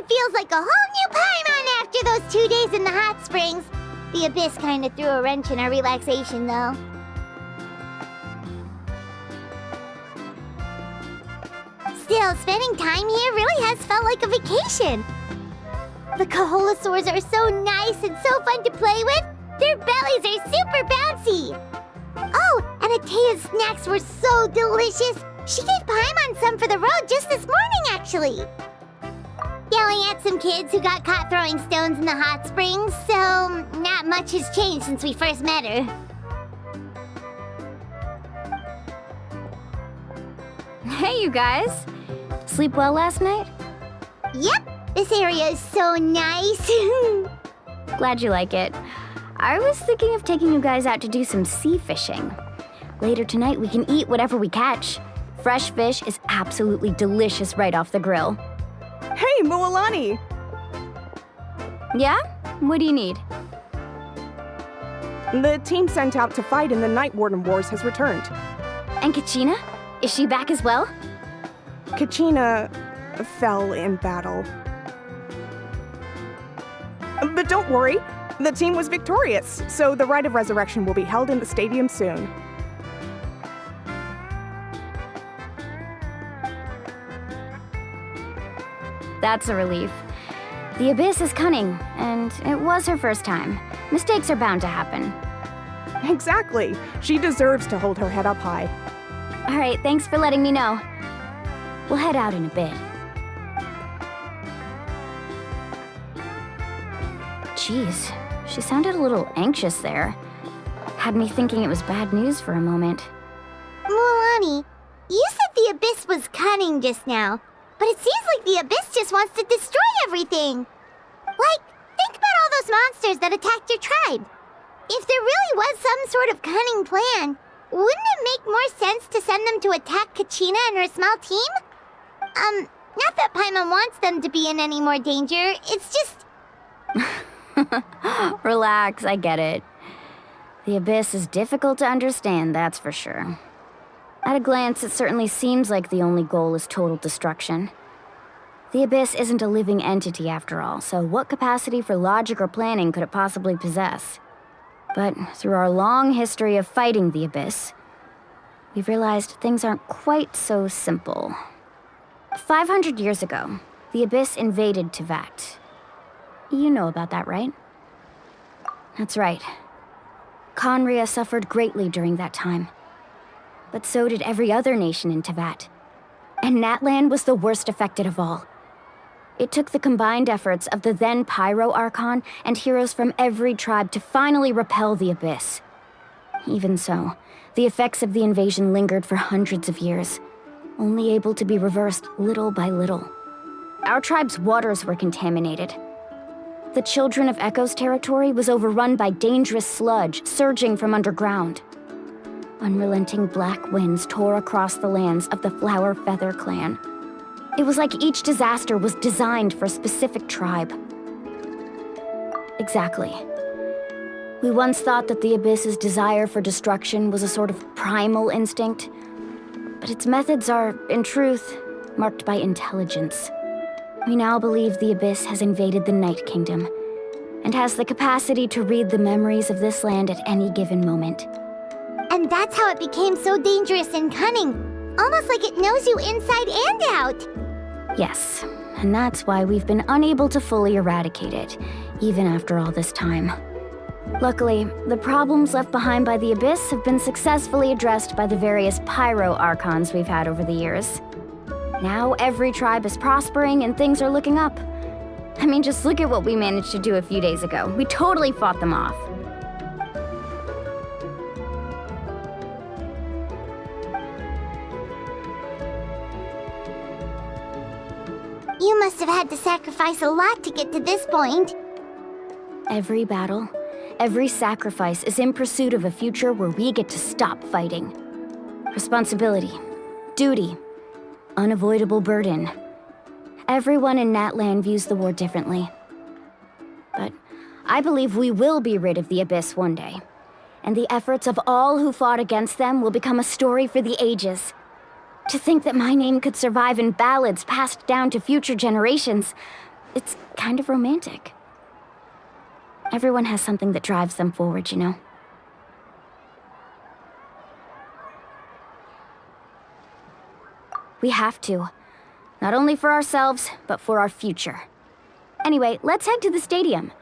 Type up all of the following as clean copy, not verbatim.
Everyone feels like a whole new Paimon after those 2 days in the hot springs. The Abyss kinda threw a wrench in our relaxation, though. Still, spending time here really has felt like a vacation. The Kaholosaurs are so nice and so fun to play with. Their bellies are super bouncy. Oh, and Atea's snacks were so delicious. She gave Paimon some for the road just this morning, actually. Yelling at some kids who got caught throwing stones in the hot springs, so not much has changed since we first met her. Hey, you guys. Sleep well last night? Yep, this area is so nice. Glad you like it. I was thinking of taking you guys out to do some sea fishing. Later tonight, we can eat whatever we catch. Fresh fish is absolutely delicious right off the grill. Hey, Mualani! Yeah? What do you need? The team sent out to fight in the Night Warden Wars has returned. And Kachina? Is she back as well? Kachina fell in battle. But don't worry, the team was victorious, so the Rite of Resurrection will be held in the stadium soon. That's a relief. The Abyss is cunning, and it was her first time. Mistakes are bound to happen. Exactly. She deserves to hold her head up high. All right, thanks for letting me know. We'll head out in a bit. Jeez, she sounded a little anxious there. Had me thinking it was bad news for a moment. Mualani, you said the Abyss was cunning just now, but it seems like the Abyss just wants to destroy everything. Like, think about all those monsters that attacked your tribe. If there really was some sort of cunning plan, wouldn't it make more sense to send them to attack Kachina and her small team? Not that Paimon wants them to be in any more danger, it's just... Relax, I get it. The Abyss is difficult to understand, that's for sure. At a glance, it certainly seems like the only goal is total destruction. The Abyss isn't a living entity after all, so what capacity for logic or planning could it possibly possess? But through our long history of fighting the Abyss, we've realized things aren't quite so simple. 500 years ago, the Abyss invaded Teyvat. You know about that, right? That's right. Khaenri'ah suffered greatly during that time. But so did every other nation in Teyvat. And Natlan was the worst affected of all. It took the combined efforts of the then Pyro Archon and heroes from every tribe to finally repel the Abyss. Even so, the effects of the invasion lingered for hundreds of years, only able to be reversed little by little. Our tribe's waters were contaminated. The Children of Echo's territory was overrun by dangerous sludge surging from underground. Unrelenting black winds tore across the lands of the Flower Feather clan. It was like each disaster was designed for a specific tribe. Exactly. We once thought that the Abyss's desire for destruction was a sort of primal instinct, but its methods are, in truth, marked by intelligence. We now believe the Abyss has invaded the Night Kingdom, and has the capacity to read the memories of this land at any given moment. And that's how it became so dangerous and cunning. Almost like it knows you inside and out. Yes, and that's why we've been unable to fully eradicate it, even after all this time. Luckily, the problems left behind by the Abyss have been successfully addressed by the various Pyro Archons we've had over the years. Now every tribe is prospering and things are looking up. I mean, just look at what we managed to do a few days ago. We totally fought them off. You must have had to sacrifice a lot to get to this point. Every battle, every sacrifice is in pursuit of a future where we get to stop fighting. Responsibility, duty, unavoidable burden. Everyone in Natlan views the war differently. But I believe we will be rid of the Abyss one day, and the efforts of all who fought against them will become a story for the ages. To think that my name could survive in ballads passed down to future generations It's kind of romantic. Everyone has something that drives them forward, you know? We have to. Not only for ourselves, but for our future. Anyway, let's head to the stadium.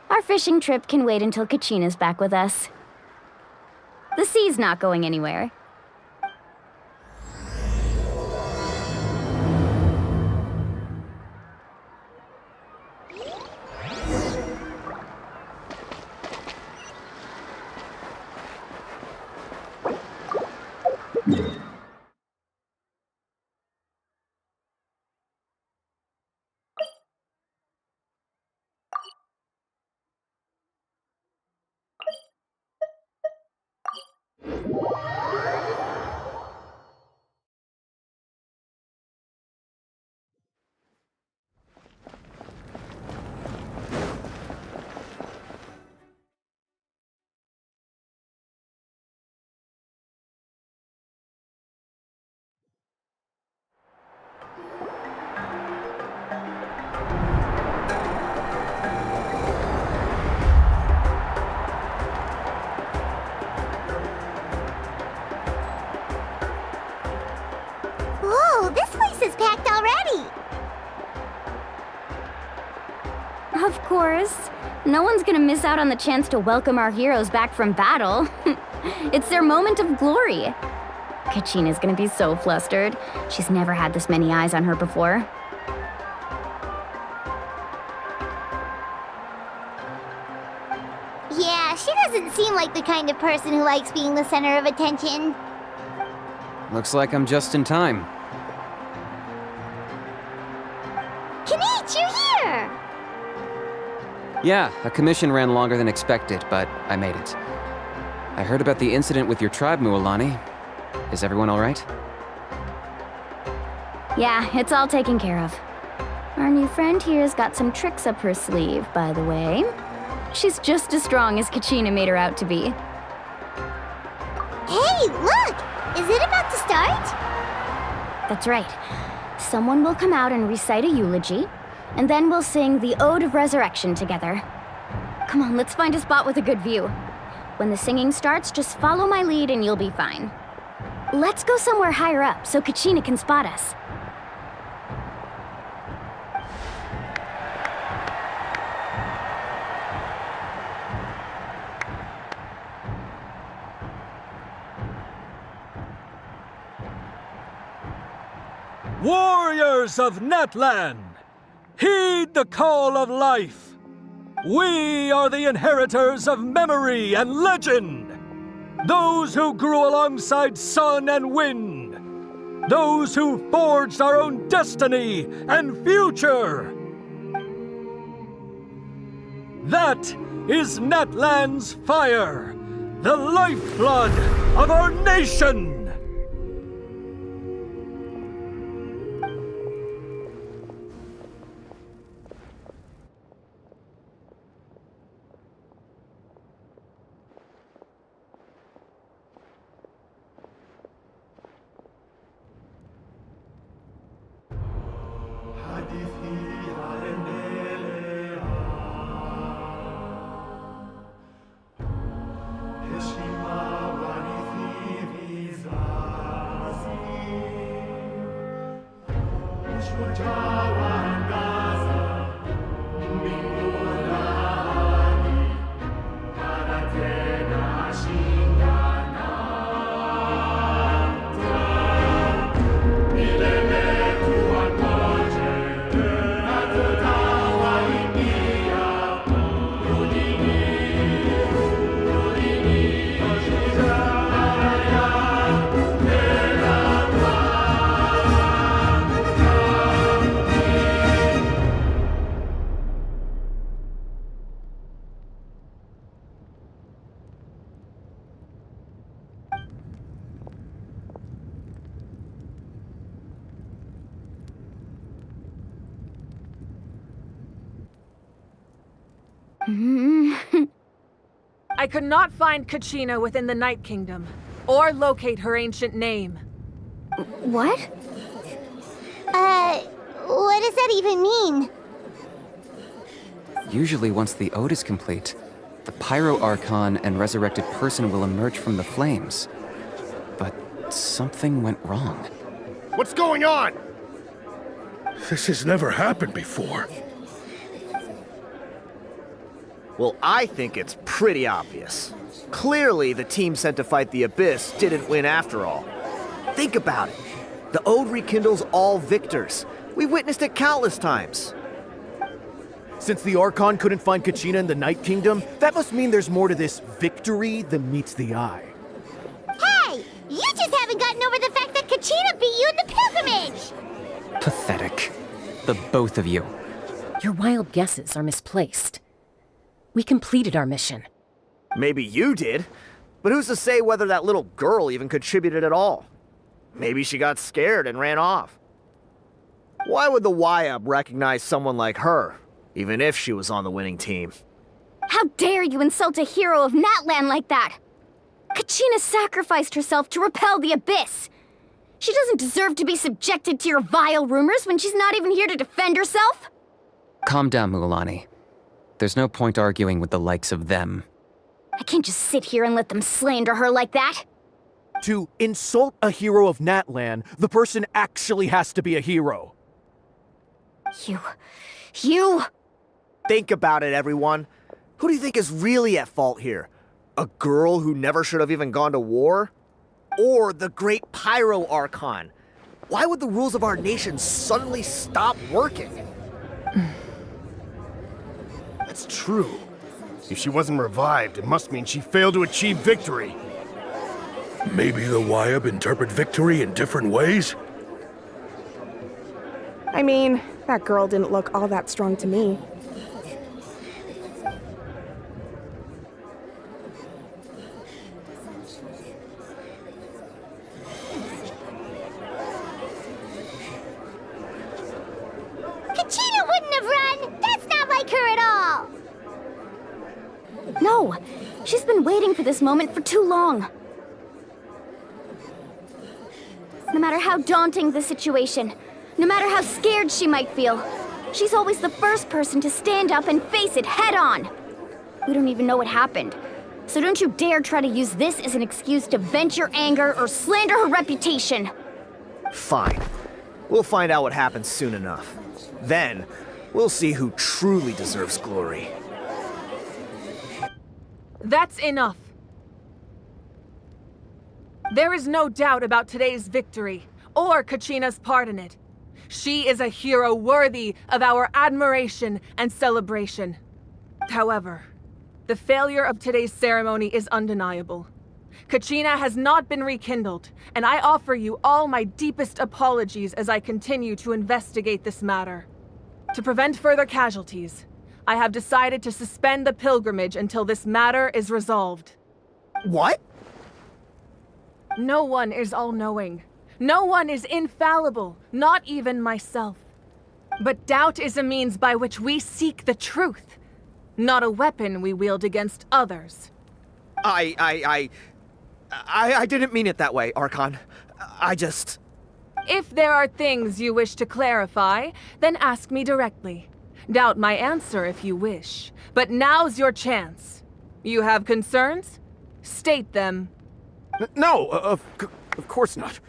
Our fishing trip can wait until Kachina's back with us. The sea's not going anywhere. Whoa, this place is packed already! Of course. No one's gonna miss out on the chance to welcome our heroes back from battle. It's their moment of glory. Kachina's gonna be so flustered. She's never had this many eyes on her before. Yeah, she doesn't seem like the kind of person who likes being the center of attention. Looks like I'm just in time. Kanich, you're here! Yeah, a commission ran longer than expected, but I made it. I heard about the incident with your tribe, Mualani. Is everyone all right? Yeah, it's all taken care of. Our new friend here's got some tricks up her sleeve, by the way. She's just as strong as Kachina made her out to be. Hey, look! Is it about to start? That's right. Someone will come out and recite a eulogy, and then we'll sing the Ode of Resurrection together. Come on, let's find a spot with a good view. When the singing starts, just follow my lead and you'll be fine. Let's go somewhere higher up so Kachina can spot us. Warriors of Natlan, heed the call of life. We are the inheritors of memory and legend. Those who grew alongside sun and wind. Those who forged our own destiny and future. That is Natlan's fire, the lifeblood of our nation. I could not find Kachina within the Night Kingdom, or locate her ancient name. What? What does that even mean? Usually once the ode is complete, the Pyro Archon and resurrected person will emerge from the flames. But something went wrong. What's going on? This has never happened before. Well, I think it's pretty obvious. Clearly, the team sent to fight the Abyss didn't win after all. Think about it. The Ode rekindles all victors. We've witnessed it countless times. Since the Archon couldn't find Kachina in the Night Kingdom, that must mean there's more to this victory than meets the eye. Hey! You just haven't gotten over the fact that Kachina beat you in the pilgrimage! Pathetic. The both of you. Your wild guesses are misplaced. We completed our mission. Maybe you did, but who's to say whether that little girl even contributed at all? Maybe she got scared and ran off. Why would the YUB recognize someone like her, even if she was on the winning team? How dare you insult a hero of Natlan like that? Kachina sacrificed herself to repel the Abyss. She doesn't deserve to be subjected to your vile rumors when she's not even here to defend herself. Calm down, Mualani. There's no point arguing with the likes of them. I can't just sit here and let them slander her like that. To insult a hero of Natlan, the person actually has to be a hero. You... Think about it, everyone. Who do you think is really at fault here? A girl who never should have even gone to war? Or the great Pyro Archon? Why would the rules of our nation suddenly stop working? That's true. If she wasn't revived, it must mean she failed to achieve victory. Maybe the YUB interpret victory in different ways? I mean, that girl didn't look all that strong to me. Kachina wouldn't have run! That's not like her at all! No, she's been waiting for this moment for too long. No matter how daunting the situation, no matter how scared she might feel, she's always the first person to stand up and face it head on. We don't even know what happened, so don't you dare try to use this as an excuse to vent your anger or slander her reputation. Fine. We'll find out what happens soon enough. Then, we'll see who truly deserves glory. That's enough. There is no doubt about today's victory, or Kachina's part in it. She is a hero worthy of our admiration and celebration. However, the failure of today's ceremony is undeniable. Kachina has not been rekindled, and I offer you all my deepest apologies as I continue to investigate this matter. To prevent further casualties, I have decided to suspend the pilgrimage until this matter is resolved. What? No one is all-knowing. No one is infallible, not even myself. But doubt is a means by which we seek the truth, not a weapon we wield against others. I didn't mean it that way, Archon. I just... If there are things you wish to clarify, then ask me directly. Doubt my answer if you wish. But now's your chance. You have concerns? State them. No, of course not.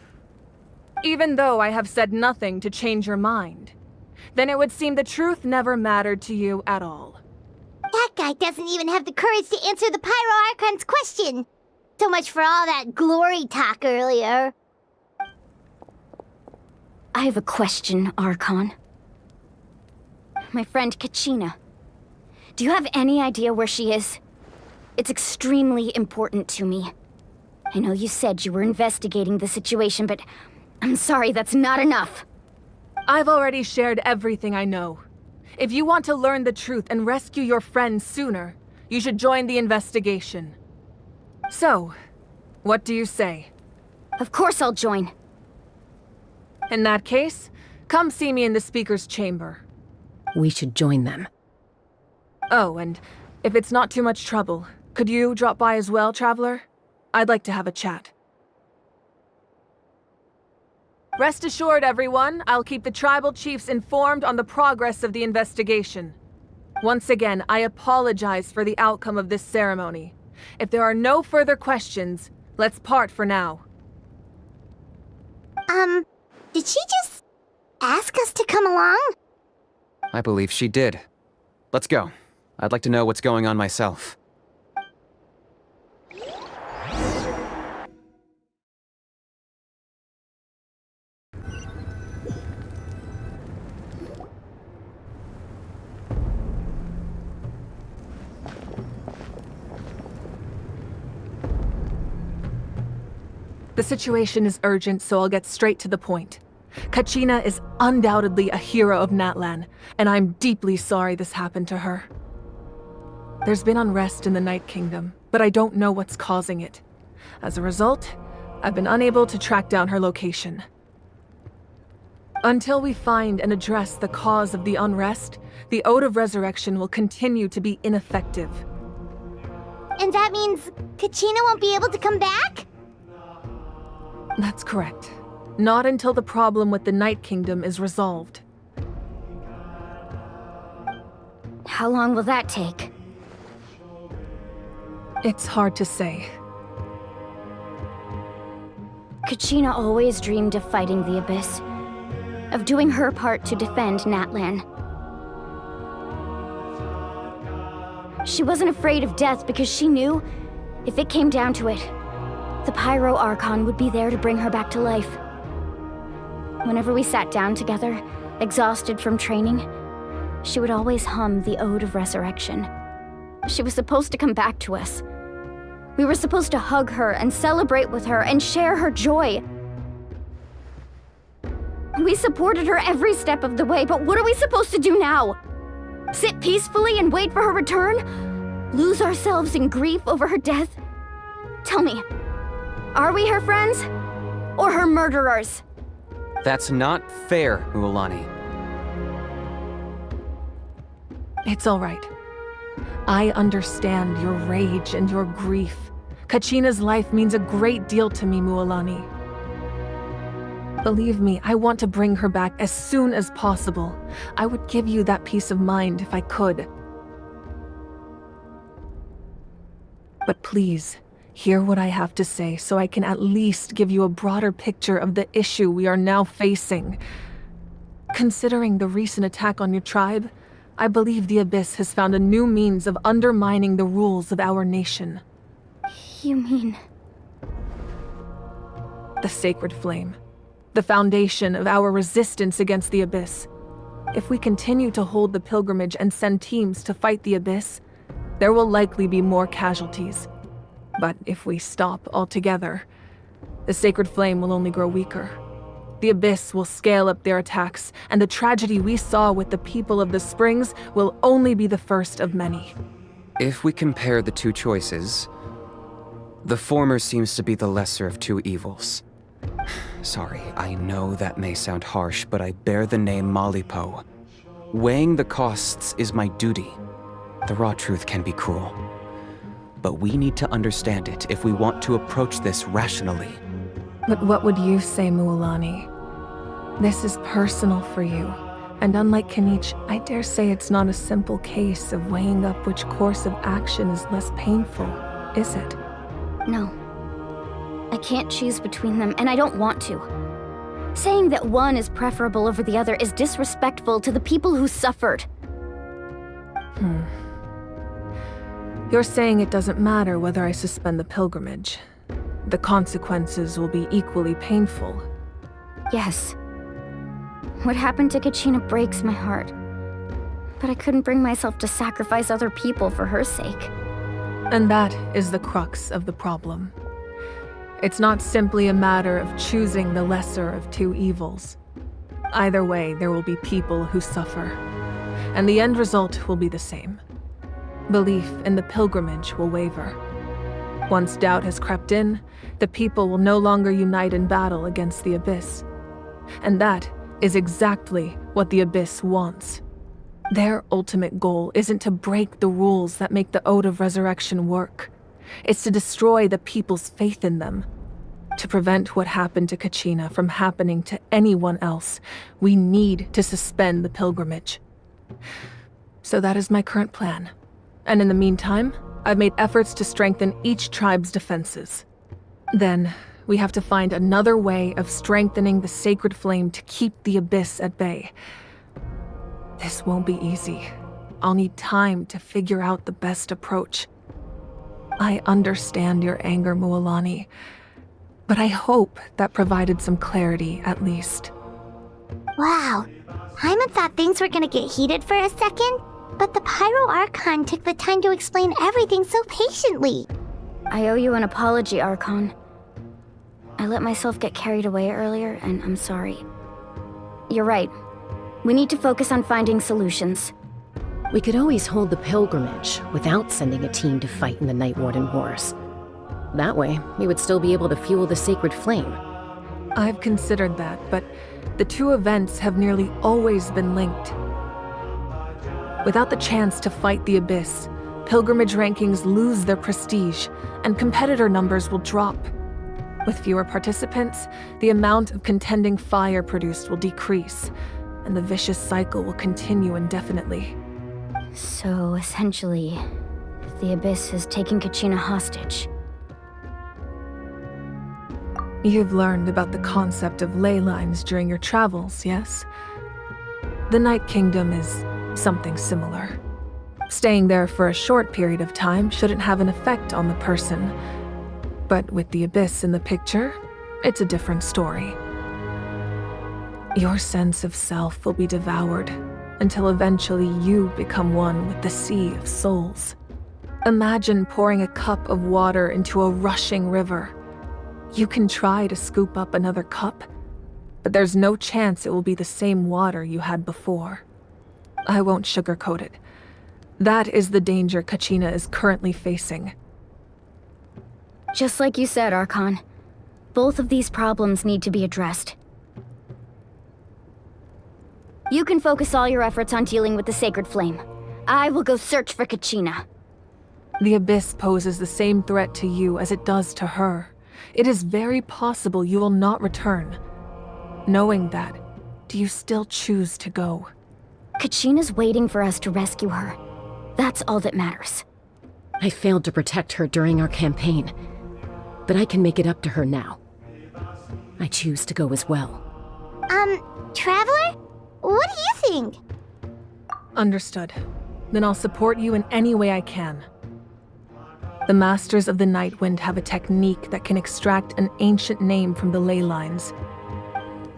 Even though I have said nothing to change your mind, then it would seem the truth never mattered to you at all. That guy doesn't even have the courage to answer the Pyro Archon's question. So much for all that glory talk earlier. I have a question, Archon. My friend Kachina. Do you have any idea where she is? It's extremely important to me. I know you said you were investigating the situation, but I'm sorry, that's not enough. I've already shared everything I know. If you want to learn the truth and rescue your friend sooner, you should join the investigation. So, what do you say? Of course I'll join. In that case, come see me in the speaker's chamber. We should join them. Oh, and if it's not too much trouble, could you drop by as well, Traveler? I'd like to have a chat. Rest assured, everyone, I'll keep the tribal chiefs informed on the progress of the investigation. Once again, I apologize for the outcome of this ceremony. If there are no further questions, let's part for now. Did she just ask us to come along? I believe she did. Let's go. I'd like to know what's going on myself. The situation is urgent, so I'll get straight to the point. Kachina is undoubtedly a hero of Natlan, and I'm deeply sorry this happened to her. There's been unrest in the Night Kingdom, but I don't know what's causing it. As a result, I've been unable to track down her location. Until we find and address the cause of the unrest, the Ode of Resurrection will continue to be ineffective. And that means Kachina won't be able to come back? That's correct. Not until the problem with the Night Kingdom is resolved. How long will that take? It's hard to say. Kachina always dreamed of fighting the Abyss, of doing her part to defend Natlan. She wasn't afraid of death because she knew, if it came down to it, the Pyro Archon would be there to bring her back to life. Whenever we sat down together, exhausted from training, she would always hum the Ode of Resurrection. She was supposed to come back to us. We were supposed to hug her and celebrate with her and share her joy. We supported her every step of the way, but what are we supposed to do now? Sit peacefully and wait for her return? Lose ourselves in grief over her death? Tell me, are we her friends? Or her murderers? That's not fair, Mualani. It's all right. I understand your rage and your grief. Kachina's life means a great deal to me, Mualani. Believe me, I want to bring her back as soon as possible. I would give you that peace of mind if I could. But please, hear what I have to say so I can at least give you a broader picture of the issue we are now facing. Considering the recent attack on your tribe, I believe the Abyss has found a new means of undermining the rules of our nation. You mean... The Sacred Flame. The foundation of our resistance against the Abyss. If we continue to hold the pilgrimage and send teams to fight the Abyss, there will likely be more casualties. But if we stop altogether, the Sacred Flame will only grow weaker. The Abyss will scale up their attacks, and the tragedy we saw with the people of the Springs will only be the first of many. If we compare the two choices, the former seems to be the lesser of two evils. Sorry, I know that may sound harsh, but I bear the name Malipo. Weighing the costs is my duty. The raw truth can be cruel. But we need to understand it if we want to approach this rationally. But what would you say, Mualani? This is personal for you, and unlike Kanich, I dare say it's not a simple case of weighing up which course of action is less painful, is it? No. I can't choose between them, and I don't want to. Saying that one is preferable over the other is disrespectful to the people who suffered. You're saying it doesn't matter whether I suspend the pilgrimage. The consequences will be equally painful. Yes. What happened to Kachina breaks my heart. But I couldn't bring myself to sacrifice other people for her sake. And that is the crux of the problem. It's not simply a matter of choosing the lesser of two evils. Either way, there will be people who suffer. And the end result will be the same. Belief in the pilgrimage will waver. Once doubt has crept in, the people will no longer unite in battle against the Abyss. And that is exactly what the Abyss wants. Their ultimate goal isn't to break the rules that make the Ode of Resurrection work. It's to destroy the people's faith in them. To prevent what happened to Kachina from happening to anyone else, we need to suspend the pilgrimage. So that is my current plan. And in the meantime, I've made efforts to strengthen each tribe's defenses. Then, we have to find another way of strengthening the sacred flame to keep the Abyss at bay. This won't be easy. I'll need time to figure out the best approach. I understand your anger, Mualani, but I hope that provided some clarity, at least. Wow. Paimon thought things were gonna get heated for a second, but the Pyro Archon took the time to explain everything so patiently. I owe you an apology, Archon. I let myself get carried away earlier, and I'm sorry. You're right. We need to focus on finding solutions. We could always hold the pilgrimage without sending a team to fight in the Night Warden Wars. That way, we would still be able to fuel the sacred flame. I've considered that, but the two events have nearly always been linked. Without the chance to fight the Abyss, pilgrimage rankings lose their prestige, and competitor numbers will drop. With fewer participants, the amount of contending fire produced will decrease, and the vicious cycle will continue indefinitely. So, essentially, the Abyss is taking Kachina hostage. You've learned about the concept of ley lines during your travels, yes? The Night Kingdom is something similar. Staying there for a short period of time shouldn't have an effect on the person. But with the Abyss in the picture, it's a different story. Your sense of self will be devoured until eventually you become one with the Sea of Souls. Imagine pouring a cup of water into a rushing river. You can try to scoop up another cup, but there's no chance it will be the same water you had before. I won't sugarcoat it. That is the danger Kachina is currently facing. Just like you said, Archon. Both of these problems need to be addressed. You can focus all your efforts on dealing with the Sacred Flame. I will go search for Kachina. The Abyss poses the same threat to you as it does to her. It is very possible you will not return. Knowing that, do you still choose to go? Kachina's waiting for us to rescue her. That's all that matters. I failed to protect her during our campaign, but I can make it up to her now. I choose to go as well. Traveler? What do you think? Understood. Then I'll support you in any way I can. The Masters of the Nightwind have a technique that can extract an ancient name from the ley lines.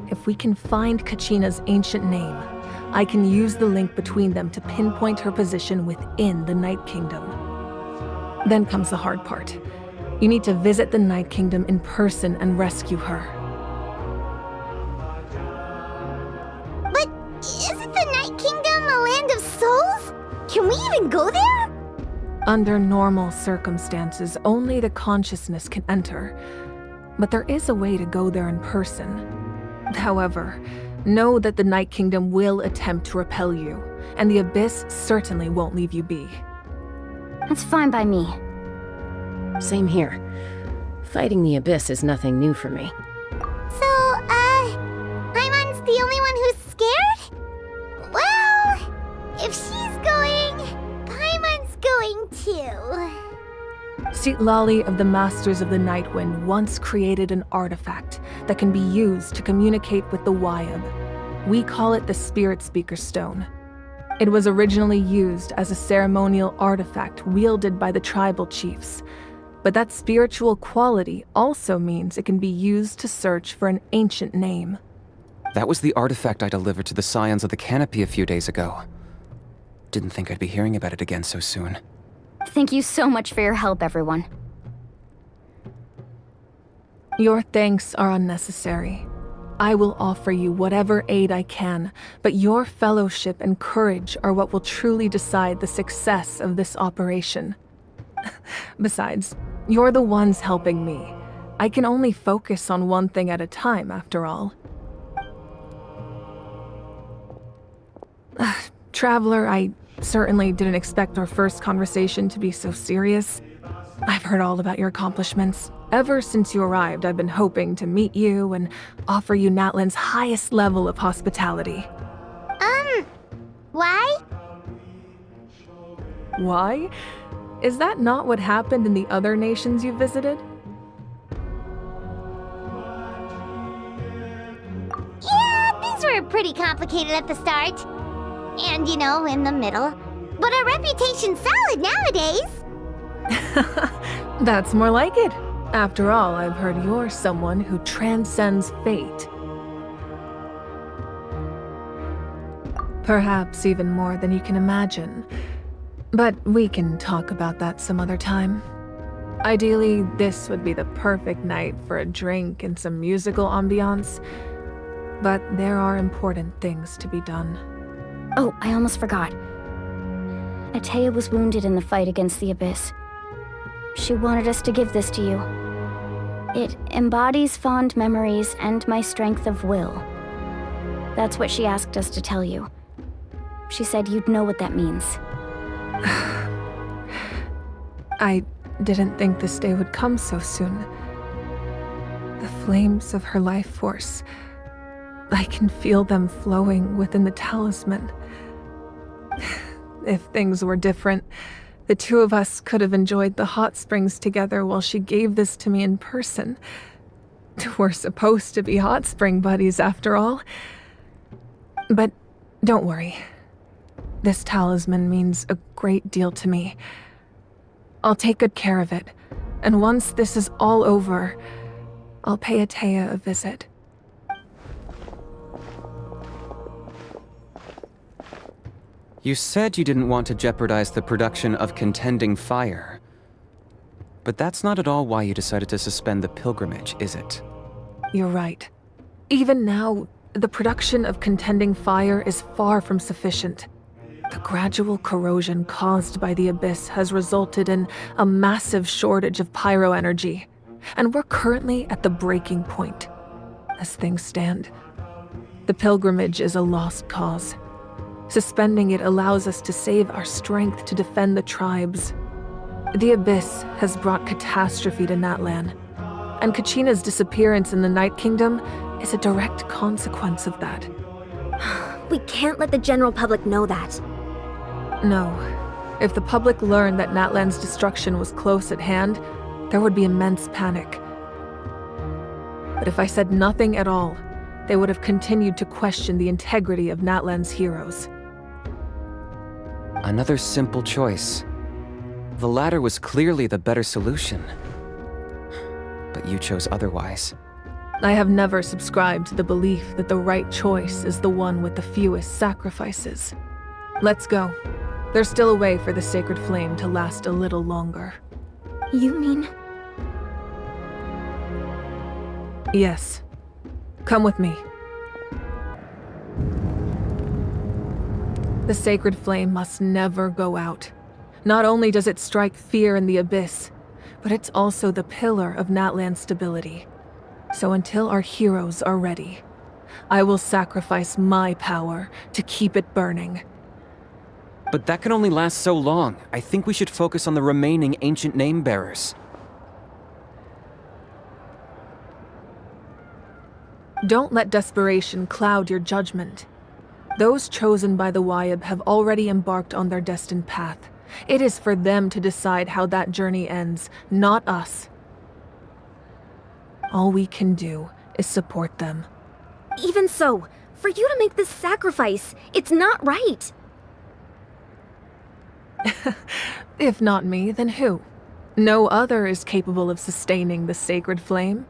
If we can find Kachina's ancient name, I can use the link between them to pinpoint her position within the Night Kingdom. Then comes the hard part. You need to visit the Night Kingdom in person and rescue her. But isn't the Night Kingdom a land of souls? Can we even go there? Under normal circumstances, only the consciousness can enter. But there is a way to go there in person. However, know that the Night Kingdom will attempt to repel you, and the Abyss certainly won't leave you be. That's fine by me. Same here. Fighting the Abyss is nothing new for me. So, Paimon's the only one who's scared? Well, if she's going, Paimon's going too. Citlali of the Masters of the Nightwind once created an artifact that can be used to communicate with the Wyab. We call it the Spirit Speaker Stone. It was originally used as a ceremonial artifact wielded by the tribal chiefs, but that spiritual quality also means it can be used to search for an ancient name. That was the artifact I delivered to the Scions of the Canopy a few days ago. Didn't think I'd be hearing about it again so soon. Thank you so much for your help, everyone. Your thanks are unnecessary. I will offer you whatever aid I can, but your fellowship and courage are what will truly decide the success of this operation. Besides, you're the ones helping me. I can only focus on one thing at a time, after all. Traveler, I certainly didn't expect our first conversation to be so serious. I've heard all about your accomplishments. Ever since you arrived, I've been hoping to meet you and offer you Natlan's highest level of hospitality. Why? Why? Is that not what happened in the other nations you visited? Yeah, things were pretty complicated at the start. And, in the middle. But our reputation's solid nowadays. That's more like it. After all, I've heard you're someone who transcends fate. Perhaps even more than you can imagine. But we can talk about that some other time. Ideally, this would be the perfect night for a drink and some musical ambiance. But there are important things to be done. Oh, I almost forgot. Atea was wounded in the fight against the Abyss. She wanted us to give this to you. It embodies fond memories and my strength of will. That's what she asked us to tell you. She said you'd know what that means. I didn't think this day would come so soon. The flames of her life force. I can feel them flowing within the talisman. If things were different, the two of us could have enjoyed the hot springs together while she gave this to me in person. We're supposed to be hot spring buddies after all. But don't worry. This talisman means a great deal to me. I'll take good care of it, and once this is all over, I'll pay Atea a visit. You said you didn't want to jeopardize the production of Contending Fire. But that's not at all why you decided to suspend the pilgrimage, is it? You're right. Even now, the production of Contending Fire is far from sufficient. The gradual corrosion caused by the Abyss has resulted in a massive shortage of pyro energy, and we're currently at the breaking point. As things stand, the pilgrimage is a lost cause. Suspending it allows us to save our strength to defend the tribes. The Abyss has brought catastrophe to Natlan, and Kachina's disappearance in the Night Kingdom is a direct consequence of that. We can't let the general public know that. No. If the public learned that Natlan's destruction was close at hand, there would be immense panic. But if I said nothing at all, they would have continued to question the integrity of Natlan's heroes. Another simple choice. The latter was clearly the better solution. But you chose otherwise. I have never subscribed to the belief that the right choice is the one with the fewest sacrifices. Let's go. There's still a way for the sacred flame to last a little longer. You mean? Yes. Come with me. The sacred flame must never go out. Not only does it strike fear in the Abyss, but it's also the pillar of Natlan's stability. So until our heroes are ready, I will sacrifice my power to keep it burning. But that can only last so long. I think we should focus on the remaining ancient name-bearers. Don't let desperation cloud your judgment. Those chosen by the Wayab have already embarked on their destined path. It is for them to decide how that journey ends, not us. All we can do is support them. Even so, for you to make this sacrifice, it's not right. If not me, then who? No other is capable of sustaining the sacred flame.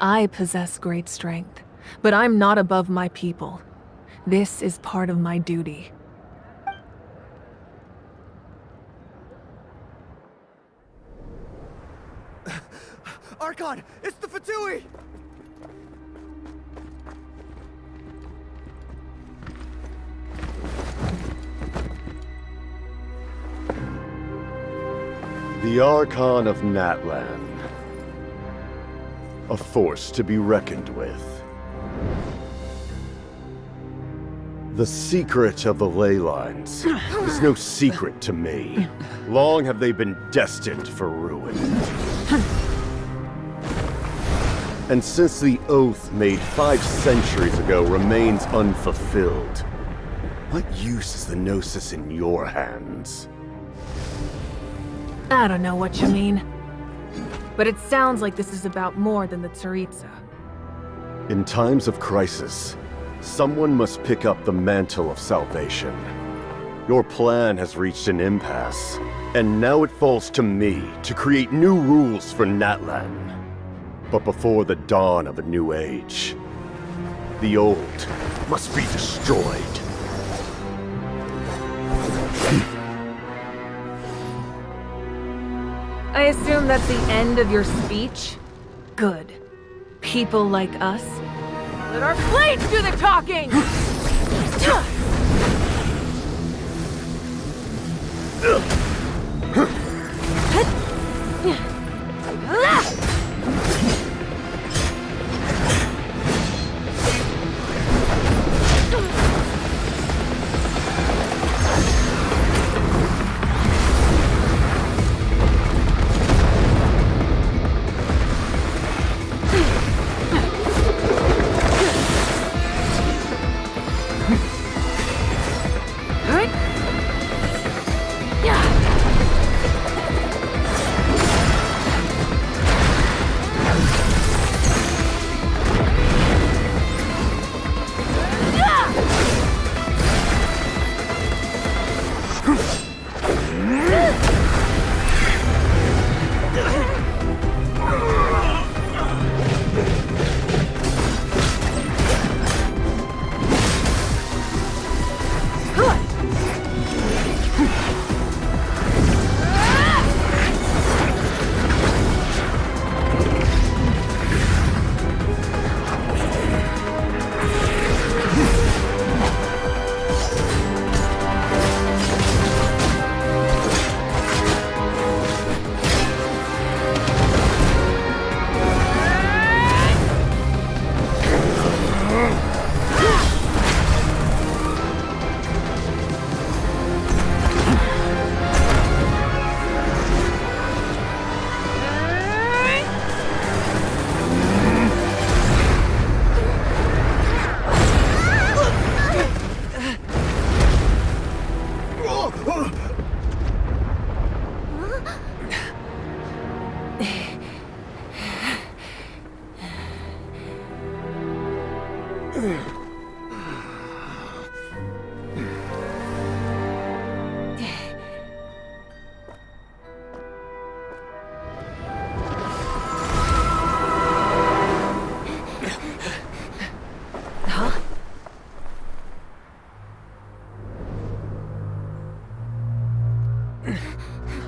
I possess great strength, but I'm not above my people. This is part of my duty. Archon, it's the Fatui! The Archon of Natlan. A force to be reckoned with. The secret of the ley lines is no secret to me. Long have they been destined for ruin. And since the oath made 5 centuries ago remains unfulfilled, what use is the Gnosis in your hands? I don't know what you mean. But it sounds like this is about more than the Tsaritsa. In times of crisis, someone must pick up the mantle of salvation. Your plan has reached an impasse, and now it falls to me to create new rules for Natlan. But before the dawn of a new age, the old must be destroyed. I assume that's the end of your speech? Good. People like us. Let our blades do the talking!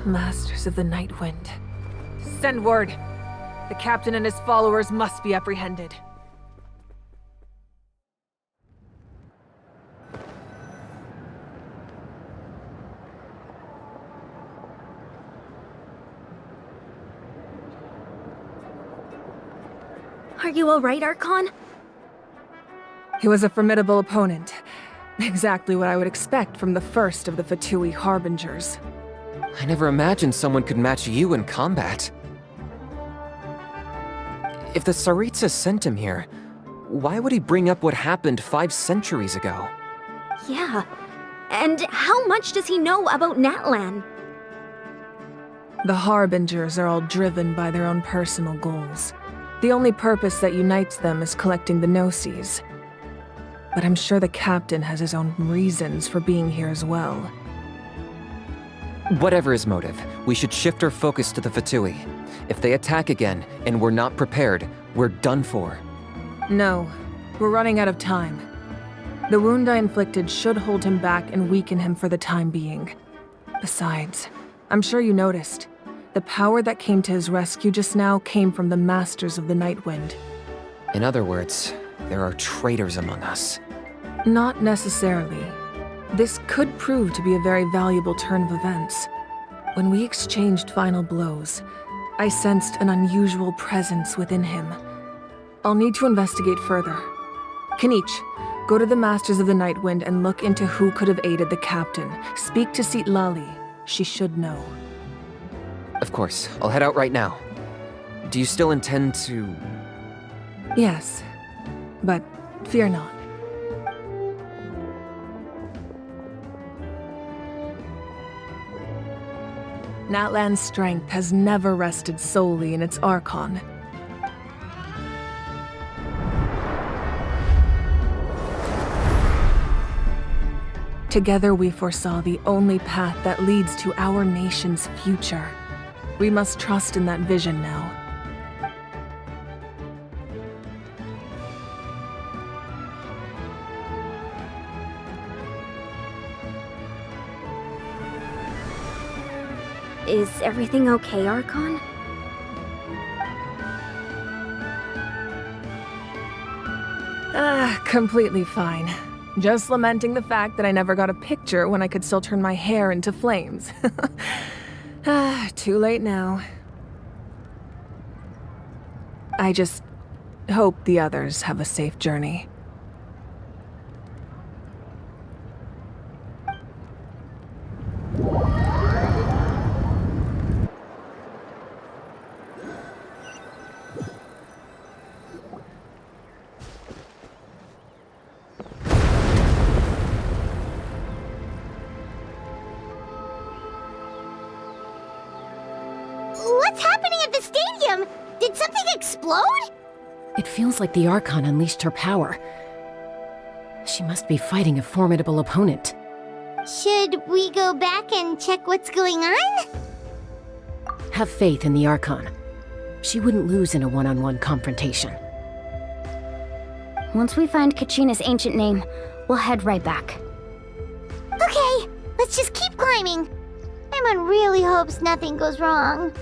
Masters of the Night Wind. Send word. The captain and his followers must be apprehended. Are you alright, Archon? He was a formidable opponent. Exactly what I would expect from the first of the Fatui Harbingers. I never imagined someone could match you in combat. If the Tsaritsa sent him here, why would he bring up what happened 5 centuries ago? Yeah. And how much does he know about Natlan? The Harbingers are all driven by their own personal goals. The only purpose that unites them is collecting the Gnosis. But I'm sure the captain has his own reasons for being here as well. Whatever his motive, we should shift our focus to the Fatui. If they attack again, and we're not prepared, we're done for. No, we're running out of time. The wound I inflicted should hold him back and weaken him for the time being. Besides, I'm sure you noticed, the power that came to his rescue just now came from the Masters of the Night Wind. In other words, there are traitors among us. Not necessarily. This could prove to be a very valuable turn of events. When we exchanged final blows, I sensed an unusual presence within him. I'll need to investigate further. Kanich, go to the Masters of the Night Wind and look into who could have aided the captain. Speak to Sitlali. She should know. Of course, I'll head out right now. Do you still intend to... Yes, but fear not. Natlan's strength has never rested solely in its Archon. Together we foresaw the only path that leads to our nation's future. We must trust in that vision now. Is everything okay, Archon? Completely fine. Just lamenting the fact that I never got a picture when I could still turn my hair into flames. Too late now. I just hope the others have a safe journey. What's happening at the stadium? Did something explode? It feels like the Archon unleashed her power. She must be fighting a formidable opponent. Should we go back and check what's going on? Have faith in the Archon. She wouldn't lose in a one-on-one confrontation. Once we find Kachina's ancient name, we'll head right back. Okay, let's just keep climbing. Emon really hopes nothing goes wrong.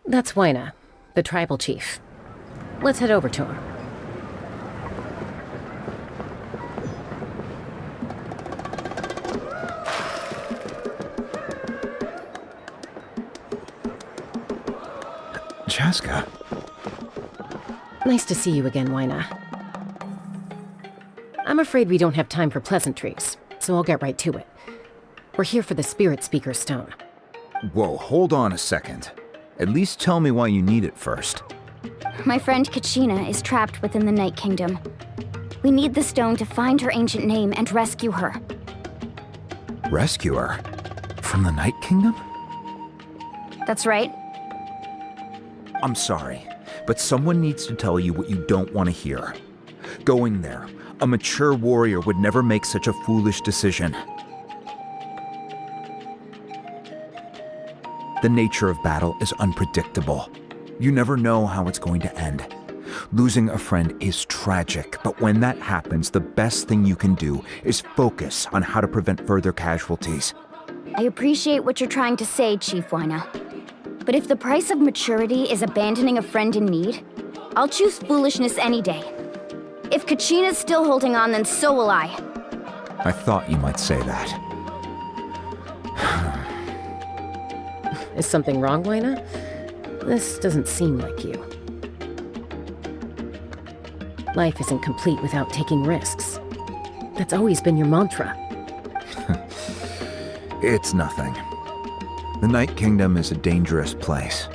That's Wyna, the tribal chief. Let's head over to him. Chaska. Nice to see you again, Wyna. I'm afraid we don't have time for pleasantries, so I'll get right to it. We're here for the Spirit Speaker Stone. Whoa, hold on a second. At least tell me why you need it first. My friend Kachina is trapped within the Night Kingdom. We need the stone to find her ancient name and rescue her. Rescue her? From the Night Kingdom? That's right. I'm sorry, but someone needs to tell you what you don't want to hear. Going there, a mature warrior would never make such a foolish decision. The nature of battle is unpredictable. You never know how it's going to end. Losing a friend is tragic, but when that happens, the best thing you can do is focus on how to prevent further casualties. I appreciate what you're trying to say, Chief Wyna. But if the price of maturity is abandoning a friend in need, I'll choose foolishness any day. If Kachina's still holding on, then so will I. I thought you might say that. Is something wrong, Wyna? This doesn't seem like you. Life isn't complete without taking risks. That's always been your mantra. It's nothing. The Night Kingdom is a dangerous place.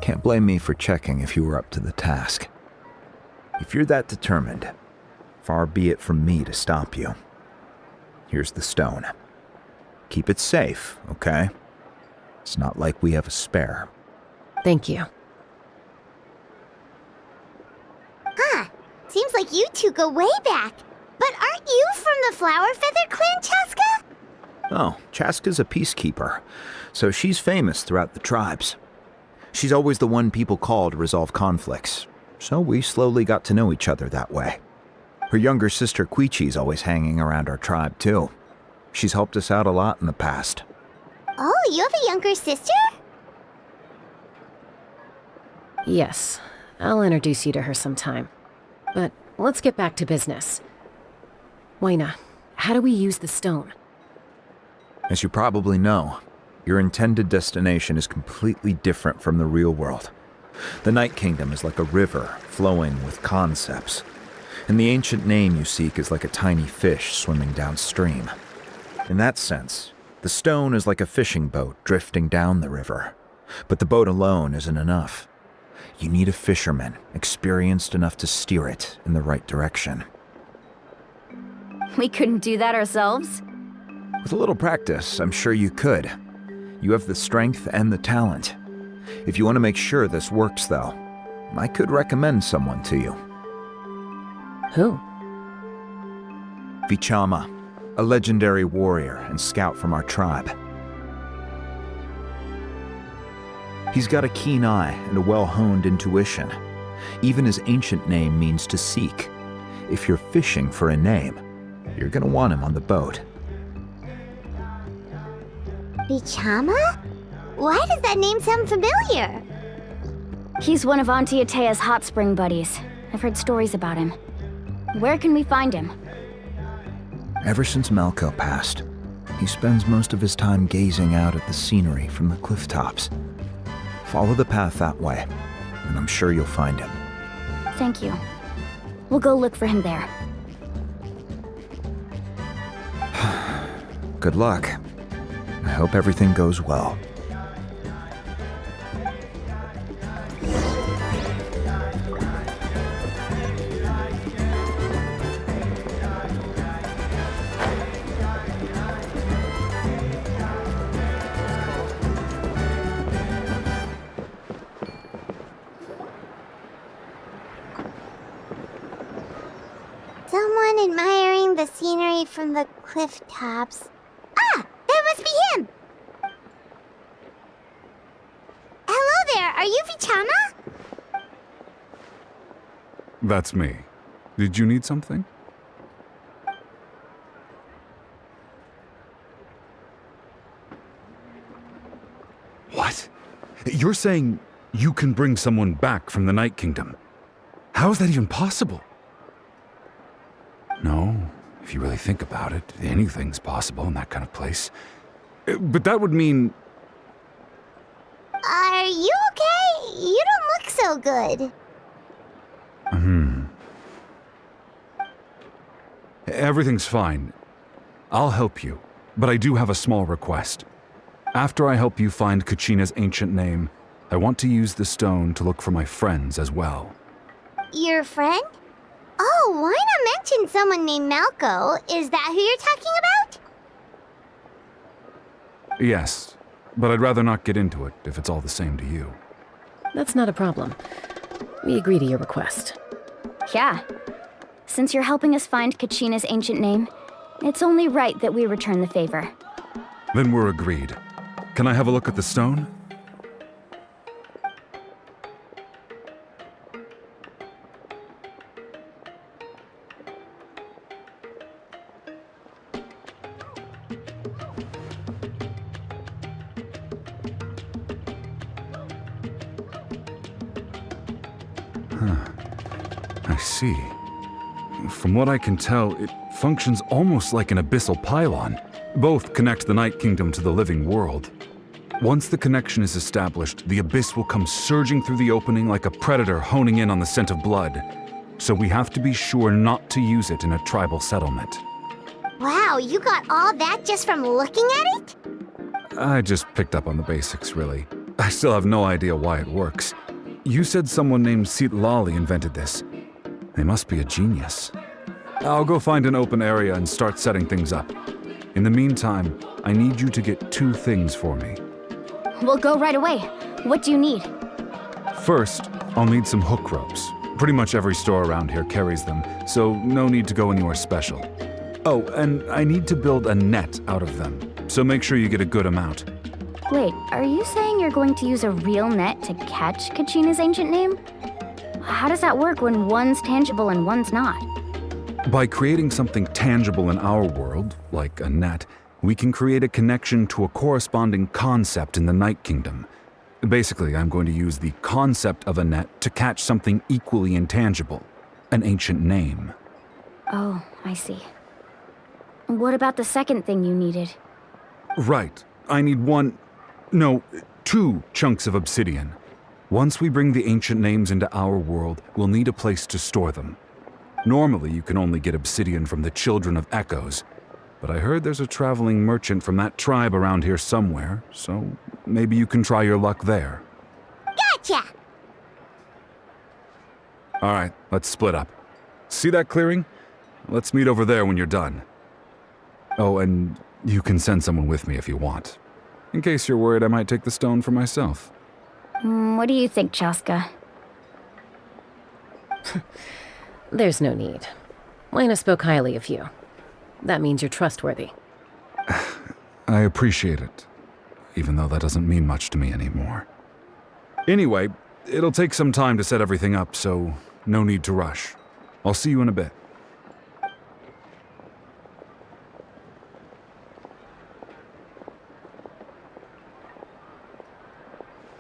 Can't blame me for checking if you were up to the task. If you're that determined, far be it from me to stop you. Here's the stone. Keep it safe, okay? It's not like we have a spare. Thank you. Huh. Seems like you two go way back. But aren't you from the Flower Feather clan, Chaska? Oh, Chaska's a peacekeeper, so she's famous throughout the tribes. She's always the one people call to resolve conflicts, so we slowly got to know each other that way. Her younger sister Quichi's always hanging around our tribe, too. She's helped us out a lot in the past. Oh, you have a younger sister? Yes, I'll introduce you to her sometime. But let's get back to business. Wyna, how do we use the stone? As you probably know, your intended destination is completely different from the real world. The Night Kingdom is like a river flowing with concepts, and the ancient name you seek is like a tiny fish swimming downstream. In that sense, the stone is like a fishing boat drifting down the river, but the boat alone isn't enough. You need a fisherman experienced enough to steer it in the right direction. We couldn't do that ourselves? With a little practice, I'm sure you could. You have the strength and the talent. If you want to make sure this works, though, I could recommend someone to you. Who? Vichama, a legendary warrior and scout from our tribe. He's got a keen eye and a well-honed intuition. Even his ancient name means to seek. If you're fishing for a name, you're gonna want him on the boat. Vichama? Why does that name sound familiar? He's one of Auntie Atea's hot spring buddies. I've heard stories about him. Where can we find him? Ever since Malco passed, he spends most of his time gazing out at the scenery from the cliff tops. Follow the path that way, and I'm sure you'll find him. Thank you. We'll go look for him there. Good luck. I hope everything goes well. Someone admiring the scenery from the cliff tops. Ah! That must be him! Hello there, are you Vichama? That's me. Did you need something? What? You're saying you can bring someone back from the Night Kingdom? How is that even possible? No, if you really think about it, anything's possible in that kind of place. But that would mean... Are you okay? You don't look so good. Everything's fine. I'll help you, but I do have a small request. After I help you find Kachina's ancient name, I want to use the stone to look for my friends as well. Your friend? Oh, why not mention someone named Malco? Is that who you're talking about? Yes, but I'd rather not get into it if it's all the same to you. That's not a problem. We agree to your request. Yeah. Since you're helping us find Kachina's ancient name, it's only right that we return the favor. Then we're agreed. Can I have a look at the stone? I see. From what I can tell, it functions almost like an abyssal pylon. Both connect the Night Kingdom to the living world. Once the connection is established, the abyss will come surging through the opening like a predator honing in on the scent of blood. So we have to be sure not to use it in a tribal settlement. Wow, you got all that just from looking at it? I just picked up on the basics, really. I still have no idea why it works. You said someone named Lali invented this. They must be a genius. I'll go find an open area and start setting things up. In the meantime, I need you to get 2 things for me. We'll go right away. What do you need? First, I'll need some hook ropes. Pretty much every store around here carries them, so no need to go anywhere special. Oh, and I need to build a net out of them, so make sure you get a good amount. Wait, are you saying you're going to use a real net to catch Kachina's ancient name? How does that work when one's tangible and one's not? By creating something tangible in our world, like a net, we can create a connection to a corresponding concept in the Night Kingdom. Basically, I'm going to use the concept of a net to catch something equally intangible, an ancient name. Oh, I see. What about the second thing you needed? Right. I need 2 chunks of obsidian. Once we bring the ancient names into our world, we'll need a place to store them. Normally, you can only get obsidian from the Children of Echoes, but I heard there's a traveling merchant from that tribe around here somewhere, so maybe you can try your luck there. Gotcha! Alright, let's split up. See that clearing? Let's meet over there when you're done. Oh, and you can send someone with me if you want. In case you're worried I might take the stone for myself. What do you think, Chaska? There's no need. Lena spoke highly of you. That means you're trustworthy. I appreciate it, even though that doesn't mean much to me anymore. Anyway, it'll take some time to set everything up, so no need to rush. I'll see you in a bit.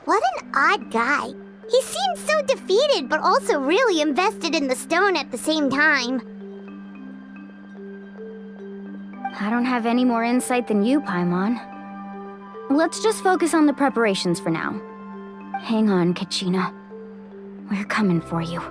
What an odd guy. He seems so defeated, but also really invested in the stone at the same time. I don't have any more insight than you, Paimon. Let's just focus on the preparations for now. Hang on, Kachina. We're coming for you.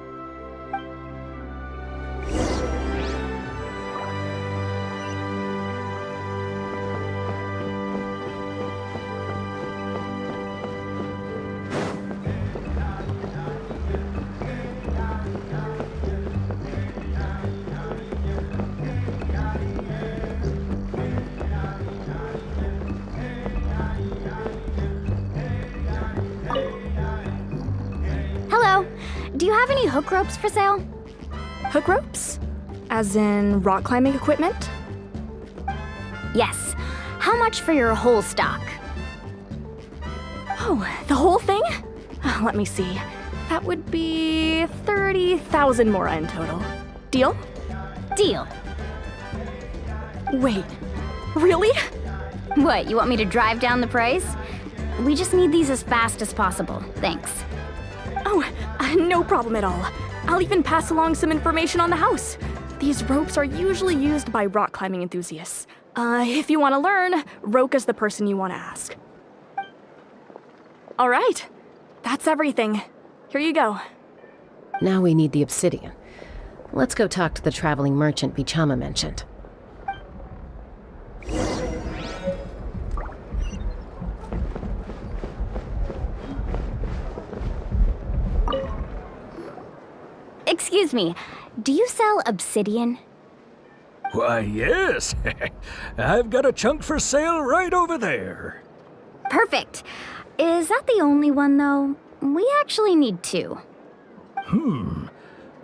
Hello. Do you have any hook ropes for sale? Hook ropes? As in rock climbing equipment? Yes. How much for your whole stock? Oh, the whole thing? Let me see. That would be 30,000 mora in total. Deal? Deal. Wait, really? What, you want me to drive down the price? We just need these as fast as possible. Thanks. Oh, no problem at all. I'll even pass along some information on the house. These ropes are usually used by rock climbing enthusiasts. If you want to learn, Roka's the person you want to ask. All right, that's everything. Here you go. Now we need the obsidian. Let's go talk to the traveling merchant Bichama mentioned. Excuse me, do you sell obsidian? Why, yes. I've got a chunk for sale right over there. Perfect. Is that the only one, though? We actually need two.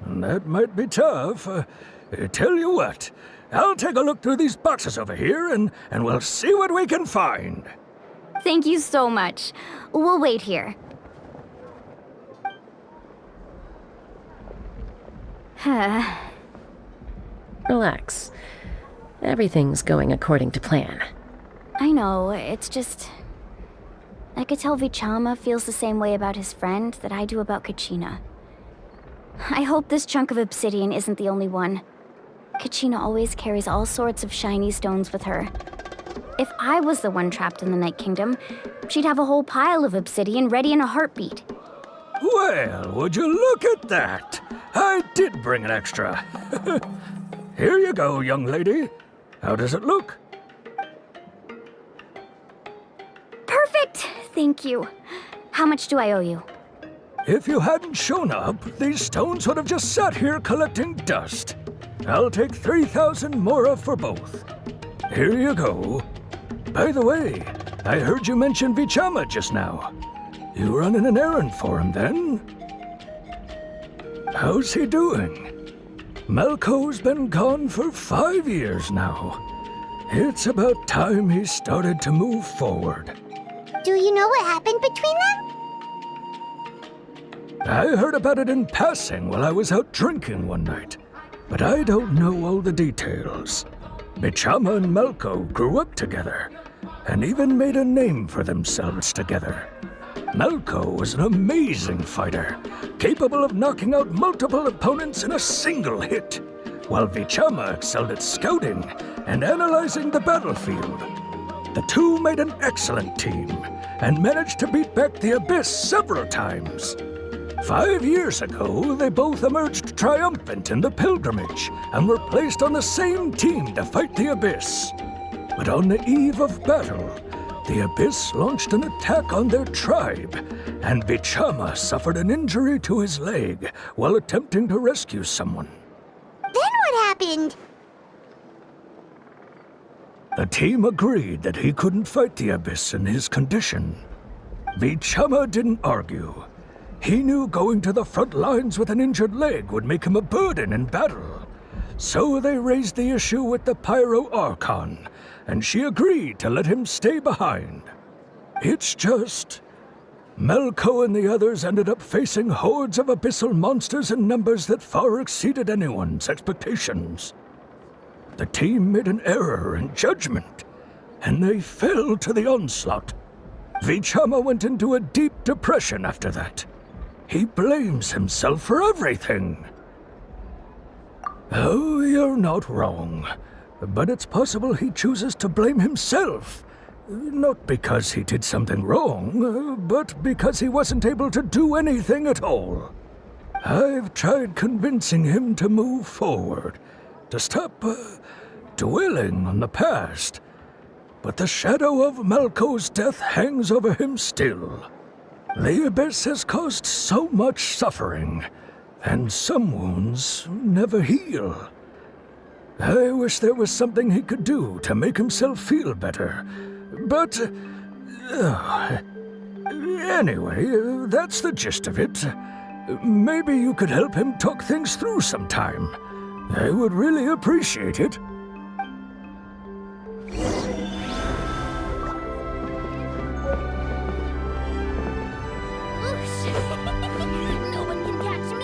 That might be tough. Tell you what, I'll take a look through these boxes over here and we'll see what we can find. Thank you so much. We'll wait here. Relax. Everything's going according to plan. I know, it's just... I could tell Vichama feels the same way about his friend that I do about Kachina. I hope this chunk of obsidian isn't the only one. Kachina always carries all sorts of shiny stones with her. If I was the one trapped in the Night Kingdom, she'd have a whole pile of obsidian ready in a heartbeat. Well, would you look at that? I did bring an extra. Here you go, young lady. How does it look? Perfect! Thank you. How much do I owe you? If you hadn't shown up, these stones would have just sat here collecting dust. I'll take 3,000 mora for both. Here you go. By the way, I heard you mention Vichama just now. You running an errand for him, then? How's he doing? Malco's been gone for 5 years now. It's about time he started to move forward. Do you know what happened between them? I heard about it in passing while I was out drinking one night, but I don't know all the details. Bichama and Malco grew up together, and even made a name for themselves together. Malco was an amazing fighter, capable of knocking out multiple opponents in a single hit, while Vichama excelled at scouting and analyzing the battlefield. The two made an excellent team, and managed to beat back the Abyss several times. 5 years ago, they both emerged triumphant in the pilgrimage, and were placed on the same team to fight the Abyss. But on the eve of battle, the Abyss launched an attack on their tribe, and Bichama suffered an injury to his leg while attempting to rescue someone. Then what happened? The team agreed that he couldn't fight the Abyss in his condition. Vichama didn't argue. He knew going to the front lines with an injured leg would make him a burden in battle. So they raised the issue with the Pyro Archon, and she agreed to let him stay behind. It's just... Malco and the others ended up facing hordes of abyssal monsters in numbers that far exceeded anyone's expectations. The team made an error in judgment, and they fell to the onslaught. Vichama went into a deep depression after that. He blames himself for everything. Oh, you're not wrong. But it's possible he chooses to blame himself. Not because he did something wrong, but because he wasn't able to do anything at all. I've tried convincing him to move forward, to stop dwelling on the past. But the shadow of Malco's death hangs over him still. The Abyss has caused so much suffering, and some wounds never heal. I wish there was something he could do to make himself feel better, but... anyway, that's the gist of it. Maybe you could help him talk things through sometime. I would really appreciate it. No one can catch me!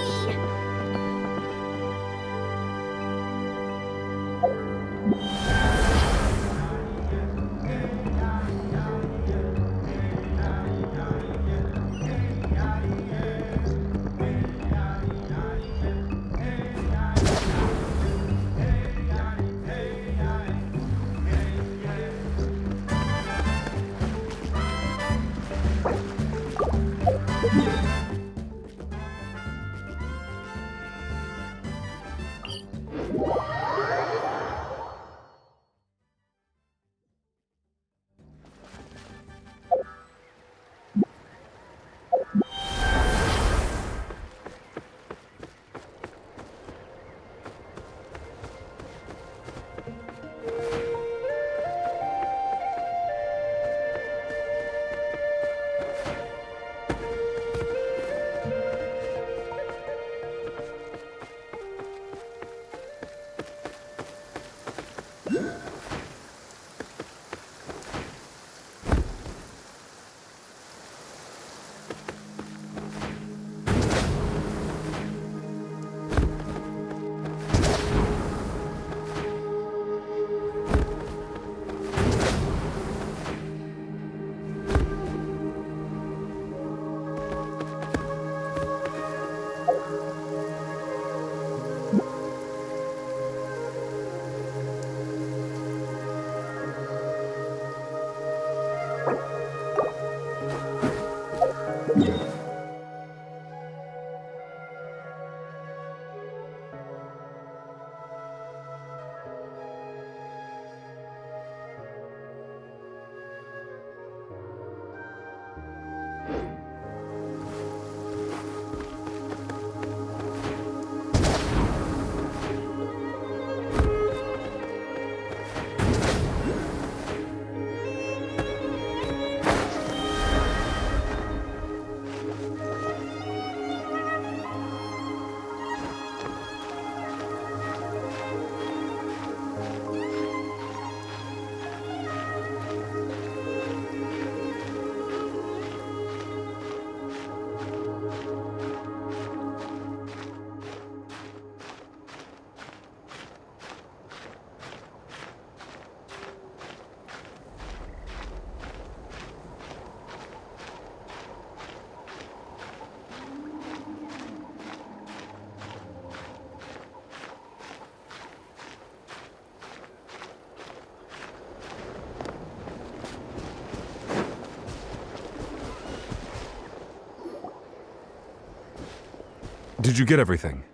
Did you get everything?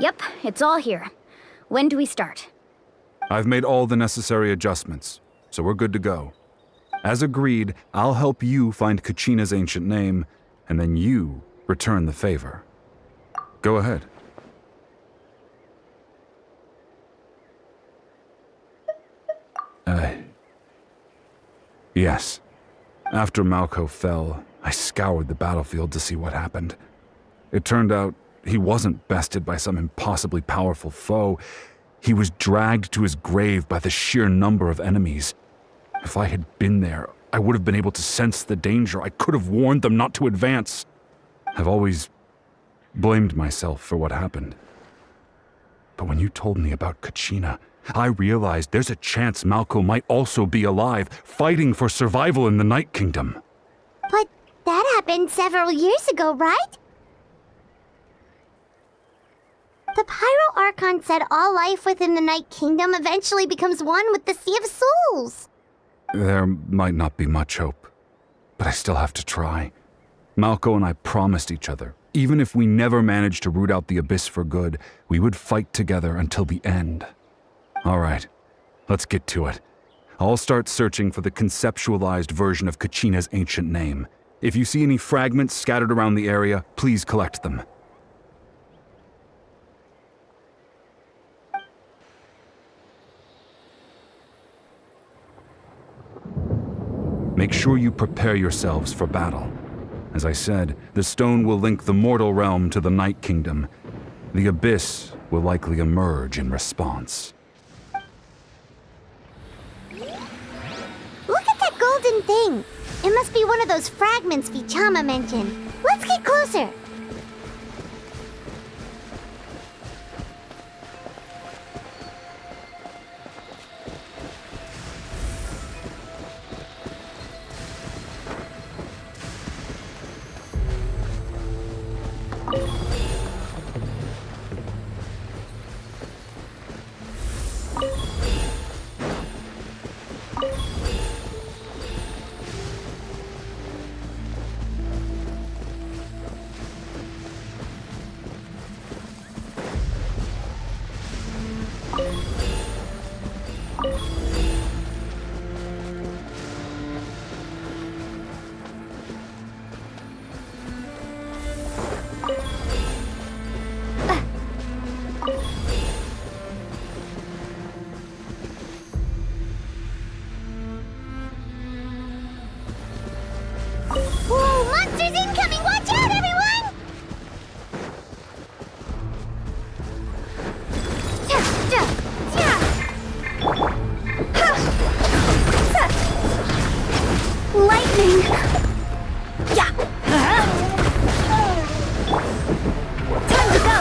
Yep, it's all here. When do we start? I've made all the necessary adjustments, so we're good to go. As agreed, I'll help you find Kachina's ancient name, and then you return the favor. Go ahead. Yes. After Malko fell, I scoured the battlefield to see what happened. It turned out he wasn't bested by some impossibly powerful foe. He was dragged to his grave by the sheer number of enemies. If I had been there, I would have been able to sense the danger. I could have warned them not to advance. I've always blamed myself for what happened. But when you told me about Kachina, I realized there's a chance Malko might also be alive, fighting for survival in the Night Kingdom. But that happened several years ago, right? The Pyro Archon said all life within the Night Kingdom eventually becomes one with the Sea of Souls. There might not be much hope, but I still have to try. Malko and I promised each other, even if we never managed to root out the Abyss for good, we would fight together until the end. All right, let's get to it. I'll start searching for the conceptualized version of Kachina's ancient name. If you see any fragments scattered around the area, please collect them. Make sure you prepare yourselves for battle. As I said, the stone will link the mortal realm to the Night Kingdom. The Abyss will likely emerge in response. Look at that golden thing. It must be one of those fragments Vichama mentioned. Let's get closer. Whoa, monsters incoming! Watch out, everyone! Lightning! Yeah! Time to go!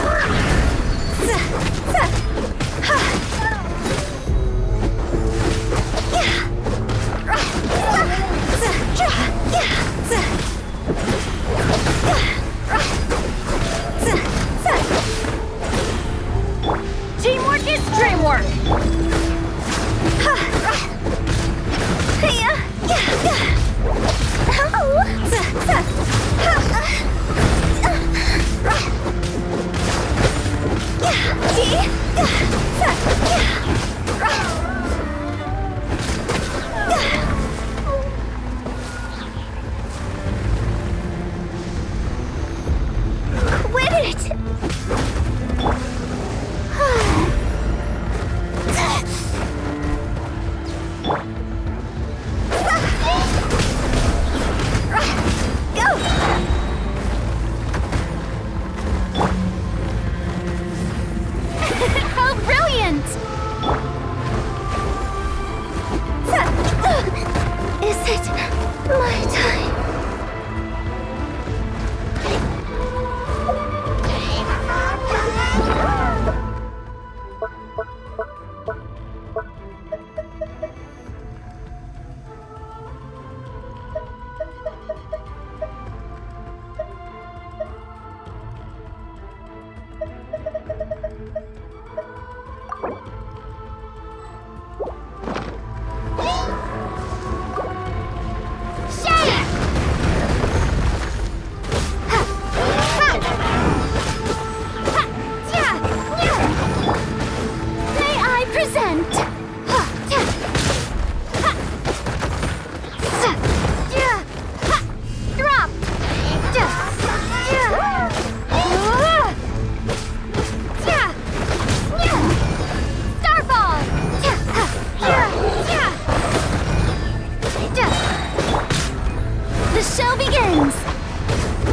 show begins!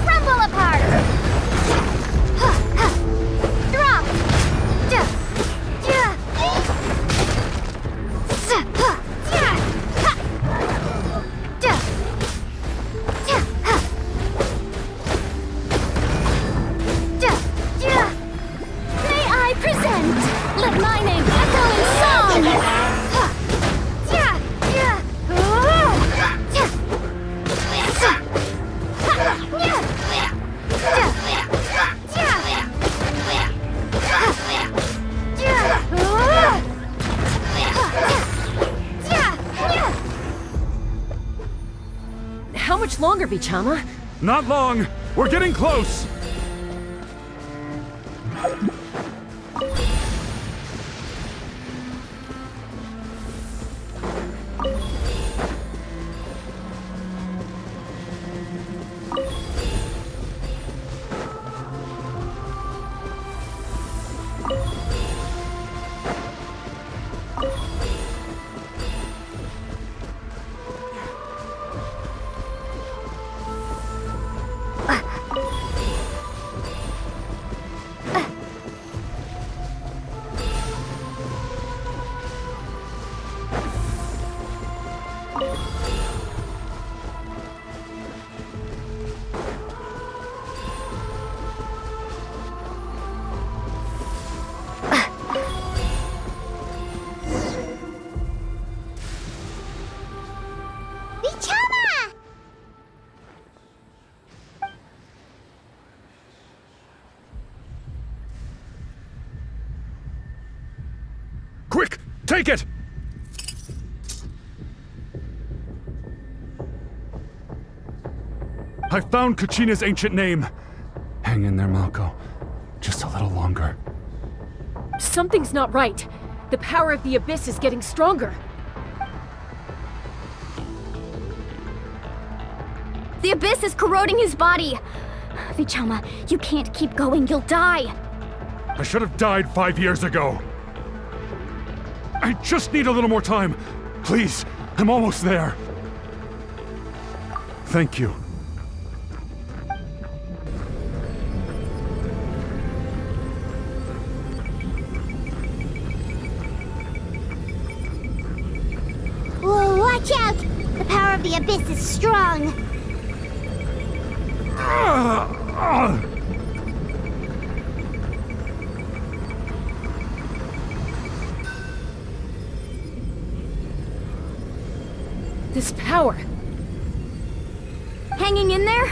Crumble apart! Drop! May I present? Let my name echo in song! How much longer, Vichama? Not long! We're getting close! Vichama! Quick! Take it! I found Kachina's ancient name. Hang in there, Malko. Just a little longer. Something's not right. The power of the Abyss is getting stronger. The Abyss is corroding his body! Vichama, you can't keep going, you'll die! I should have died 5 years ago. I just need a little more time. Please, I'm almost there. Thank you. Whoa, watch out! The power of the Abyss is strong. This power. Hanging in there?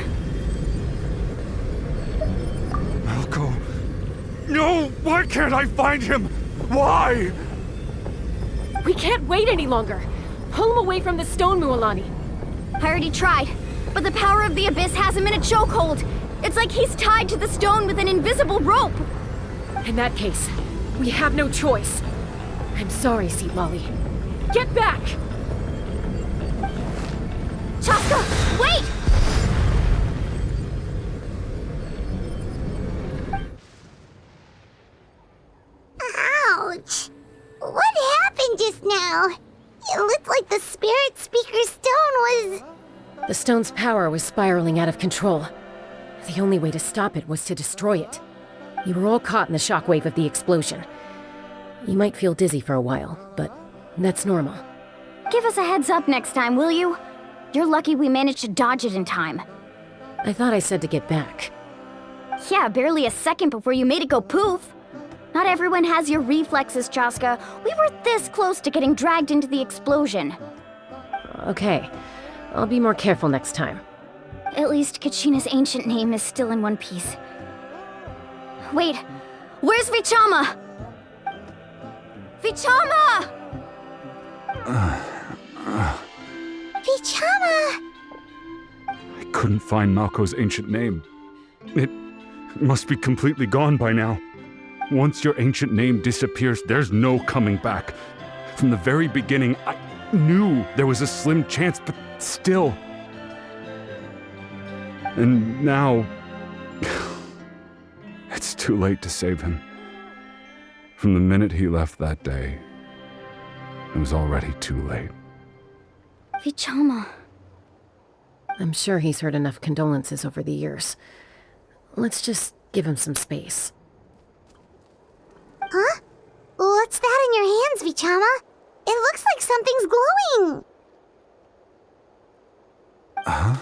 Malko. No! Why can't I find him? Why? We can't wait any longer. Pull him away from the stone, Mualani. I already tried, but the power of the Abyss has him in a chokehold. It's like he's tied to the stone with an invisible rope. In that case, we have no choice. I'm sorry, Seat Lolly. Get back! Chaska, wait! Ouch! What happened just now? It looked like the Spirit Speaker's stone was... The stone's power was spiraling out of control. The only way to stop it was to destroy it. You were all caught in the shockwave of the explosion. You might feel dizzy for a while, but that's normal. Give us a heads up next time, will you? You're lucky we managed to dodge it in time. I thought I said to get back. Yeah, barely a second before you made it go poof. Not everyone has your reflexes, Chaska. We were this close to getting dragged into the explosion. Okay, I'll be more careful next time. At least Kachina's ancient name is still in one piece. Wait, where's Vichama? Vichama! Vichama! I couldn't find Malko's ancient name. It must be completely gone by now. Once your ancient name disappears, there's no coming back. From the very beginning, I knew there was a slim chance, but still. And now... it's too late to save him. From the minute he left that day, it was already too late. Vichama. I'm sure he's heard enough condolences over the years. Let's just give him some space. Huh? What's that in your hands, Vichama? It looks like something's glowing! Huh?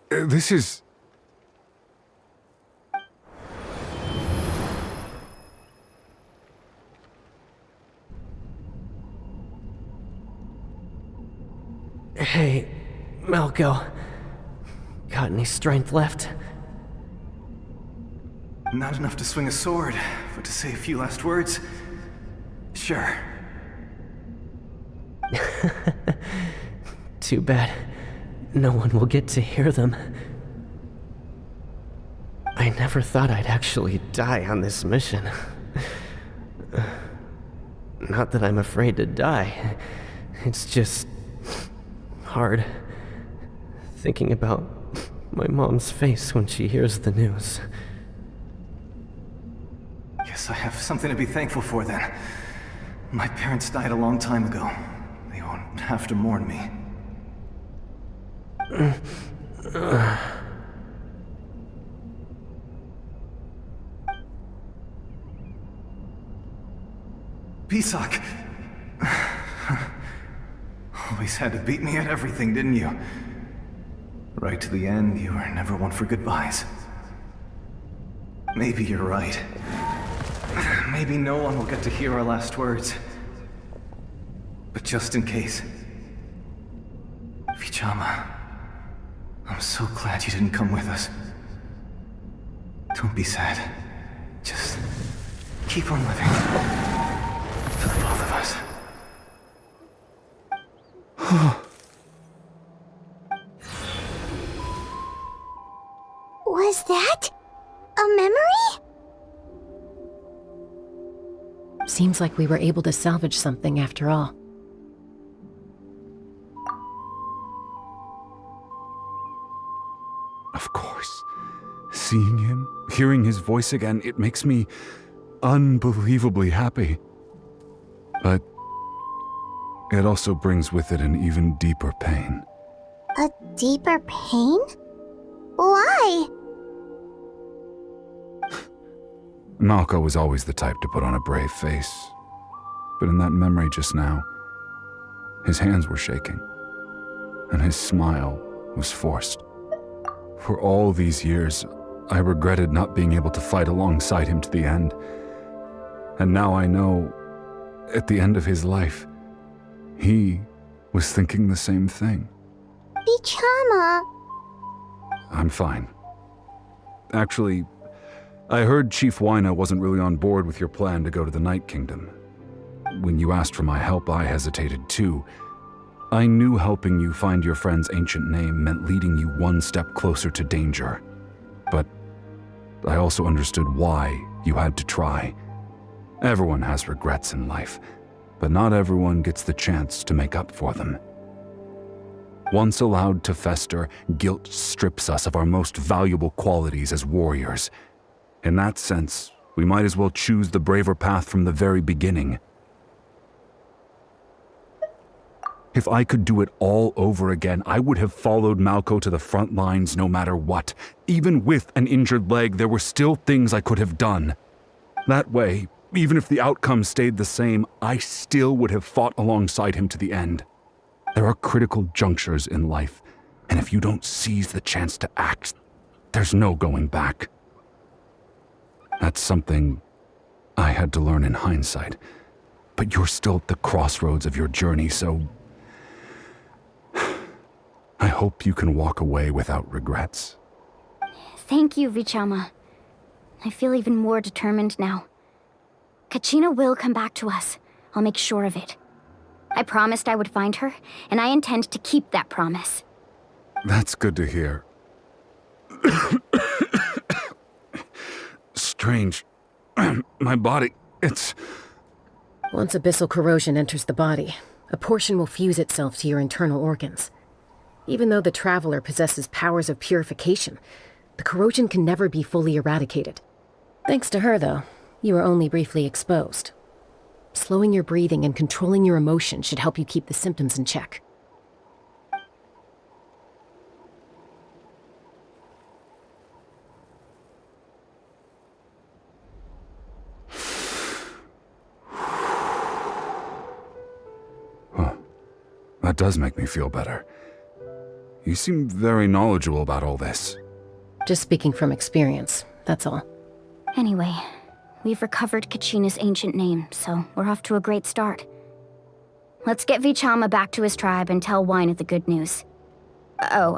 This is... Hey, Malco. Got any strength left? Not enough to swing a sword, but to say a few last words? Sure. Too bad. No one will get to hear them. I never thought I'd actually die on this mission. Not that I'm afraid to die. It's just... hard. Thinking about my mom's face when she hears the news. Guess I have something to be thankful for then. My parents died a long time ago. They won't have to mourn me. Pisak! Always had to beat me at everything, didn't you? Right to the end, you were never one for goodbyes. Maybe you're right. Maybe no one will get to hear our last words. But just in case... Vichama, I'm so glad you didn't come with us. Don't be sad. Just keep on living. For the both of us. Was that a memory? Seems like we were able to salvage something after all. Of course. Seeing him, hearing his voice again, it makes me unbelievably happy. But it also brings with it an even deeper pain. A deeper pain? Why? Malco was always the type to put on a brave face. But in that memory just now, his hands were shaking, and his smile was forced. For all these years, I regretted not being able to fight alongside him to the end. And now I know, at the end of his life, he was thinking the same thing. Vichama. I'm fine. Actually, I heard Chief Wyna wasn't really on board with your plan to go to the Night Kingdom. When you asked for my help, I hesitated too. I knew helping you find your friend's ancient name meant leading you one step closer to danger. But I also understood why you had to try. Everyone has regrets in life, but not everyone gets the chance to make up for them. Once allowed to fester, guilt strips us of our most valuable qualities as warriors. In that sense, we might as well choose the braver path from the very beginning. If I could do it all over again, I would have followed Malco to the front lines no matter what. Even with an injured leg, there were still things I could have done. That way, even if the outcome stayed the same, I still would have fought alongside him to the end. There are critical junctures in life, and if you don't seize the chance to act, there's no going back. That's something I had to learn in hindsight, but you're still at the crossroads of your journey, so I hope you can walk away without regrets. Thank you, Vichama. I feel even more determined now. Kachina will come back to us. I'll make sure of it. I promised I would find her, and I intend to keep that promise. That's good to hear. Strange. My body, it's... Once abyssal corrosion enters the body, a portion will fuse itself to your internal organs. Even though the Traveler possesses powers of purification, the corrosion can never be fully eradicated. Thanks to her, though, you are only briefly exposed. Slowing your breathing and controlling your emotions should help you keep the symptoms in check. That does make me feel better. You seem very knowledgeable about all this. Just speaking from experience, that's all. Anyway, we've recovered Kachina's ancient name, so we're off to a great start. Let's get Vichama back to his tribe and tell Wina the good news. Oh,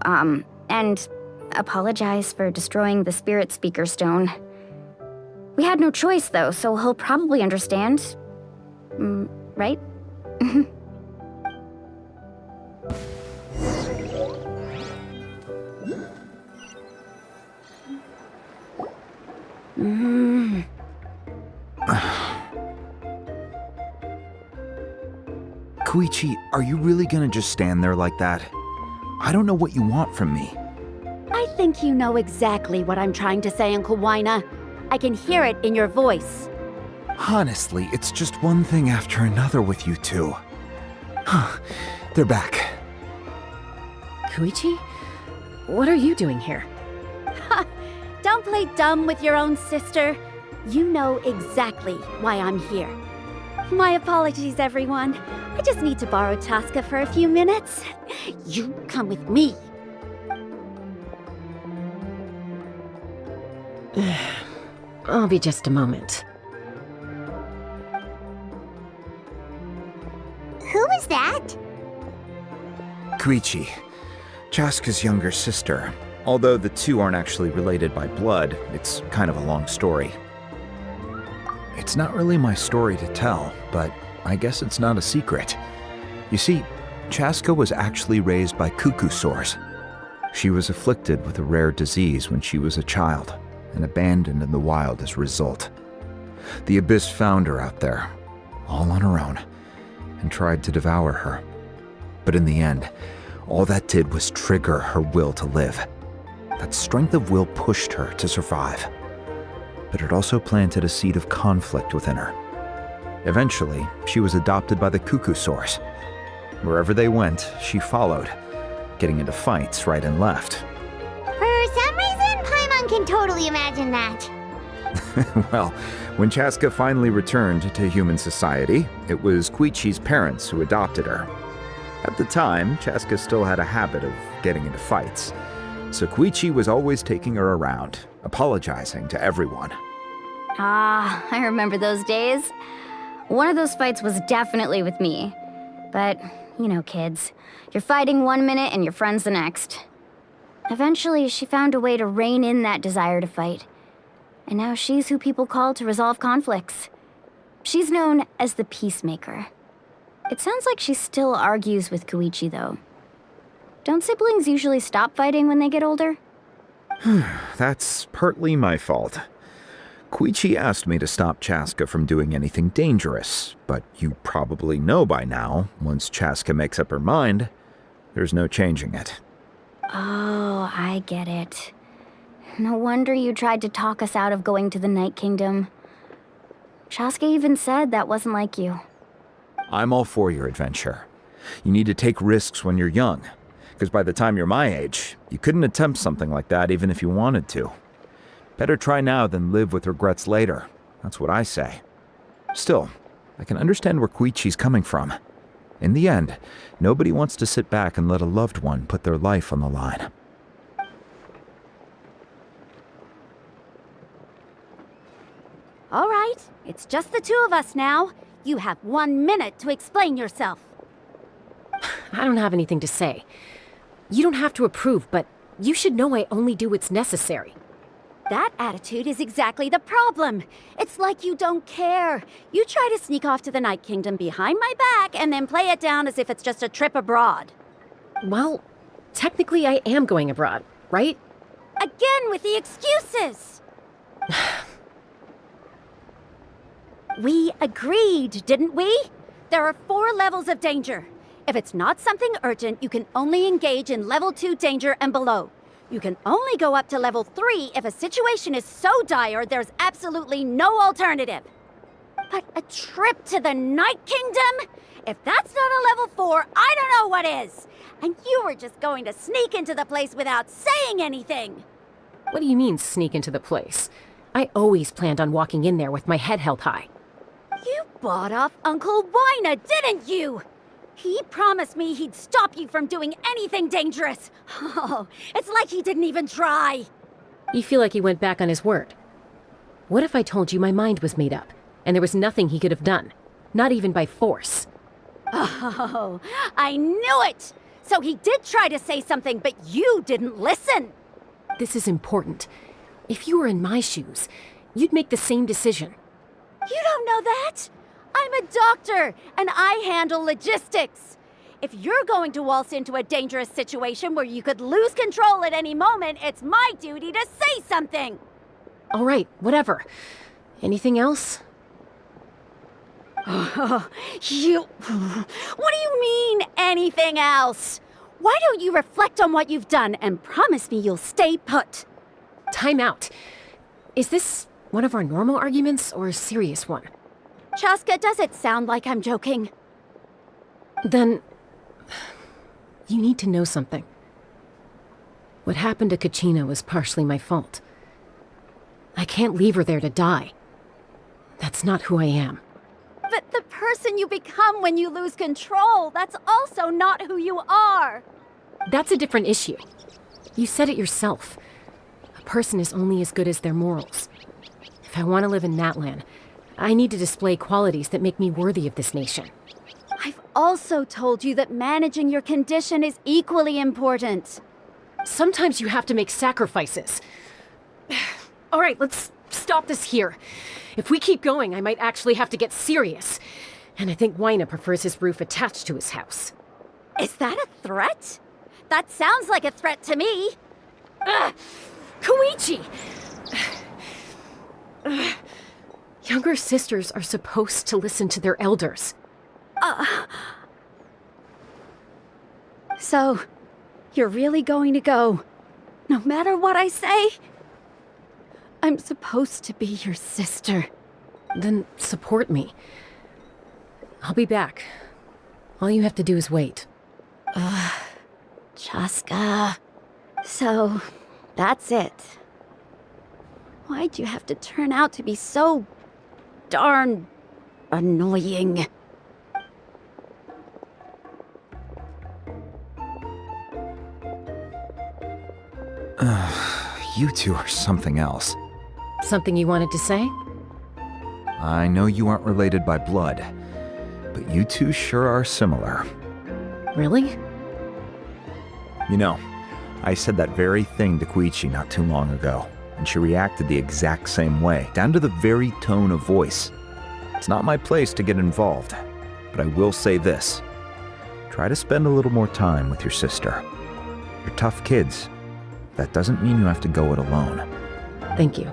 and apologize for destroying the Spirit Speaker Stone. We had no choice, though, so he'll probably understand. Right? Koichi, are you really gonna just stand there like that? I don't know what you want from me. I think you know exactly what I'm trying to say, Uncle Wina. I can hear it in your voice. Honestly, it's just one thing after another with you two. They're back. Koichi? What are you doing here? Don't play dumb with your own sister. You know exactly why I'm here. My apologies, everyone. I just need to borrow Chaska for a few minutes. You come with me. I'll be just a moment. Who is that? Koichi, Chaska's younger sister. Although the two aren't actually related by blood, it's kind of a long story. It's not really my story to tell, but I guess it's not a secret. You see, Chaska was actually raised by cuckoo sores. She was afflicted with a rare disease when she was a child, and abandoned in the wild as a result. The Abyss found her out there, all on her own, and tried to devour her. But in the end, all that did was trigger her will to live. That strength of will pushed her to survive. But it also planted a seed of conflict within her. Eventually, she was adopted by the cuckoo sores. Wherever they went, she followed, getting into fights right and left. For some reason, Paimon can totally imagine that. Well, when Chaska finally returned to human society, it was Koichi's parents who adopted her. At the time, Chaska still had a habit of getting into fights, so Koichi was always taking her around, apologizing to everyone. Ah, I remember those days. One of those fights was definitely with me. But, you know, kids. You're fighting one minute and your friend's the next. Eventually, she found a way to rein in that desire to fight. And now she's who people call to resolve conflicts. She's known as the Peacemaker. It sounds like she still argues with Koichi, though. Don't siblings usually stop fighting when they get older? That's partly my fault. Koichi asked me to stop Chaska from doing anything dangerous, but you probably know by now, once Chaska makes up her mind, there's no changing it. Oh, I get it. No wonder you tried to talk us out of going to the Night Kingdom. Chaska even said that wasn't like you. I'm all for your adventure. You need to take risks when you're young, because by the time you're my age, you couldn't attempt something like that even if you wanted to. Better try now than live with regrets later. That's what I say. Still, I can understand where Koichi's coming from. In the end, nobody wants to sit back and let a loved one put their life on the line. All right, it's just the two of us now. You have 1 minute to explain yourself. I don't have anything to say. You don't have to approve, but you should know I only do what's necessary. That attitude is exactly the problem. It's like you don't care. You try to sneak off to the Night Kingdom behind my back and then play it down as if it's just a trip abroad. Well, technically I am going abroad, right? Again with the excuses! We agreed, didn't we? There are 4 levels of danger. If it's not something urgent, you can only engage in level 2 danger and below. You can only go up to level 3 if a situation is so dire there's absolutely no alternative. But a trip to the Night Kingdom? If that's not a level 4, I don't know what is. And you were just going to sneak into the place without saying anything. What do you mean, sneak into the place? I always planned on walking in there with my head held high. You bought off Uncle Wina, didn't you? He promised me he'd stop you from doing anything dangerous. Oh, it's like he didn't even try. You feel like he went back on his word. What if I told you my mind was made up, and there was nothing he could have done? Not even by force. Oh, I knew it! So he did try to say something, but you didn't listen. This is important. If you were in my shoes, you'd make the same decision. You don't know that? I'm a doctor, and I handle logistics. If you're going to waltz into a dangerous situation where you could lose control at any moment, it's my duty to say something. All right, whatever. Anything else? What do you mean, anything else? Why don't you reflect on what you've done and promise me you'll stay put? Time out. Is this one of our normal arguments or a serious one? Chaska, does it sound like I'm joking? Then, you need to know something. What happened to Kachina was partially my fault. I can't leave her there to die. That's not who I am. But the person you become when you lose control, that's also not who you are. That's a different issue. You said it yourself. A person is only as good as their morals. If I want to live in that land, I need to display qualities that make me worthy of this nation. I've also told you that managing your condition is equally important. Sometimes you have to make sacrifices. All right, let's stop this here. If we keep going, I might actually have to get serious. And I think Waina prefers his roof attached to his house. Is that a threat? That sounds like a threat to me. Koichi! Younger sisters are supposed to listen to their elders. So, you're really going to go, no matter what I say? I'm supposed to be your sister. Then support me. I'll be back. All you have to do is wait. Chaska. So, that's it. Why'd you have to turn out to be so darn annoying? You two are something else. Something you wanted to say? I know you aren't related by blood, but you two sure are similar. Really? You know, I said that very thing to Koichi not too long ago, and she reacted the exact same way, down to the very tone of voice. It's not my place to get involved, but I will say this. Try to spend a little more time with your sister. You're tough kids. That doesn't mean you have to go it alone. Thank you.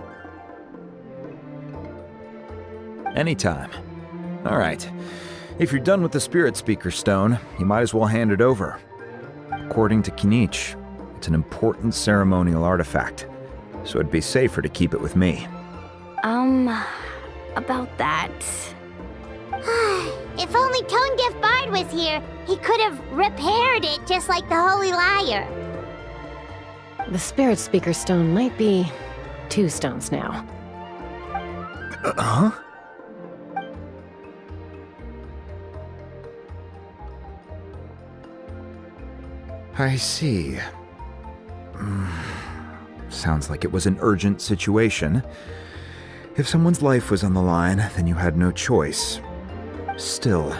Anytime. All right. If you're done with the Spirit Speaker Stone, you might as well hand it over. According to Kinich, it's an important ceremonial artifact, so it'd be safer to keep it with me. About that. If only Tone-Deaf Bard was here, he could have repaired it just like the Holy Liar. The Spirit Speaker Stone might be 2 stones now. Huh? I see. Sounds like it was an urgent situation. If someone's life was on the line, then you had no choice. Still,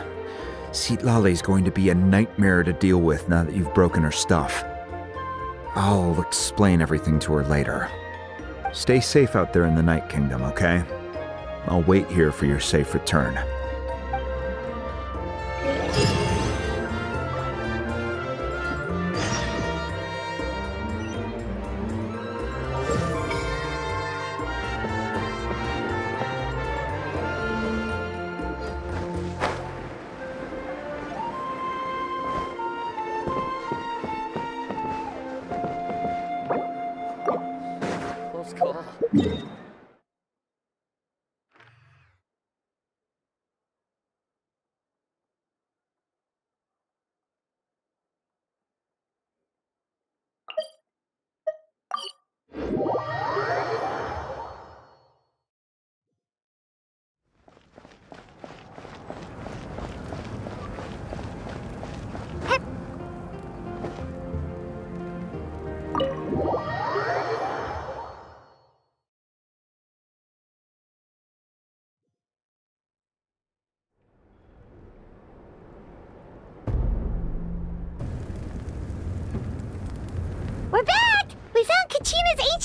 Citlali's going to be a nightmare to deal with now that you've broken her stuff. I'll explain everything to her later. Stay safe out there in the Night Kingdom, okay? I'll wait here for your safe return.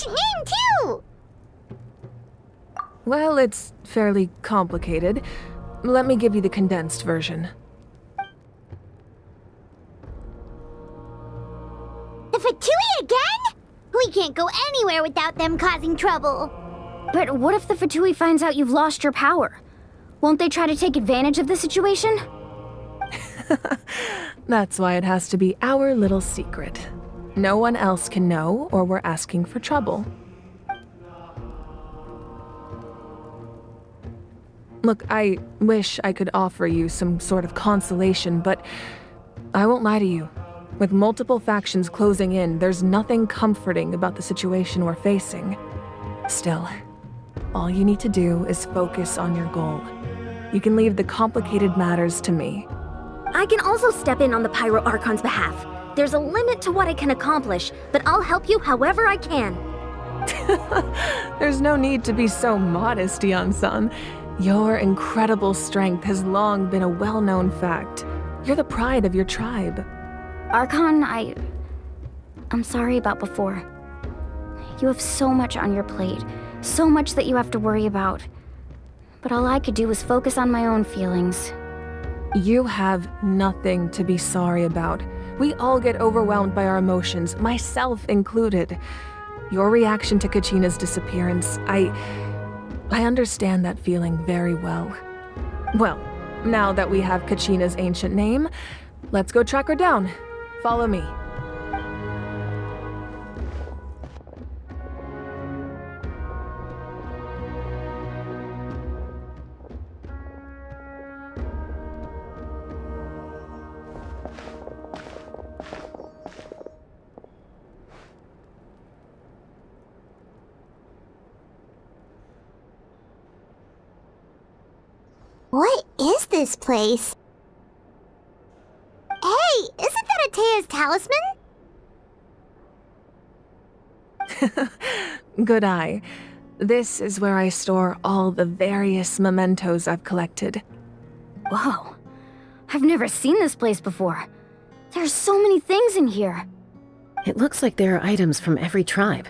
ancient name, too! Well, it's fairly complicated. Let me give you the condensed version. The Fatui again? We can't go anywhere without them causing trouble. But what if the Fatui finds out you've lost your power? Won't they try to take advantage of the situation? That's why it has to be our little secret. No one else can know, or we're asking for trouble. Look, I wish I could offer you some sort of consolation, but I won't lie to you. With multiple factions closing in, there's nothing comforting about the situation we're facing. Still, all you need to do is focus on your goal. You can leave the complicated matters to me. I can also step in on the Pyro Archon's behalf. There's a limit to what I can accomplish, but I'll help you however I can. There's no need to be so modest, Yan-san. Your incredible strength has long been a well-known fact. You're the pride of your tribe. Archon, I'm sorry about before. You have so much on your plate, so much that you have to worry about. But all I could do was focus on my own feelings. You have nothing to be sorry about. We all get overwhelmed by our emotions, myself included. Your reaction to Kachina's disappearance, I understand that feeling very well. Well, now that we have Kachina's ancient name, let's go track her down. Follow me. What is this place? Hey, isn't that Atea's talisman? Good eye. This is where I store all the various mementos I've collected. Whoa. I've never seen this place before. There's so many things in here. It looks like there are items from every tribe.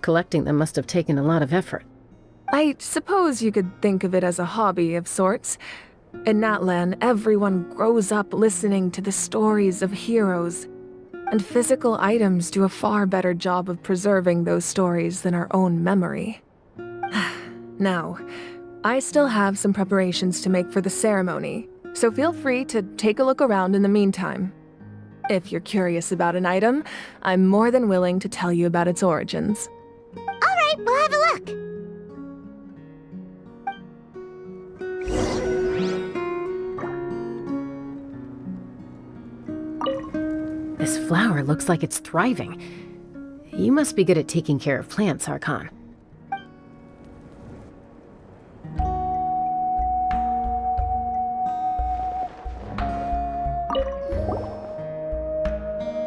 Collecting them must have taken a lot of effort. I suppose you could think of it as a hobby of sorts. In Natlan, everyone grows up listening to the stories of heroes, and physical items do a far better job of preserving those stories than our own memory. Now, I still have some preparations to make for the ceremony, so feel free to take a look around in the meantime. If you're curious about an item, I'm more than willing to tell you about its origins. All right, we'll have a look. This flower looks like it's thriving. You must be good at taking care of plants, Archon.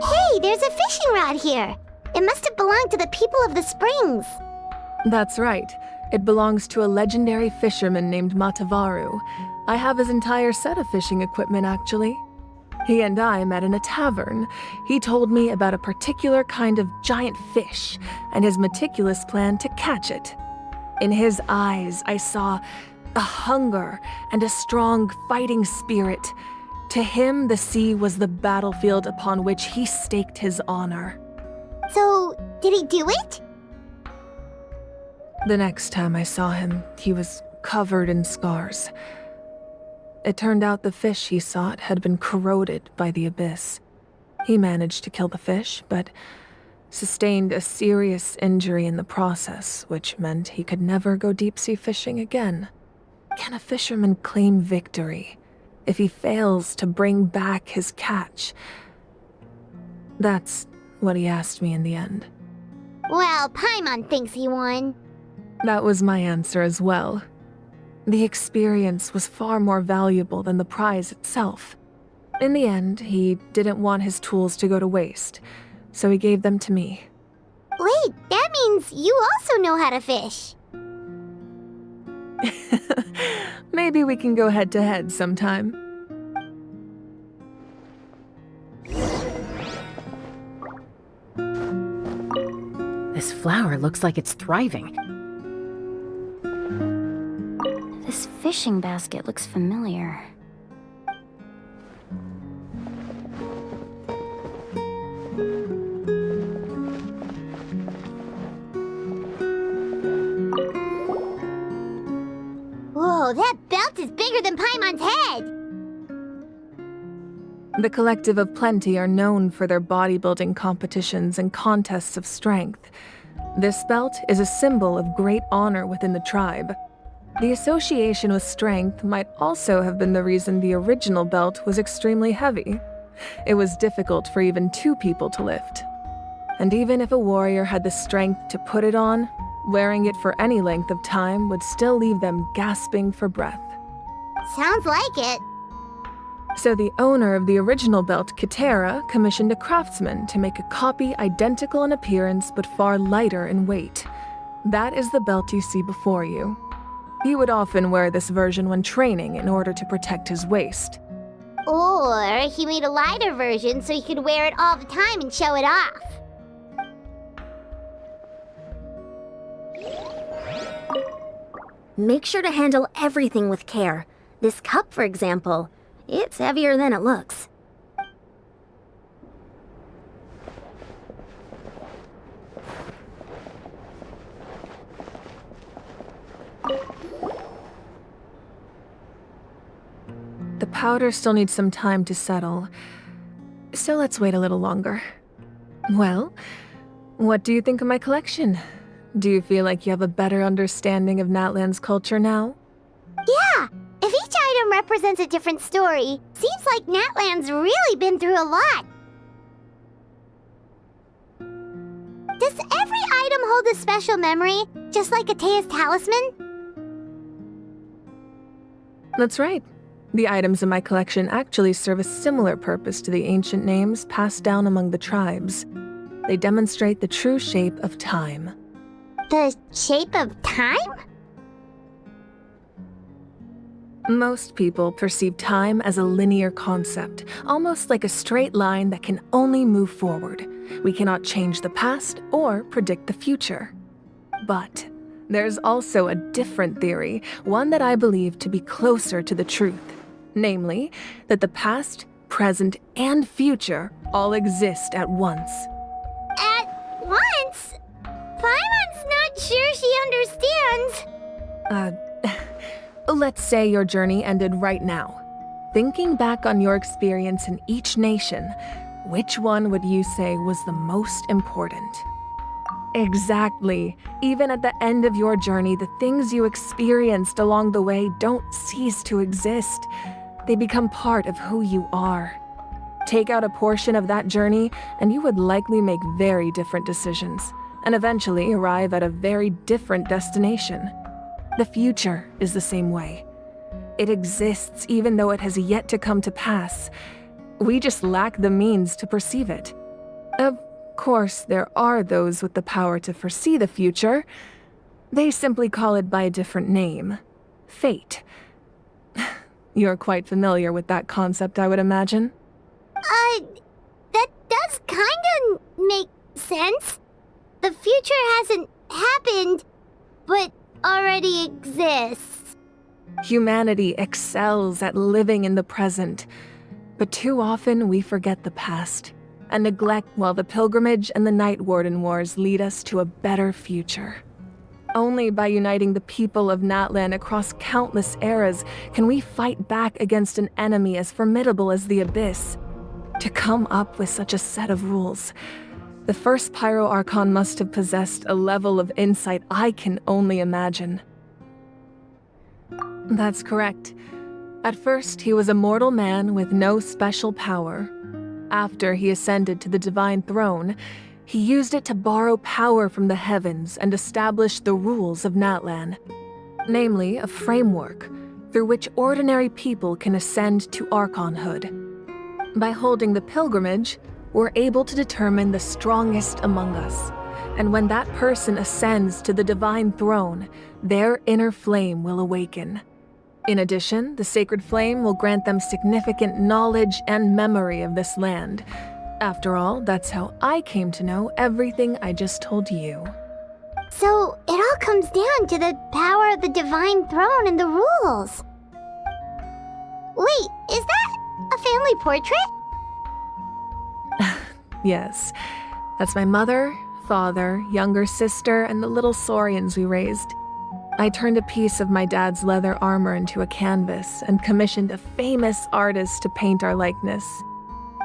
Hey, there's a fishing rod here. It must have belonged to the people of the springs. That's right. It belongs to a legendary fisherman named Matavaru. I have his entire set of fishing equipment, actually. He and I met in a tavern. He told me about a particular kind of giant fish and his meticulous plan to catch it. In his eyes, I saw a hunger and a strong fighting spirit. To him, the sea was the battlefield upon which he staked his honor. So, did he do it? The next time I saw him, he was covered in scars. It turned out the fish he sought had been corroded by the abyss. He managed to kill the fish, but sustained a serious injury in the process, which meant he could never go deep-sea fishing again. Can a fisherman claim victory if he fails to bring back his catch? That's what he asked me in the end. Well, Paimon thinks he won. That was my answer as well. The experience was far more valuable than the prize itself. In the end, he didn't want his tools to go to waste, so he gave them to me. Wait, that means you also know how to fish. Maybe we can go head-to-head sometime. This flower looks like it's thriving. This fishing basket looks familiar. Whoa, that belt is bigger than Paimon's head! The Collective of Plenty are known for their bodybuilding competitions and contests of strength. This belt is a symbol of great honor within the tribe. The association with strength might also have been the reason the original belt was extremely heavy. It was difficult for even 2 people to lift. And even if a warrior had the strength to put it on, wearing it for any length of time would still leave them gasping for breath. Sounds like it. So the owner of the original belt, Katera, commissioned a craftsman to make a copy identical in appearance but far lighter in weight. That is the belt you see before you. He would often wear this version when training in order to protect his waist. Or he made a lighter version so he could wear it all the time and show it off. Make sure to handle everything with care. This cup, for example, it's heavier than it looks. The powder still needs some time to settle, so let's wait a little longer. Well, what do you think of my collection? Do you feel like you have a better understanding of Natlan's culture now? Yeah! If each item represents a different story, seems like Natlan's really been through a lot. Does every item hold a special memory, just like Atea's talisman? That's right. The items in my collection actually serve a similar purpose to the ancient names passed down among the tribes. They demonstrate the true shape of time. The shape of time? Most people perceive time as a linear concept, almost like a straight line that can only move forward. We cannot change the past or predict the future. But there's also a different theory, one that I believe to be closer to the truth. Namely, that the past, present, and future all exist at once. At once? Paimon's not sure she understands. Let's say your journey ended right now. Thinking back on your experience in each nation, which one would you say was the most important? Exactly. Even at the end of your journey, the things you experienced along the way don't cease to exist. They become part of who you are. Take out a portion of that journey, and you would likely make very different decisions, and eventually arrive at a very different destination. The future is the same way. It exists even though it has yet to come to pass. We just lack the means to perceive it. Of course, there are those with the power to foresee the future. They simply call it by a different name. Fate. You're quite familiar with that concept, I would imagine. That does kinda make sense. The future hasn't happened, but already exists. Humanity excels at living in the present, but too often we forget the past and neglect while the pilgrimage and the Night Warden Wars lead us to a better future. Only by uniting the people of Natlan across countless eras can we fight back against an enemy as formidable as the Abyss. To come up with such a set of rules, the first Pyro Archon must have possessed a level of insight I can only imagine. That's correct. At first, he was a mortal man with no special power. After he ascended to the divine throne, he used it to borrow power from the heavens and establish the rules of Natlan. Namely, a framework through which ordinary people can ascend to Archonhood. By holding the pilgrimage, we're able to determine the strongest among us. And when that person ascends to the divine throne, their inner flame will awaken. In addition, the sacred flame will grant them significant knowledge and memory of this land. After all, that's how I came to know everything I just told you. So, it all comes down to the power of the Divine Throne and the rules. Wait, is that a family portrait? Yes, that's my mother, father, younger sister, and the little saurians we raised. I turned a piece of my dad's leather armor into a canvas and commissioned a famous artist to paint our likeness.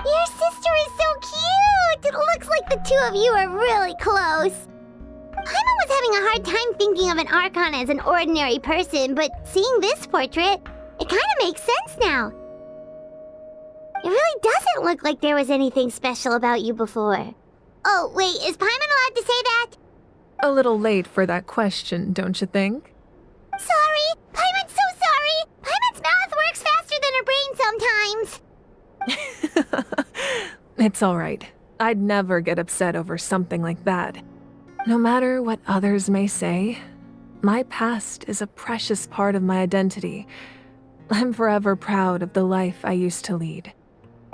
Your sister is so cute! It looks like the two of you are really close. Paimon was having a hard time thinking of an Archon as an ordinary person, but seeing this portrait, it kind of makes sense now. It really doesn't look like there was anything special about you before. Oh, wait, is Paimon allowed to say that? A little late for that question, don't you think? Sorry! Paimon's so sorry! Paimon's mouth works faster than her brain sometimes! It's alright. I'd never get upset over something like that. No matter what others may say, my past is a precious part of my identity. I'm forever proud of the life I used to lead.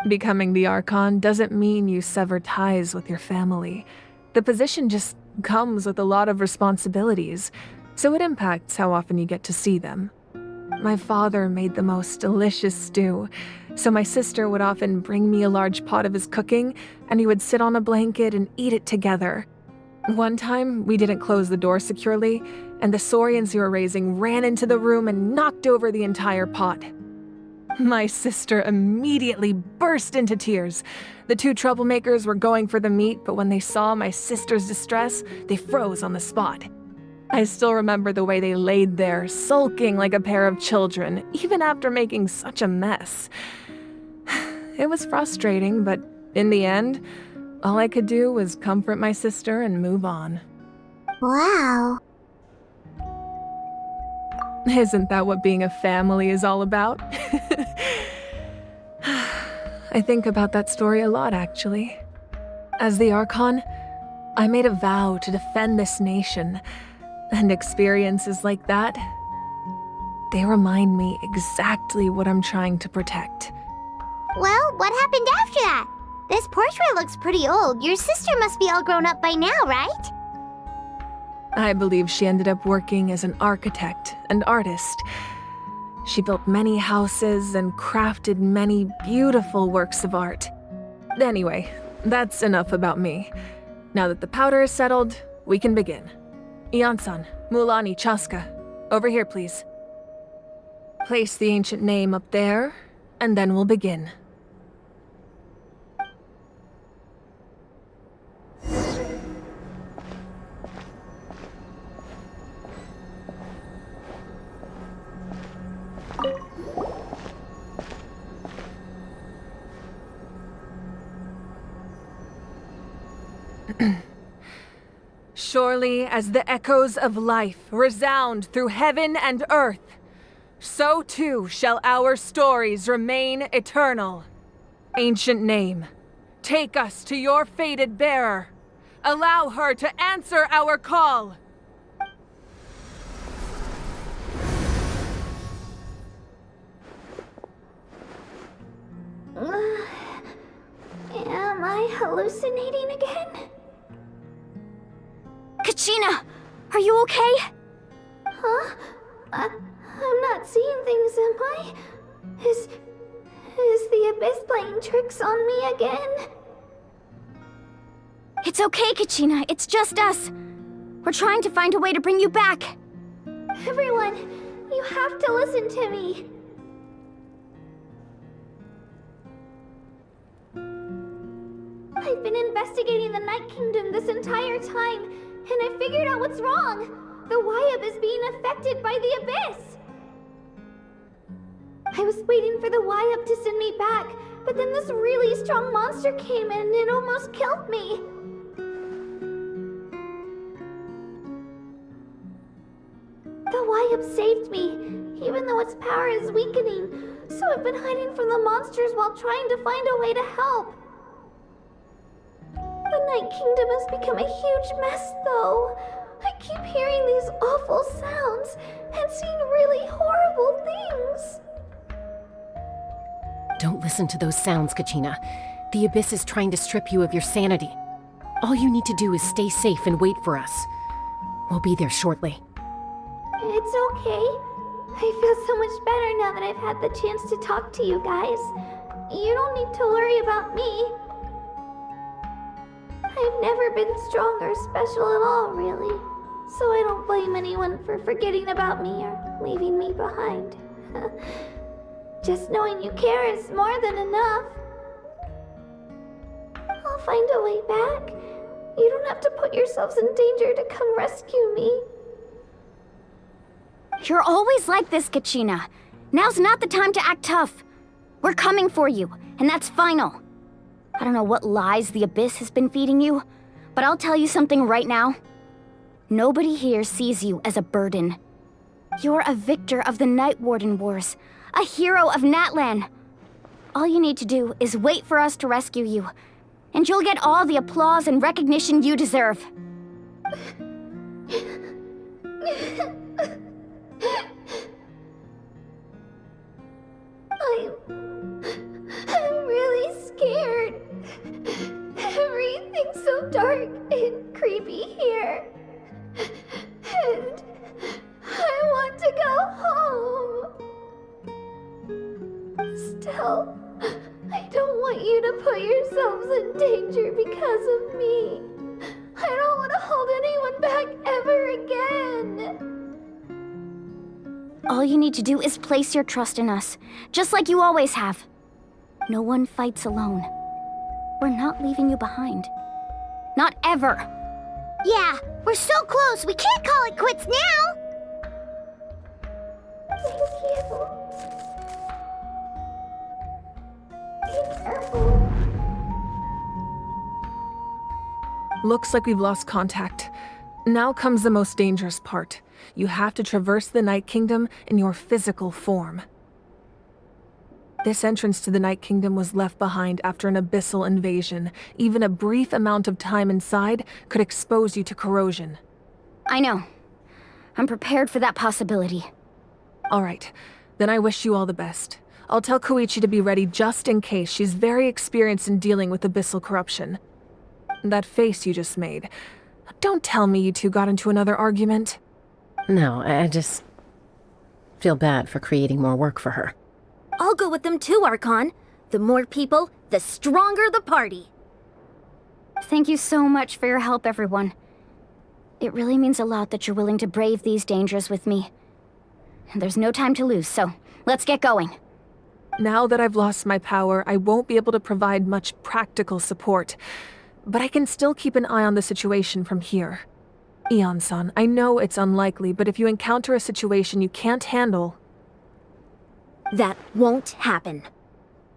Becoming the Archon doesn't mean you sever ties with your family. The position just comes with a lot of responsibilities, so it impacts how often you get to see them. My father made the most delicious stew, so my sister would often bring me a large pot of his cooking, and we would sit on a blanket and eat it together. One time, we didn't close the door securely, and the saurians we were raising ran into the room and knocked over the entire pot. My sister immediately burst into tears. The two troublemakers were going for the meat, but when they saw my sister's distress, they froze on the spot. I still remember the way they laid there, sulking like a pair of children, even after making such a mess. It was frustrating, but in the end, all I could do was comfort my sister and move on. Wow. Isn't that what being a family is all about? I think about that story a lot, actually. As the Archon, I made a vow to defend this nation, and experiences like that, they remind me exactly what I'm trying to protect. Well, what happened after that? This portrait looks pretty old. Your sister must be all grown up by now, right? I believe she ended up working as an architect and artist. She built many houses and crafted many beautiful works of art. Anyway, that's enough about me. Now that the powder is settled, we can begin. Iansan, Mulani, Chaska, over here, please. Place the ancient name up there, and then we'll begin. Surely as the echoes of life resound through heaven and earth, so too shall our stories remain eternal. Ancient name, take us to your fated bearer. Allow her to answer our call. Am I hallucinating again? Kachina, are you okay? Huh? I'm not seeing things, am I? Is the Abyss playing tricks on me again? It's okay, Kachina. It's just us. We're trying to find a way to bring you back. Everyone, you have to listen to me. I've been investigating the Night Kingdom this entire time, and I figured out what's wrong. The Wyab is being affected by the Abyss. I was waiting for the Wyab to send me back, but then this really strong monster came in and it almost killed me. The Wyab saved me, even though its power is weakening, so I've been hiding from the monsters while trying to find a way to help. The Night Kingdom has become a huge mess, though. I keep hearing these awful sounds and seeing really horrible things. Don't listen to those sounds, Kachina. The Abyss is trying to strip you of your sanity. All you need to do is stay safe and wait for us. We'll be there shortly. It's okay. I feel so much better now that I've had the chance to talk to you guys. You don't need to worry about me. I've never been strong or special at all, really. So I don't blame anyone for forgetting about me or leaving me behind. Just knowing you care is more than enough. I'll find a way back. You don't have to put yourselves in danger to come rescue me. You're always like this, Kachina. Now's not the time to act tough. We're coming for you, and that's final. I don't know what lies the Abyss has been feeding you, but I'll tell you something right now. Nobody here sees you as a burden. You're a victor of the Night Warden Wars, a hero of Natlan. All you need to do is wait for us to rescue you, and you'll get all the applause and recognition you deserve. I'm really scared. Everything's so dark and creepy here. And I want to go home. Still, I don't want you to put yourselves in danger because of me. I don't want to hold anyone back ever again. All you need to do is place your trust in us, just like you always have. No one fights alone. We're not leaving you behind. Not ever. Yeah, we're so close. We can't call it quits now. Thank you. Be careful. Looks like we've lost contact. Now comes the most dangerous part. You have to traverse the Night Kingdom in your physical form. This entrance to the Night Kingdom was left behind after an abyssal invasion. Even a brief amount of time inside could expose you to corrosion. I know. I'm prepared for that possibility. All right, then I wish you all the best. I'll tell Koichi to be ready just in case. She's very experienced in dealing with abyssal corruption. That face you just made. Don't tell me you two got into another argument. No, I just feel bad for creating more work for her. I'll go with them too, Archon. The more people, the stronger the party. Thank you so much for your help, everyone. It really means a lot that you're willing to brave these dangers with me. And there's no time to lose, so let's get going. Now that I've lost my power, I won't be able to provide much practical support. But I can still keep an eye on the situation from here. Eon-san, I know it's unlikely, but if you encounter a situation you can't handle... That won't happen.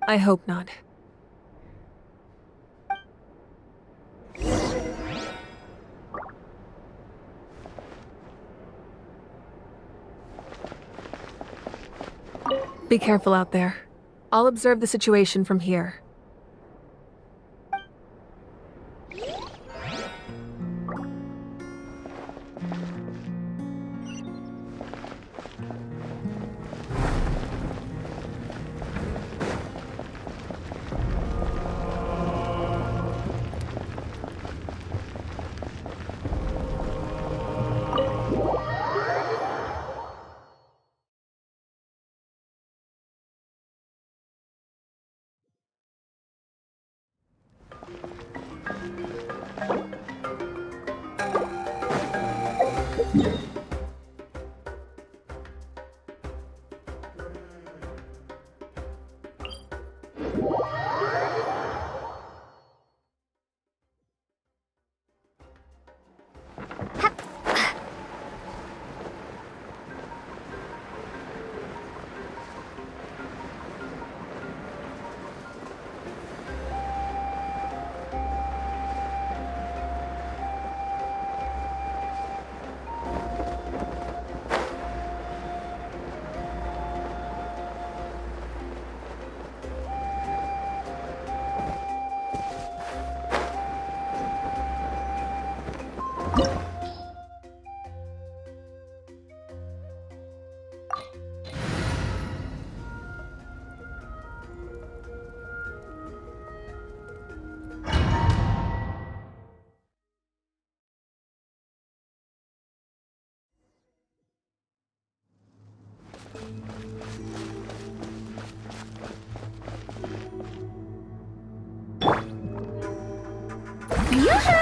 I hope not. Be careful out there. I'll observe the situation from here. Yoo-hoo!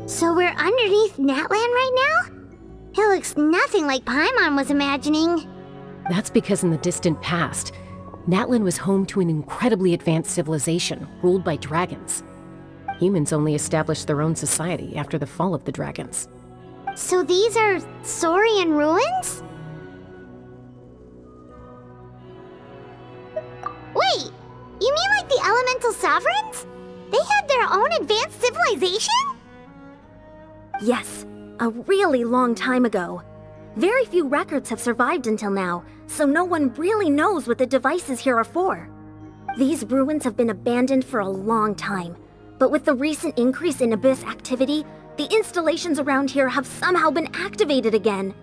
So we're underneath Natland right now? It looks nothing like Paimon was imagining. That's because in the distant past, Natlan was home to an incredibly advanced civilization ruled by dragons. Humans only established their own society after the fall of the dragons. So these are Saurian ruins? Wait, you mean like the elemental sovereigns? They had their own advanced civilization? Yes, a really long time ago. Very few records have survived until now, so no one really knows what the devices here are for. These ruins have been abandoned for a long time, but with the recent increase in Abyss activity, the installations around here have somehow been activated again.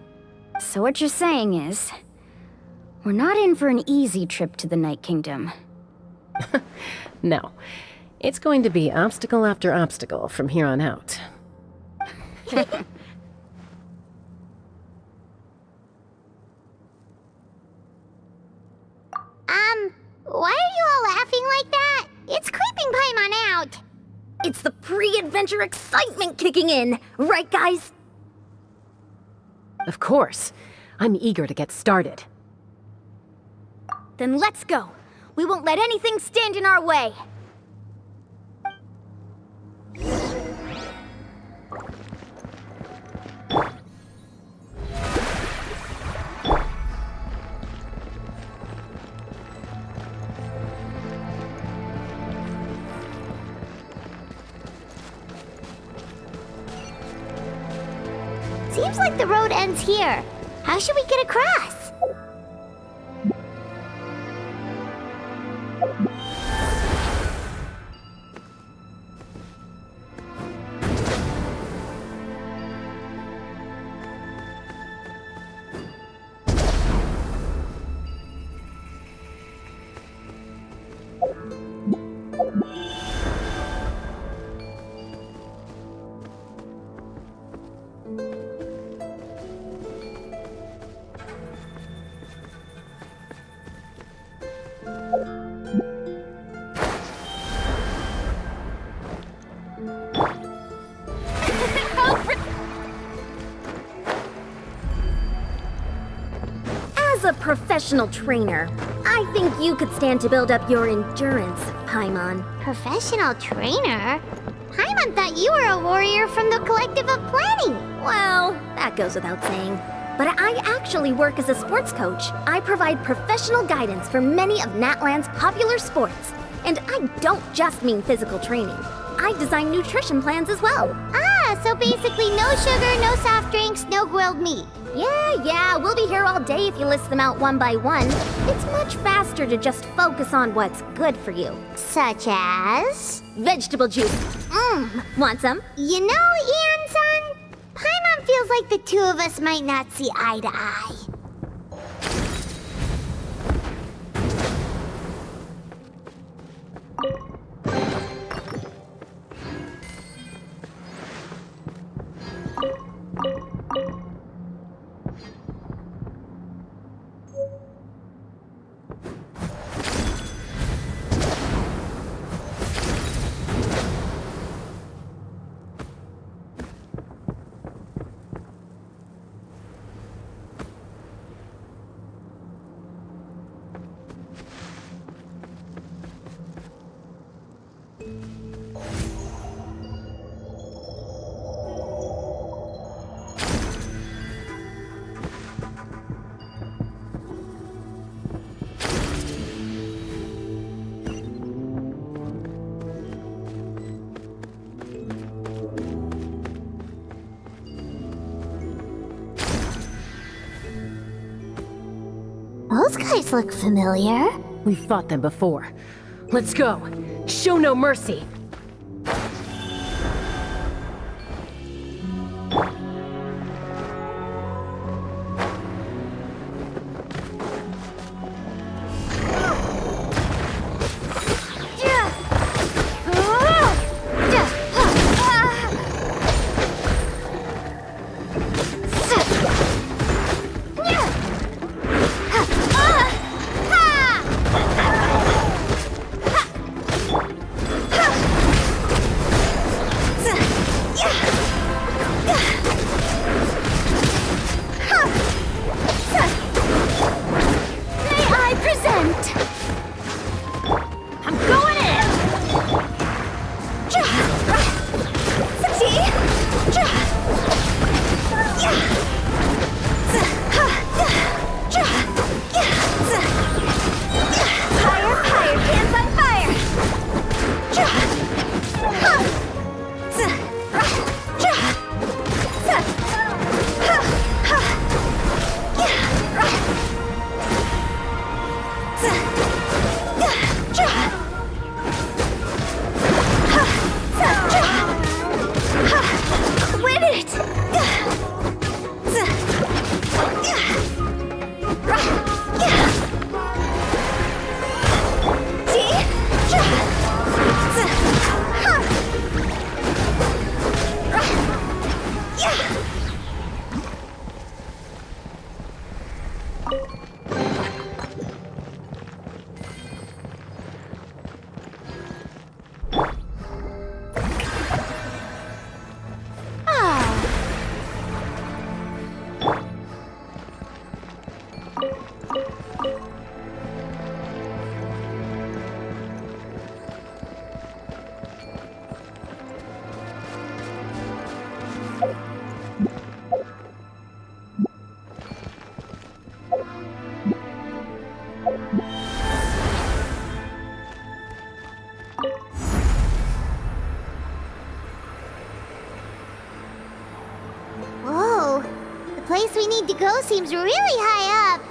So what you're saying is, we're not in for an easy trip to the Night Kingdom. No. It's going to be obstacle after obstacle from here on out. Why are you all laughing like that? It's creeping Paimon out. It's the pre-adventure excitement kicking in, right guys? Of course. I'm eager to get started. Then let's go. We won't let anything stand in our way. Seems like the road ends here. How should we get across? As a professional trainer, I think you could stand to build up your endurance, Paimon. Professional trainer? Paimon thought you were a warrior from the Collective of Planning. Well, that goes without saying. But I actually work as a sports coach. I provide professional guidance for many of Natland's popular sports. And I don't just mean physical training. I design nutrition plans as well. Ah, so basically no sugar, no soft drinks, no grilled meat. Yeah, we'll be here all day if you list them out one by one. It's much faster to just focus on what's good for you. Such as? Vegetable juice. Want some? You know, Ian-san, Paimon feels like the two of us might not see eye to eye. Those guys look familiar. We've fought them before. Let's go. Show no mercy. need to go seems really high up.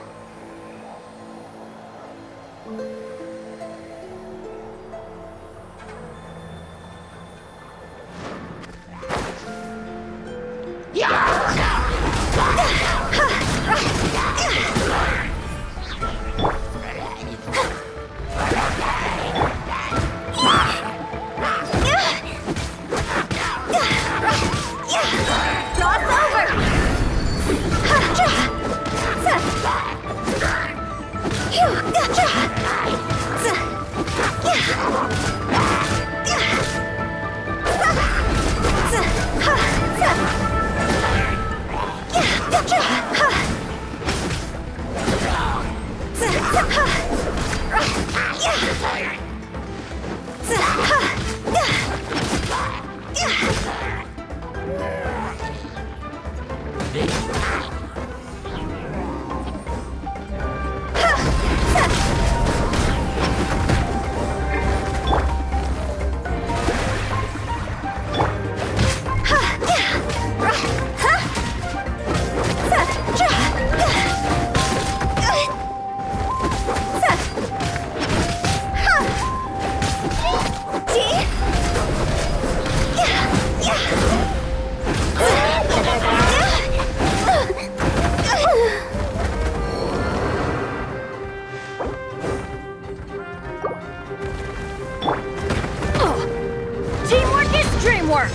Teamwork is dreamwork!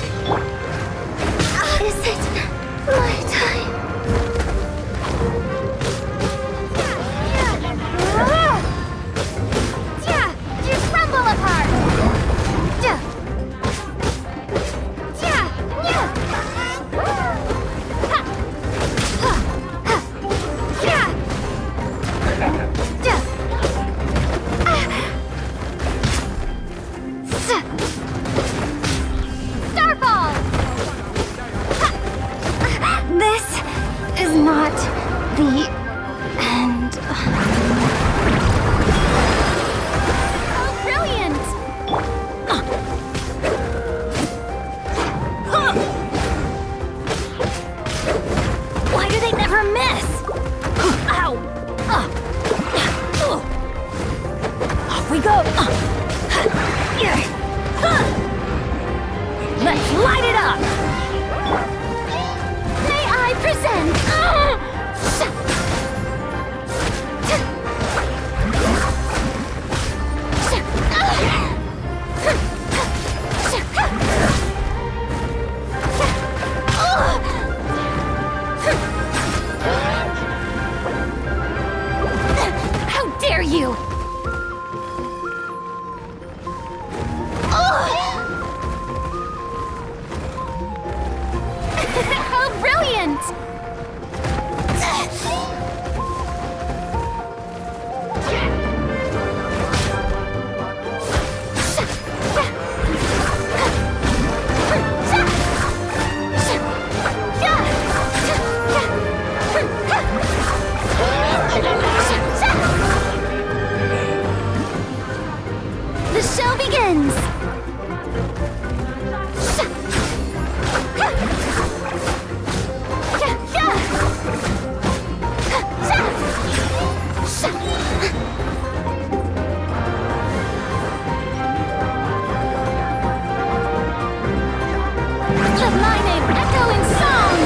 Is it my time? You crumble apart! Starball! This is not the end. Oh, brilliant! Why do they never miss? Ow! Off we go! Let's light it up! May I present? How dare you! How brilliant! The show begins! Let my name echo in song!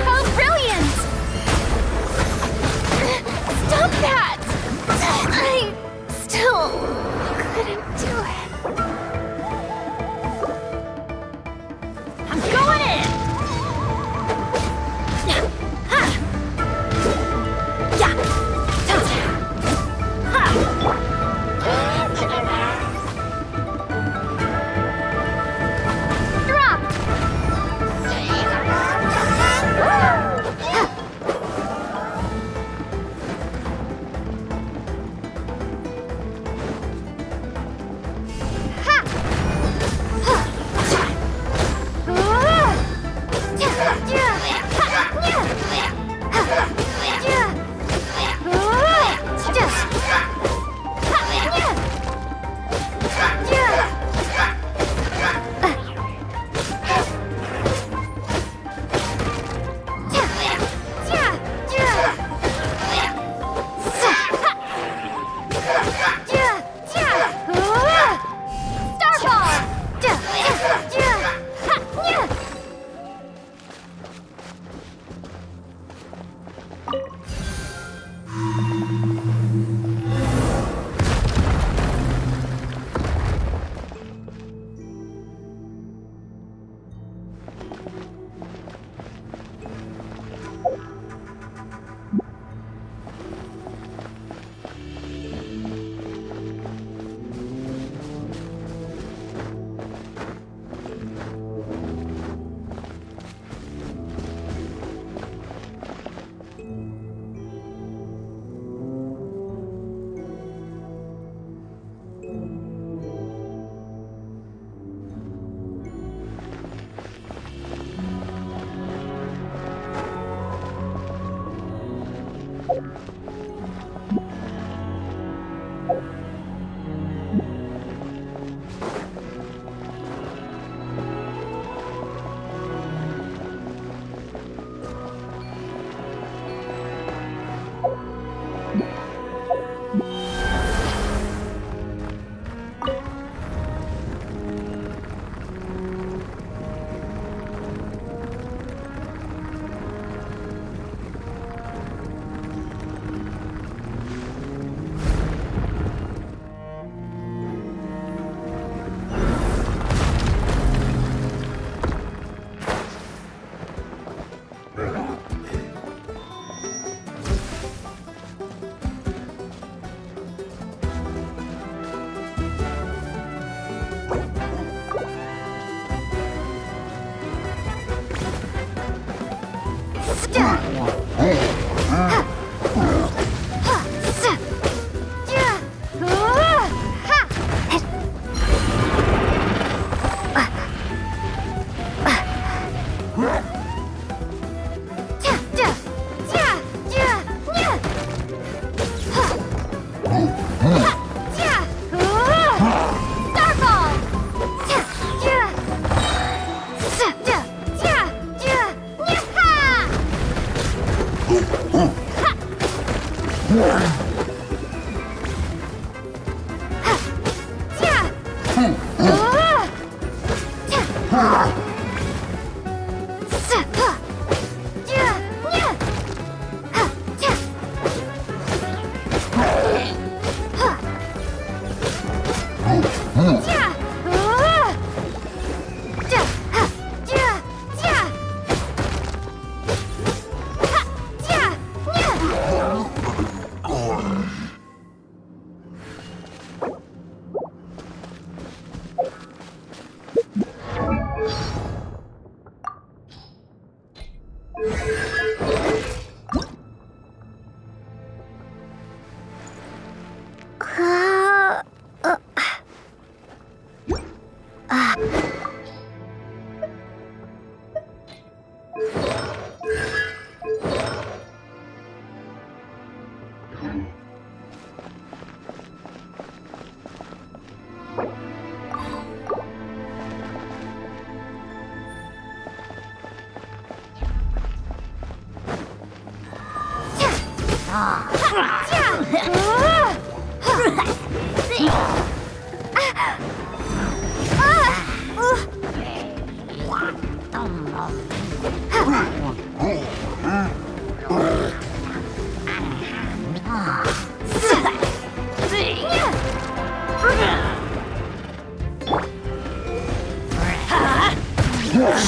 How brilliant! Stop that! I still couldn't do it. I'm going in!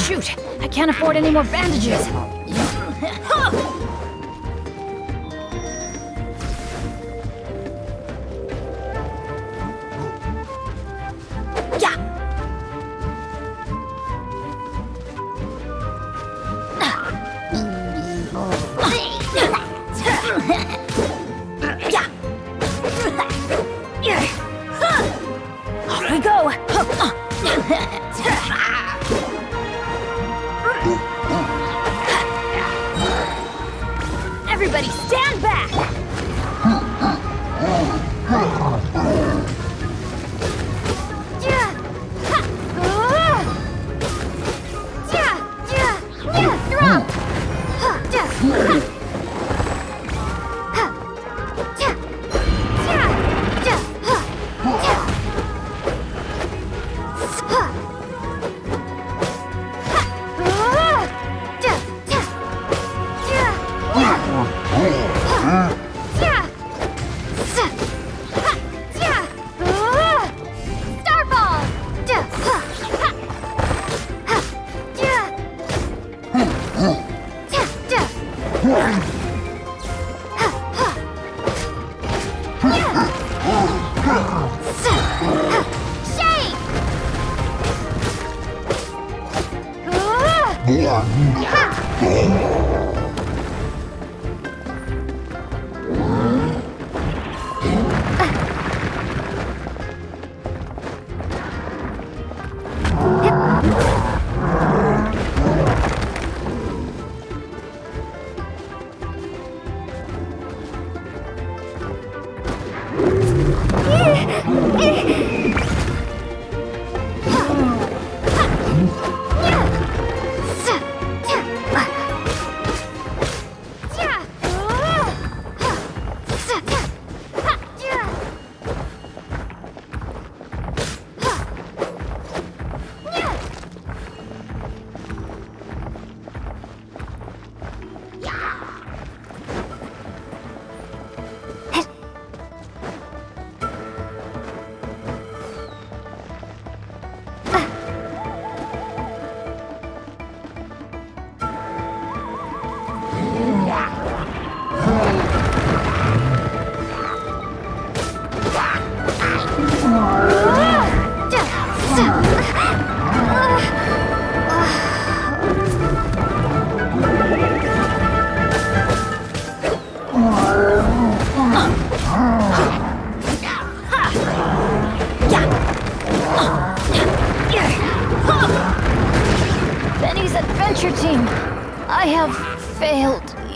Shoot! I can't afford any more bandages! Off we go! Everybody stand back!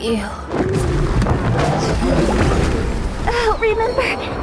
you. Oh, remember that.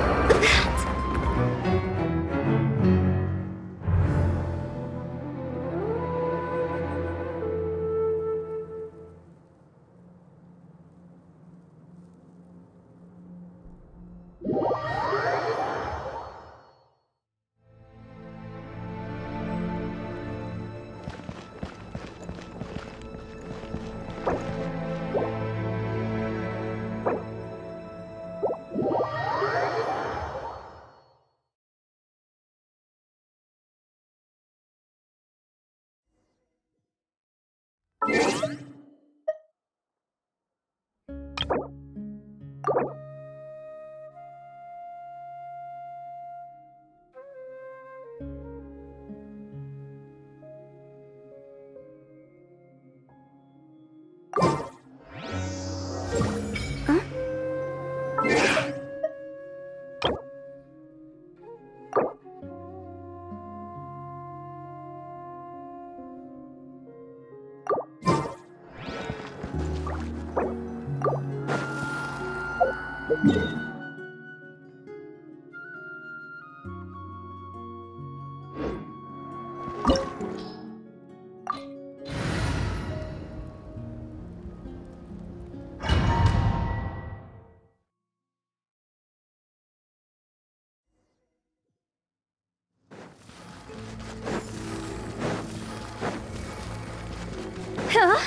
Huh?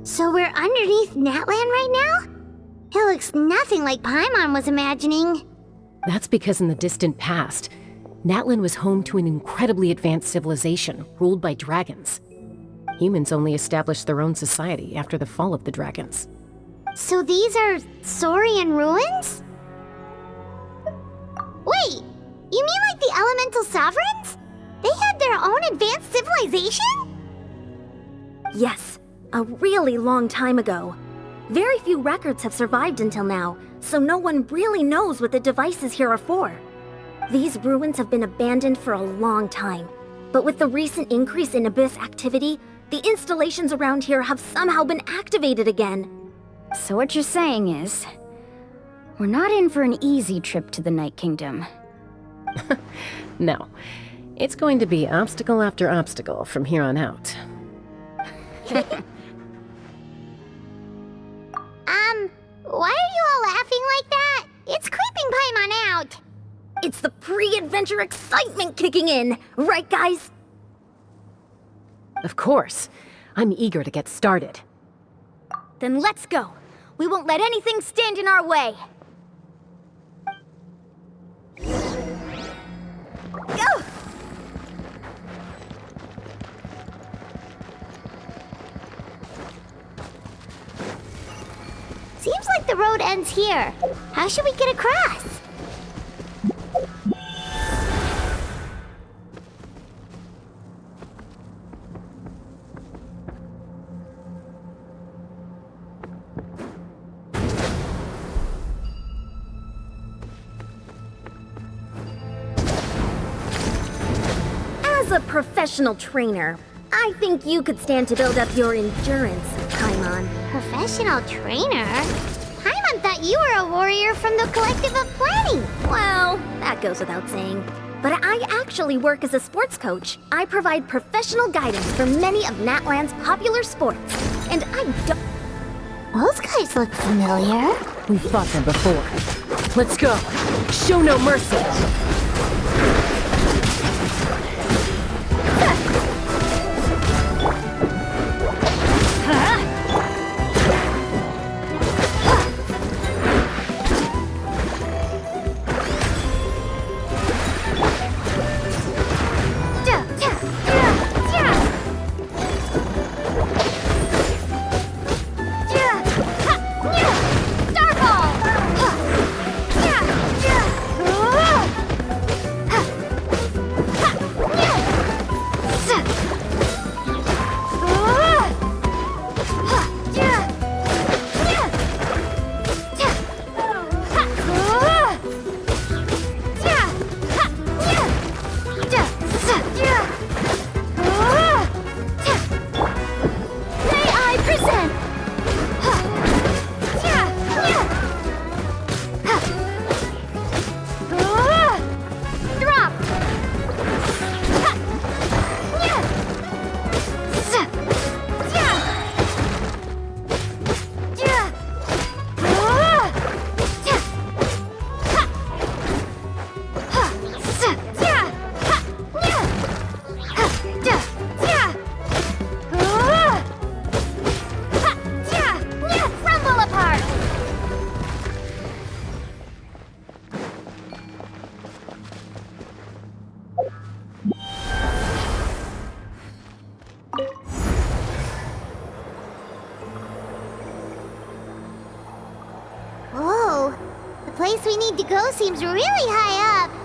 So we're underneath Natland right now? It looks nothing like Paimon was imagining. That's because in the distant past, Natland was home to an incredibly advanced civilization ruled by dragons. Humans only established their own society after the fall of the dragons. So these are Saurian ruins? Wait, you mean like the elemental sovereigns? They had their own advanced civilization? Yes, a really long time ago. Very few records have survived until now, so no one really knows what the devices here are for. These ruins have been abandoned for a long time, but with the recent increase in Abyss activity, the installations around here have somehow been activated again. So what you're saying is, we're not in for an easy trip to the Night Kingdom. No. It's going to be obstacle after obstacle from here on out. Why are you all laughing like that? It's creeping Paimon out. It's the pre-adventure excitement kicking in, right guys? Of course. I'm eager to get started. Then let's go. We won't let anything stand in our way. Go! Seems like the road ends here. How should we get across? As a professional trainer, I think you could stand to build up your endurance, Paimon. Professional trainer? Paimon thought you were a warrior from the Collective of Planning. Well, that goes without saying. But I actually work as a sports coach. I provide professional guidance for many of Natland's popular sports. And I don't... Those guys look familiar. We've fought them before. Let's go. Show no mercy. place we need to go seems really high up.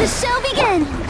The show begins!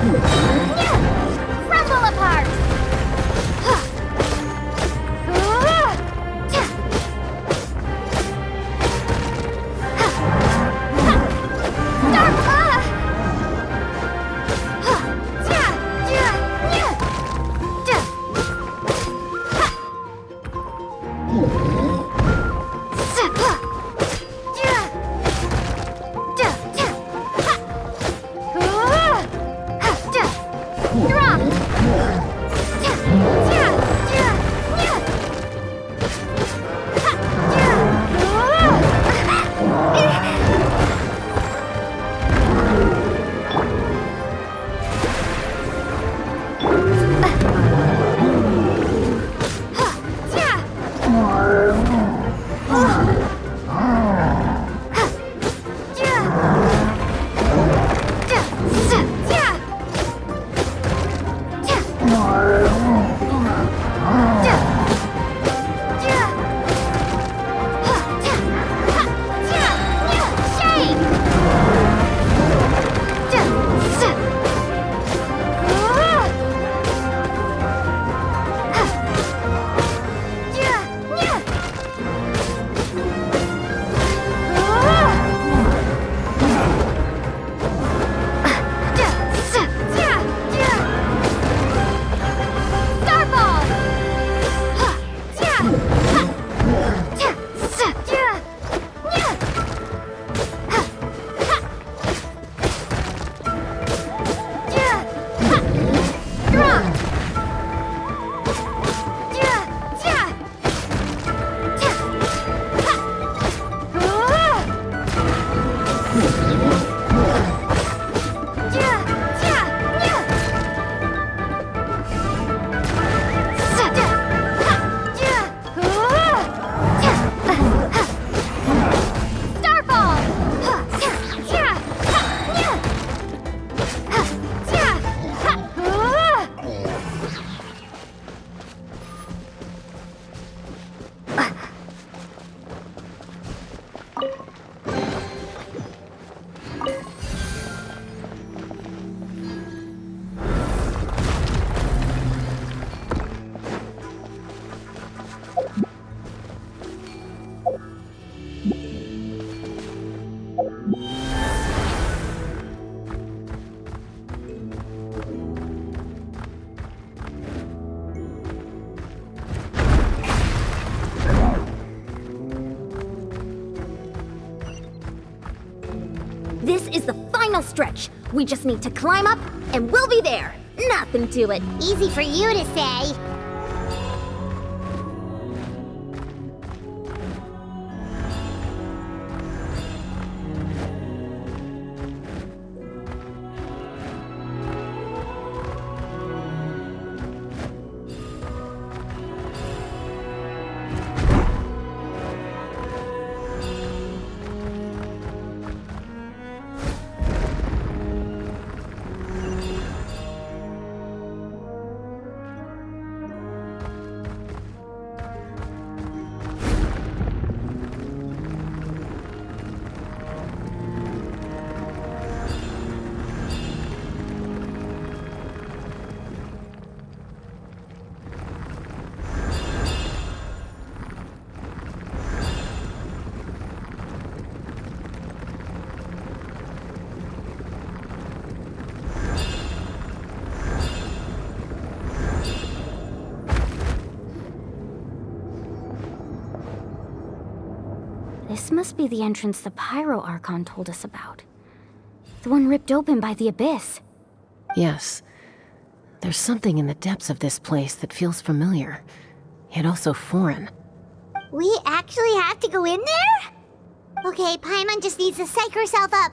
Crumble apart! This is the final stretch. We just need to climb up, and we'll be there. Nothing to it. Easy for you to say. This must be the entrance the Pyro Archon told us about. The one ripped open by the Abyss. Yes. There's something in the depths of this place that feels familiar, yet also foreign. We actually have to go in there? Okay, Paimon just needs to psych herself up.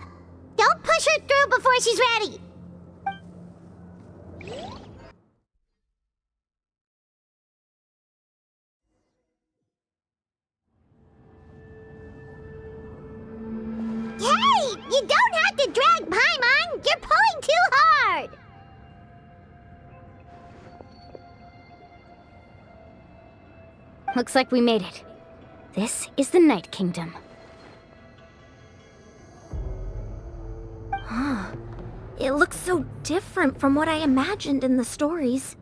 Don't push her through before she's ready. Hey! You don't have to drag Paimon! You're pulling too hard! Looks like we made it. This is the Night Kingdom. It looks so different from what I imagined in the stories.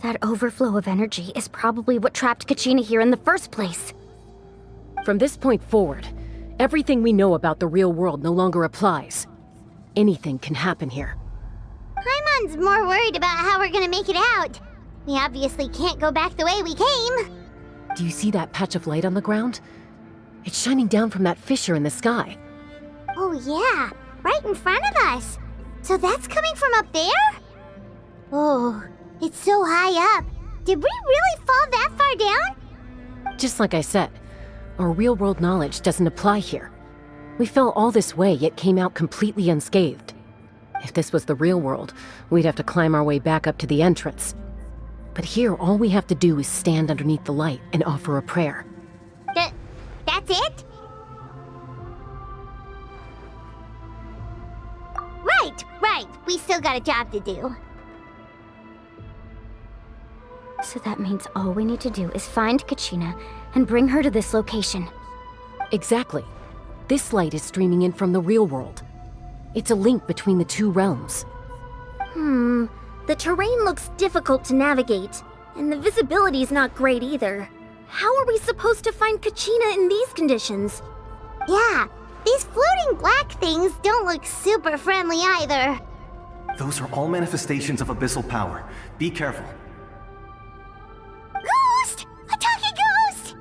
That overflow of energy is probably what trapped Kachina here in the first place. From this point forward, everything we know about the real world no longer applies. Anything can happen here. Paimon's more worried about how we're gonna make it out. We obviously can't go back the way we came. Do you see that patch of light on the ground? It's shining down from that fissure in the sky. Oh yeah, right in front of us. So that's coming from up there? Oh, it's so high up. Did we really fall that far down? Just like I said, our real-world knowledge doesn't apply here. We fell all this way, yet came out completely unscathed. If this was the real world, we'd have to climb our way back up to the entrance. But here, all we have to do is stand underneath the light and offer a prayer. That's it? Right. We still got a job to do. So that means all we need to do is find Kachina and bring her to this location. Exactly. This light is streaming in from the real world. It's a link between the two realms. The terrain looks difficult to navigate, and the visibility's not great either. How are we supposed to find Kachina in these conditions? Yeah, these floating black things don't look super friendly either. Those are all manifestations of abyssal power. Be careful. Ghost! A talking ghost!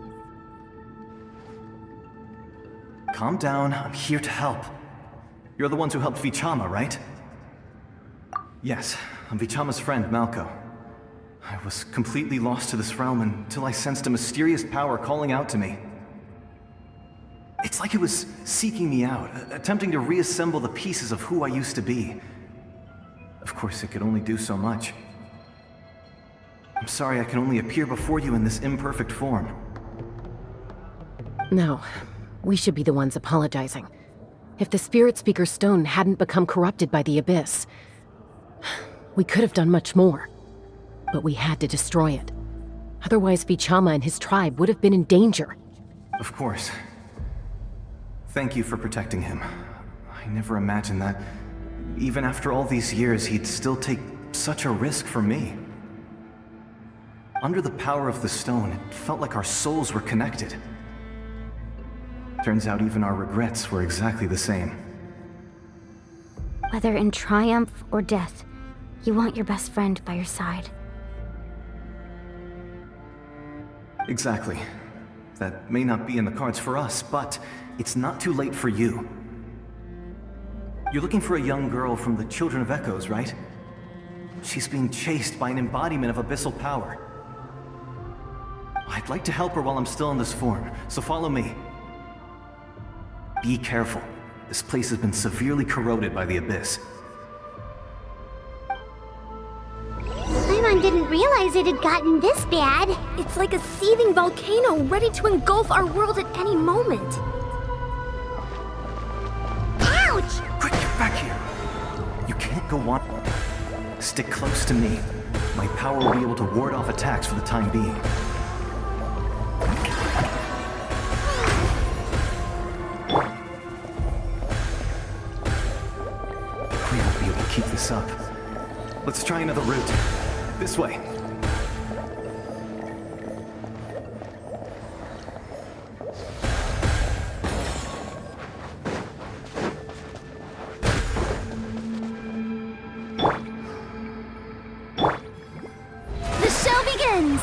Calm down, I'm here to help. You're the ones who helped Vichama, right? Yes, I'm Vichama's friend, Malko. I was completely lost to this realm until I sensed a mysterious power calling out to me. It's like it was seeking me out, attempting to reassemble the pieces of who I used to be. Of course, it could only do so much. I'm sorry I can only appear before you in this imperfect form. No, we should be the ones apologizing. If the Spirit Speaker Stone hadn't become corrupted by the Abyss, we could have done much more. But we had to destroy it. Otherwise, Vichama and his tribe would have been in danger. Of course. Thank you for protecting him. I never imagined that, even after all these years, he'd still take such a risk for me. Under the power of the stone, it felt like our souls were connected. Turns out even our regrets were exactly the same. Whether in triumph or death, you want your best friend by your side. Exactly. That may not be in the cards for us, but it's not too late for you. You're looking for a young girl from the Children of Echoes, right? She's being chased by an embodiment of abyssal power. I'd like to help her while I'm still in this form, so follow me. Be careful. This place has been severely corroded by the Abyss. Paimon didn't realize it had gotten this bad. It's like a seething volcano ready to engulf our world at any moment. Ouch! Quick, get back here! You can't go on. Stick close to me. My power will be able to ward off attacks for the time being. We won't be able to keep this up. Let's try another route. This way. The show begins!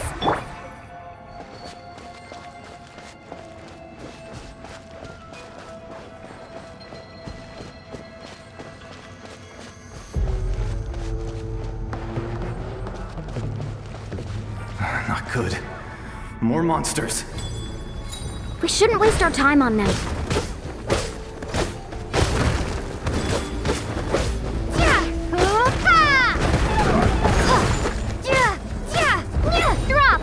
Not good. More monsters. We shouldn't waste our time on them. Drop!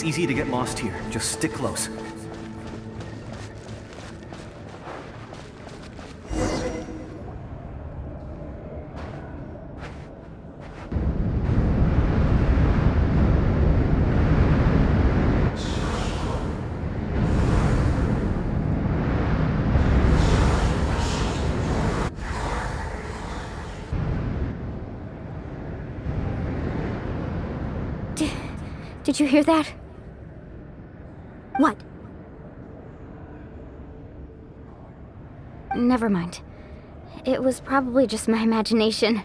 easy to get lost here. Just stick close. Did you hear that? What? Never mind. It was probably just my imagination.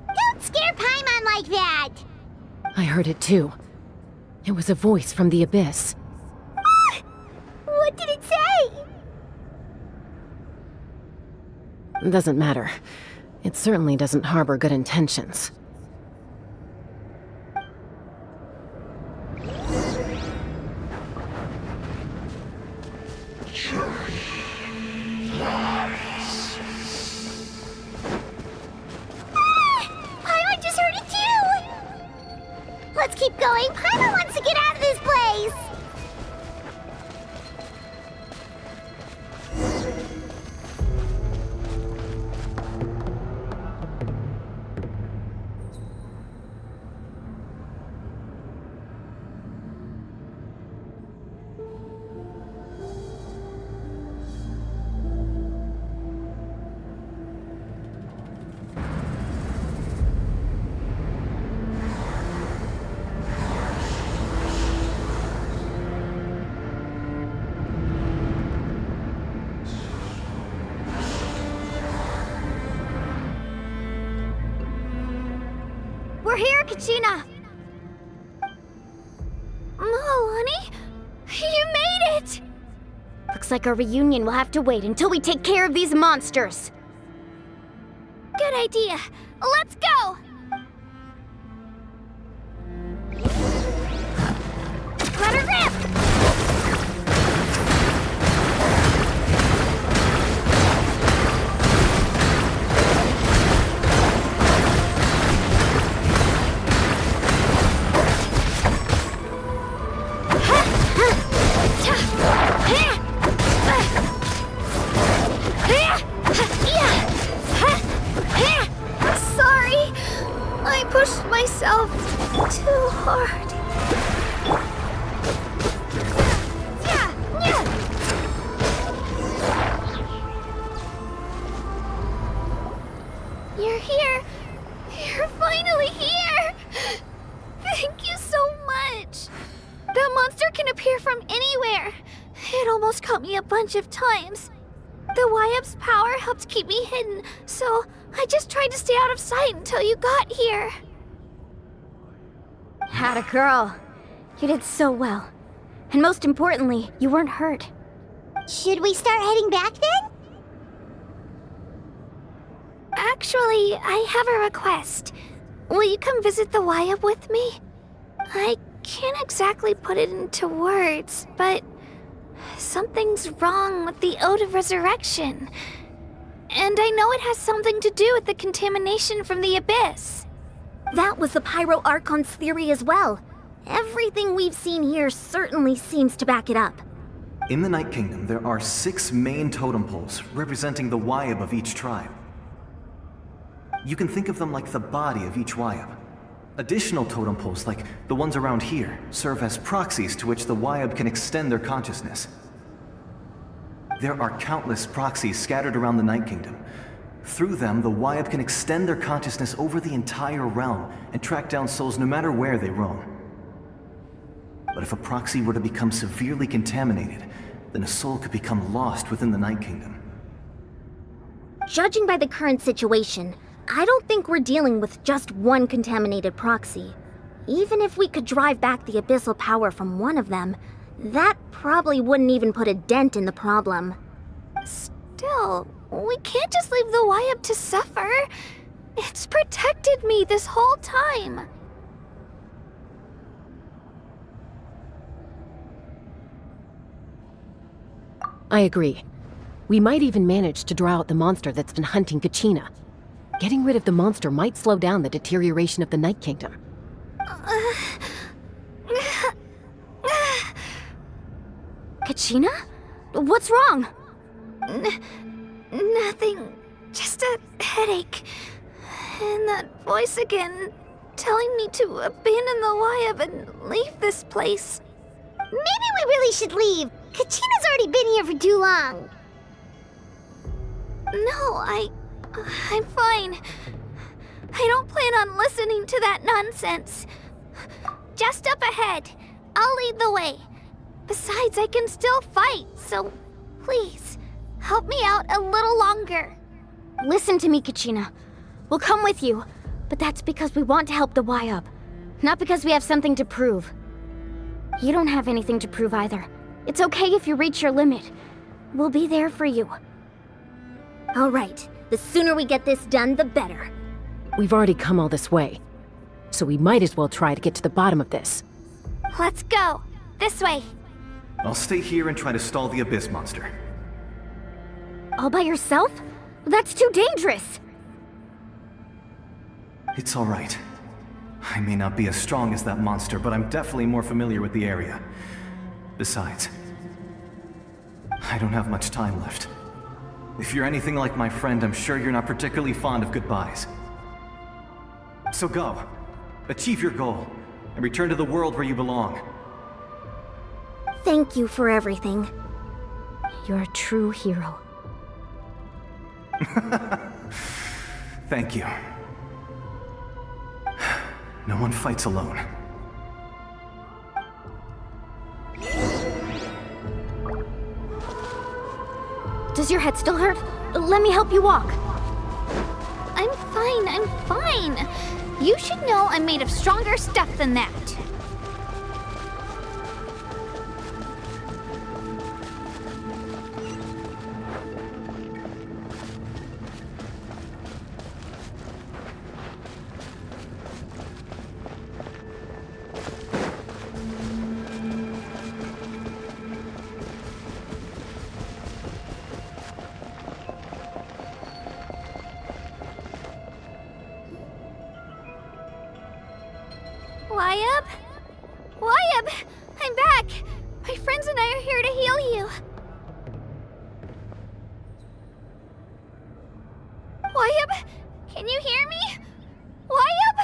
Don't scare Paimon like that! I heard it too. It was a voice from the abyss. Ah! What did it say? Doesn't matter. It certainly doesn't harbor good intentions. Paimon just heard it too! Let's keep going. Paimon wants to get out of this place! We're here, Kachina! Honey? You made it! Looks like our reunion will have to wait until we take care of these monsters. Good idea. Let's go! Let her rip! Sorry, I pushed myself too hard. You're here. You're finally here. Thank you so much. That monster can appear from anywhere. It almost caught me a bunch of times. The Wyab's power helped keep me hidden, so I just tried to stay out of sight until you got here. Atta girl. You did so well. And most importantly, you weren't hurt. Should we start heading back then? Actually, I have a request. Will you come visit the Wyab with me? I can't exactly put it into words, but something's wrong with the Ode of Resurrection. And I know it has something to do with the contamination from the Abyss. That was the Pyro Archon's theory as well. Everything we've seen here certainly seems to back it up. In the Night Kingdom, there are 6 main totem poles representing the Wyab of each tribe. You can think of them like the body of each Wyab. Additional totem poles, like the ones around here, serve as proxies to which the Wyab can extend their consciousness. There are countless proxies scattered around the Night Kingdom. Through them, the Wyab can extend their consciousness over the entire realm and track down souls no matter where they roam. But if a proxy were to become severely contaminated, then a soul could become lost within the Night Kingdom. Judging by the current situation, I don't think we're dealing with just one contaminated proxy. Even if we could drive back the abyssal power from one of them, that probably wouldn't even put a dent in the problem. Still, we can't just leave the Wyab to suffer. It's protected me this whole time. I agree. We might even manage to draw out the monster that's been hunting Kachina. Getting rid of the monster might slow down the deterioration of the Night Kingdom. Kachina? What's wrong? Nothing. Just a headache. And that voice again, telling me to abandon the Wayab and leave this place. Maybe we really should leave. Kachina's already been here for too long. No, I'm fine. I don't plan on listening to that nonsense. Just up ahead. I'll lead the way. Besides, I can still fight, so please, help me out a little longer. Listen to me, Kachina. We'll come with you, but that's because we want to help the Wayab, not because we have something to prove. You don't have anything to prove either. It's okay if you reach your limit. We'll be there for you. All right. The sooner we get this done, the better. We've already come all this way, so we might as well try to get to the bottom of this. Let's go. This way. I'll stay here and try to stall the Abyss monster. All by yourself? That's too dangerous! It's all right. I may not be as strong as that monster, but I'm definitely more familiar with the area. Besides, I don't have much time left. If you're anything like my friend, I'm sure you're not particularly fond of goodbyes. So go. Achieve your goal, and return to the world where you belong. Thank you for everything. You're a true hero. Thank you. No one fights alone. Does your head still hurt? Let me help you walk. I'm fine. You should know I'm made of stronger stuff than that. Wayab! I'm back! My friends and I are here to heal you. Wayab, can you hear me? Wayab?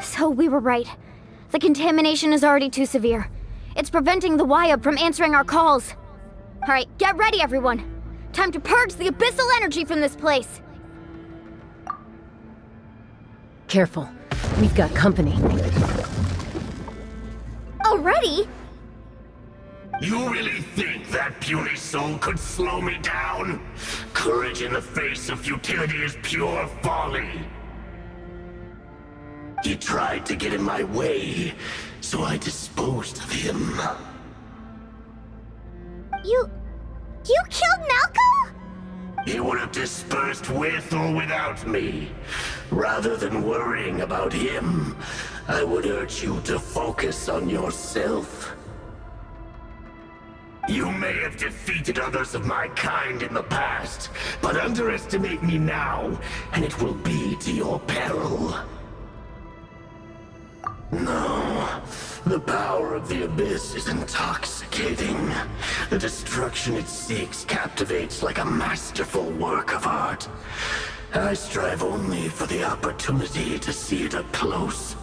So we were right. The contamination is already too severe. It's preventing the Wayab from answering our calls. Alright, get ready everyone. Time to purge the abyssal energy from this place. Careful. We've got company. Already? You really think that puny soul could slow me down? Courage in the face of futility is pure folly. He tried to get in my way, so I disposed of him. You killed Malcolm? He would have dispersed with or without me. Rather than worrying about him, I would urge you to focus on yourself. You may have defeated others of my kind in the past, but underestimate me now, and it will be to your peril. No, the power of the Abyss is intoxicating. The destruction it seeks captivates like a masterful work of art. I strive only for the opportunity to see it up close.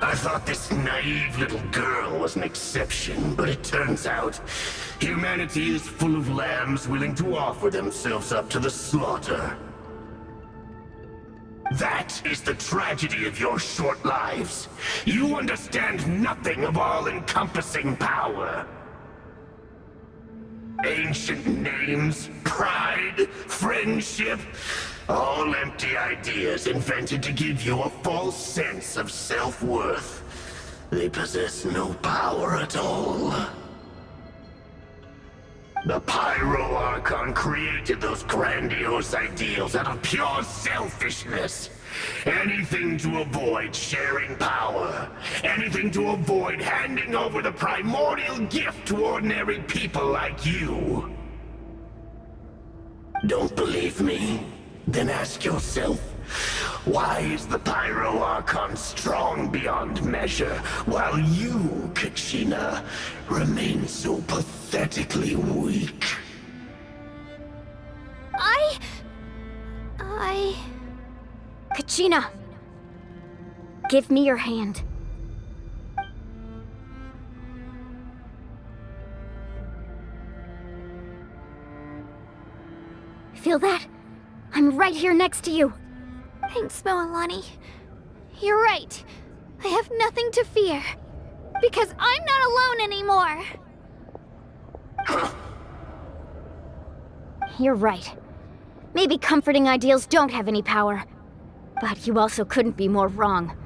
I thought this naive little girl was an exception, but it turns out humanity is full of lambs willing to offer themselves up to the slaughter. That is the tragedy of your short lives. You understand nothing of all-encompassing power. Ancient names, pride, friendship, all empty ideas invented to give you a false sense of self-worth. They possess no power at all. The Pyro Archon created those grandiose ideals out of pure selfishness. Anything to avoid sharing power. Anything to avoid handing over the primordial gift to ordinary people like you. Don't believe me? Then ask yourself, Why is the Pyro Archon strong beyond measure, while you, Kachina, remain so pathetically weak? Kachina! Give me your hand. Feel that? I'm right here next to you. Thanks, Moalani. You're right. I have nothing to fear. Because I'm not alone anymore. You're right. Maybe comforting ideals don't have any power. But you also couldn't be more wrong.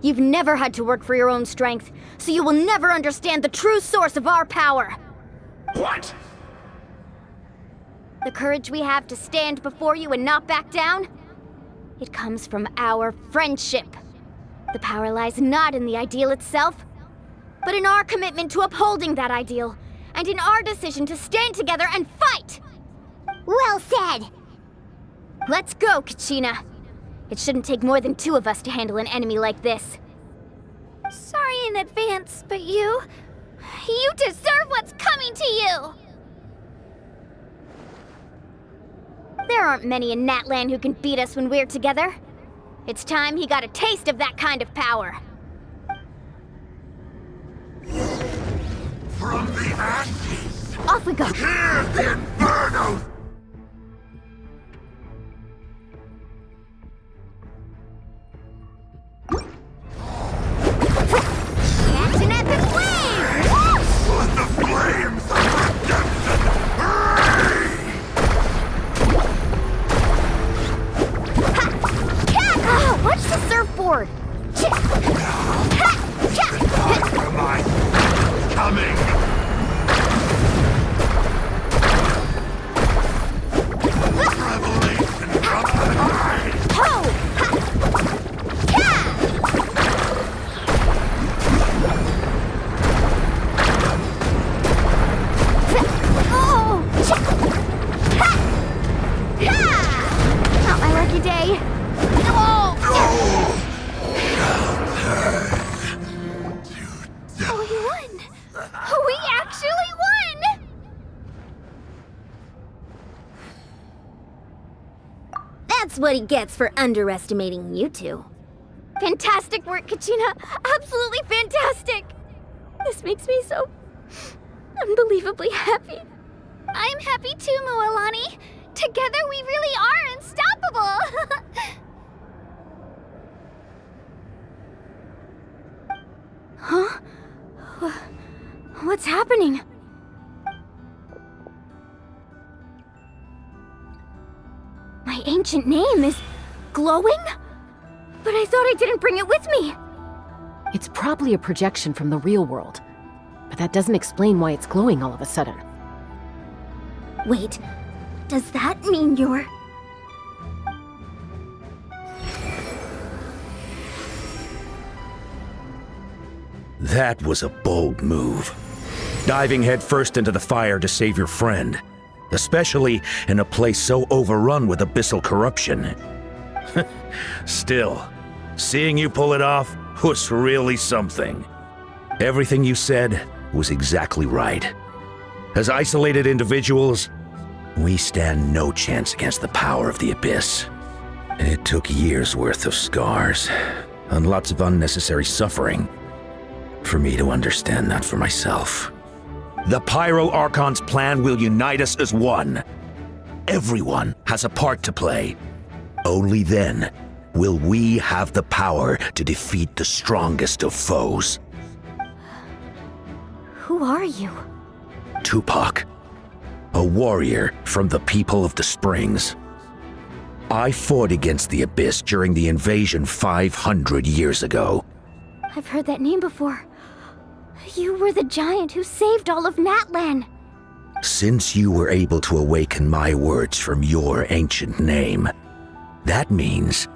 You've never had to work for your own strength, so you will never understand the true source of our power. What? The courage we have to stand before you and not back down? It comes from our friendship. The power lies not in the ideal itself, but in our commitment to upholding that ideal, and in our decision to stand together and fight! Well said! Let's go, Kachina. It shouldn't take more than 2 of us to handle an enemy like this. Sorry in advance, but you deserve what's coming to you! There aren't many in Natlan who can beat us when we're together. It's time he got a taste of that kind of power. From the ashes! Off we go! Hear the inferno! Catch an epic flame! Let the flames of redemption Oh, watch the surfboard! coming! Revelation from the high! Ho! Not my lucky day. Oh! We won! We actually won! That's what he gets for underestimating you two. Fantastic work, Kachina! Absolutely fantastic! This makes me so unbelievably happy. I'm happy too, Moalani. Together we really are unstoppable! Huh? What's happening? My ancient name is glowing? But I thought I didn't bring it with me. It's probably a projection from the real world. But that doesn't explain why it's glowing all of a sudden. Wait, does that mean you're... That was a bold move. Diving headfirst into the fire to save your friend. Especially in a place so overrun with abyssal corruption. Still, seeing you pull it off was really something. Everything you said was exactly right. As isolated individuals, we stand no chance against the power of the Abyss. It took years' worth of scars, and lots of unnecessary suffering, for me to understand that for myself. The Pyro Archon's plan will unite us as one. Everyone has a part to play. Only then will we have the power to defeat the strongest of foes. Who are you? Tupac, a warrior from the people of the Springs. I fought against the Abyss during the invasion 500 years ago. I've heard that name before. You were the giant who saved all of Natlan. Since you were able to awaken my words from your ancient name, that means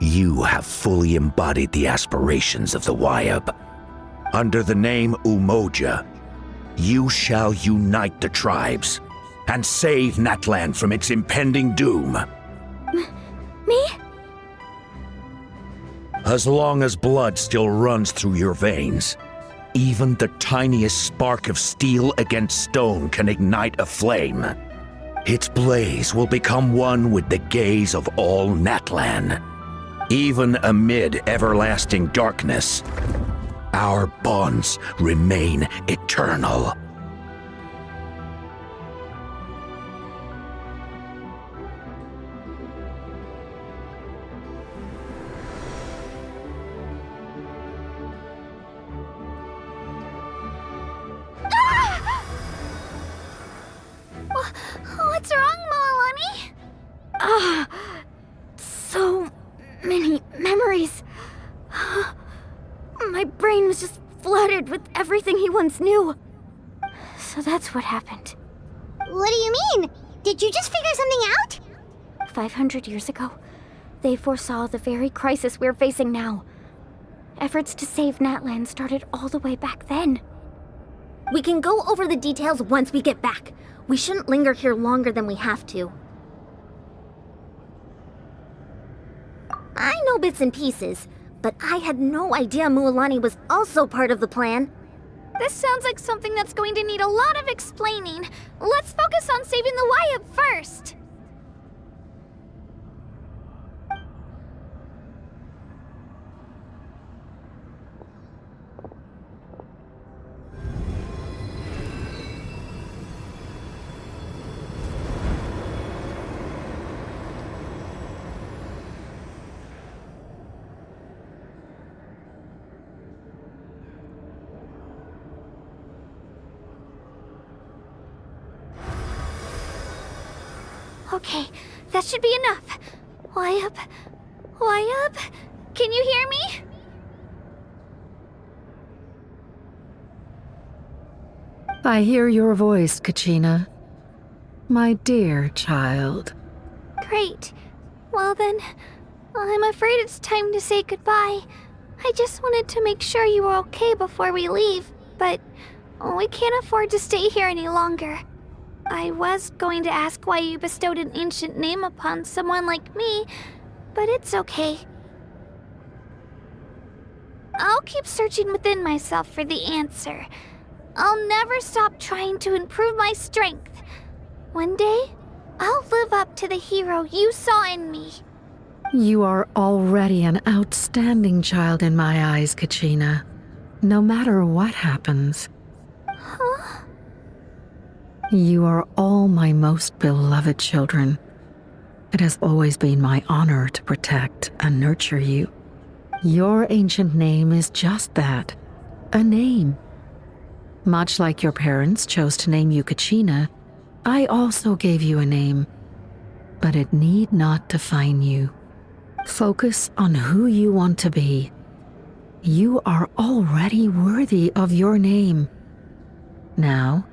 you have fully embodied the aspirations of the Wyab. Under the name Umoja, you shall unite the tribes and save Natlan from its impending doom. Me? as long as blood still runs through your veins. Even the tiniest spark of steel against stone can ignite a flame. Its blaze will become one with the gaze of all Natlan. Even amid everlasting darkness, our bonds remain eternal. What's wrong, Moalani? So many memories. My brain was just flooded with everything he once knew. So that's what happened. What do you mean? Did you just figure something out? 500 years ago, they foresaw the very crisis we're facing now. Efforts to save Natlan started all the way back then. We can go over the details once we get back. We shouldn't linger here longer than we have to. I know bits and pieces, but I had no idea Mualani was also part of the plan. This sounds like something that's going to need a lot of explaining. Let's focus on saving the Wyatt first. Okay, that should be enough. Wyatt? Can you hear me? I hear your voice, Kachina. My dear child. Great. Well then, I'm afraid it's time to say goodbye. I just wanted to make sure you were okay before we leave, but we can't afford to stay here any longer. I was going to ask why you bestowed an ancient name upon someone like me, but it's okay. I'll keep searching within myself for the answer. I'll never stop trying to improve my strength. One day, I'll live up to the hero you saw in me. You are already an outstanding child in my eyes, Kachina. No matter what happens. Huh? You are all my most beloved children. It has always been my honor to protect and nurture you. Your ancient name is just that, a name. Much like your parents chose to name you Kachina, I also gave you a name, but it need not define you. Focus on who you want to be. You are already worthy of your name. Now,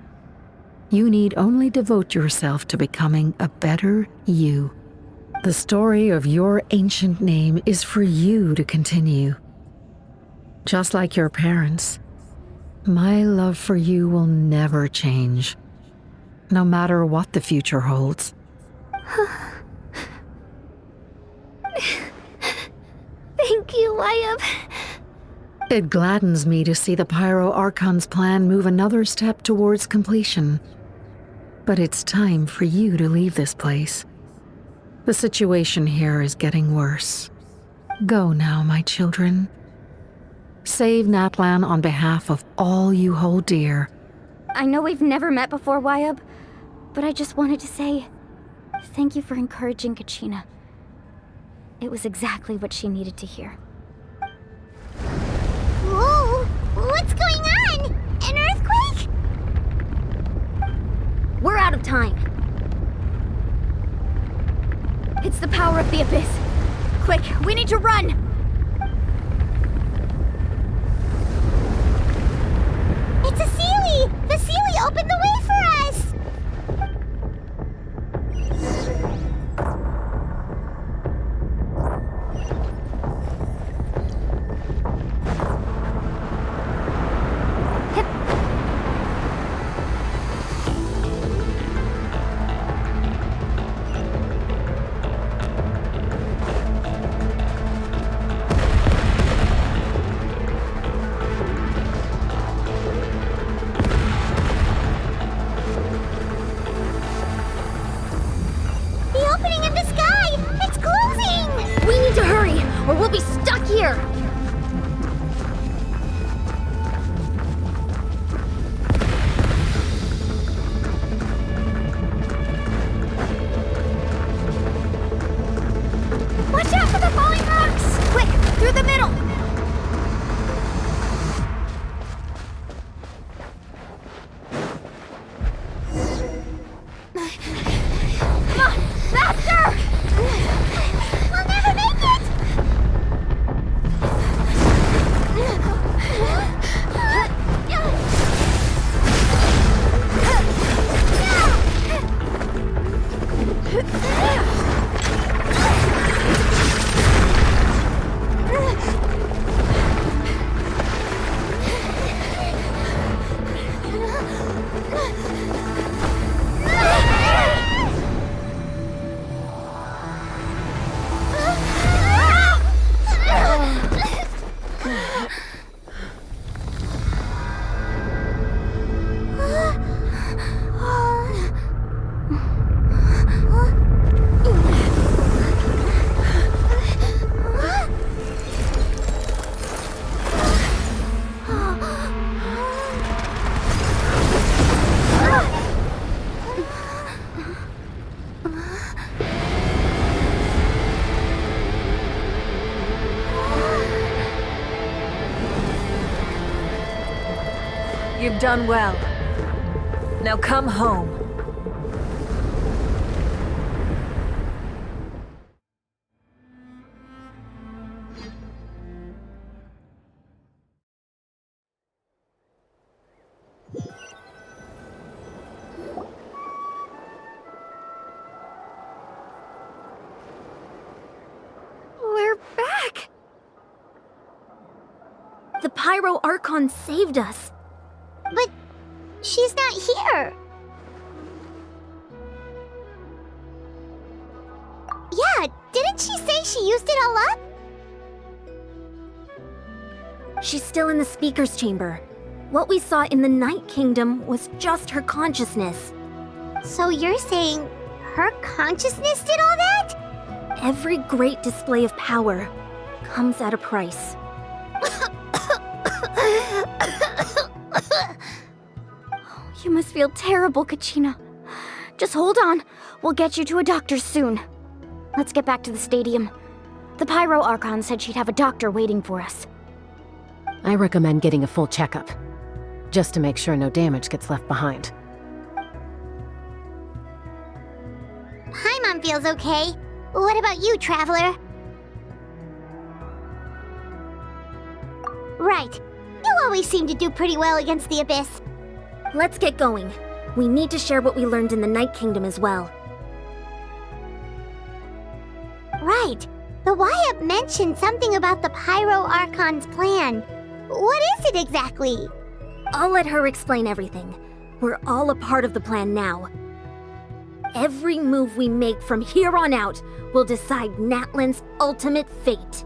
you need only devote yourself to becoming a better you. The story of your ancient name is for you to continue. Just like your parents, my love for you will never change, no matter what the future holds. Thank you, Wyatt. It gladdens me to see the Pyro Archon's plan move another step towards completion. But it's time for you to leave this place. The situation here is getting worse. Go now, my children. Save Natlan on behalf of all you hold dear. I know we've never met before, Wyatt, but I just wanted to say thank you for encouraging Kachina. It was exactly what she needed to hear. Whoa! What's going on? An earthquake? We're out of time. It's the power of the Abyss. Quick, we need to run! It's a Sealy! The Sealy opened the way for us! here! Watch out for the falling rocks! Quick, through the middle! Come on, faster! We'll never make it! You've done well. Now come home. We're back! The Pyro Archon saved us. But she's not here. Yeah, didn't she say she used it all up? She's still in the speaker's chamber. What we saw in the Night Kingdom was just her consciousness. So you're saying her consciousness did all that? Every great display of power comes at a price. You must feel terrible, Kachina. Just hold on. We'll get you to a doctor soon. Let's get back to the stadium. The Pyro Archon said she'd have a doctor waiting for us. I recommend getting a full checkup, just to make sure no damage gets left behind. Paimon feels okay. What about you, Traveler? Right. You always seem to do pretty well against the Abyss. Let's get going. We need to share what we learned in the Night Kingdom as well. Right. The YUP mentioned something about the Pyro Archon's plan. What is it exactly? I'll let her explain everything. We're all a part of the plan now. Every move we make from here on out will decide Natlan's ultimate fate.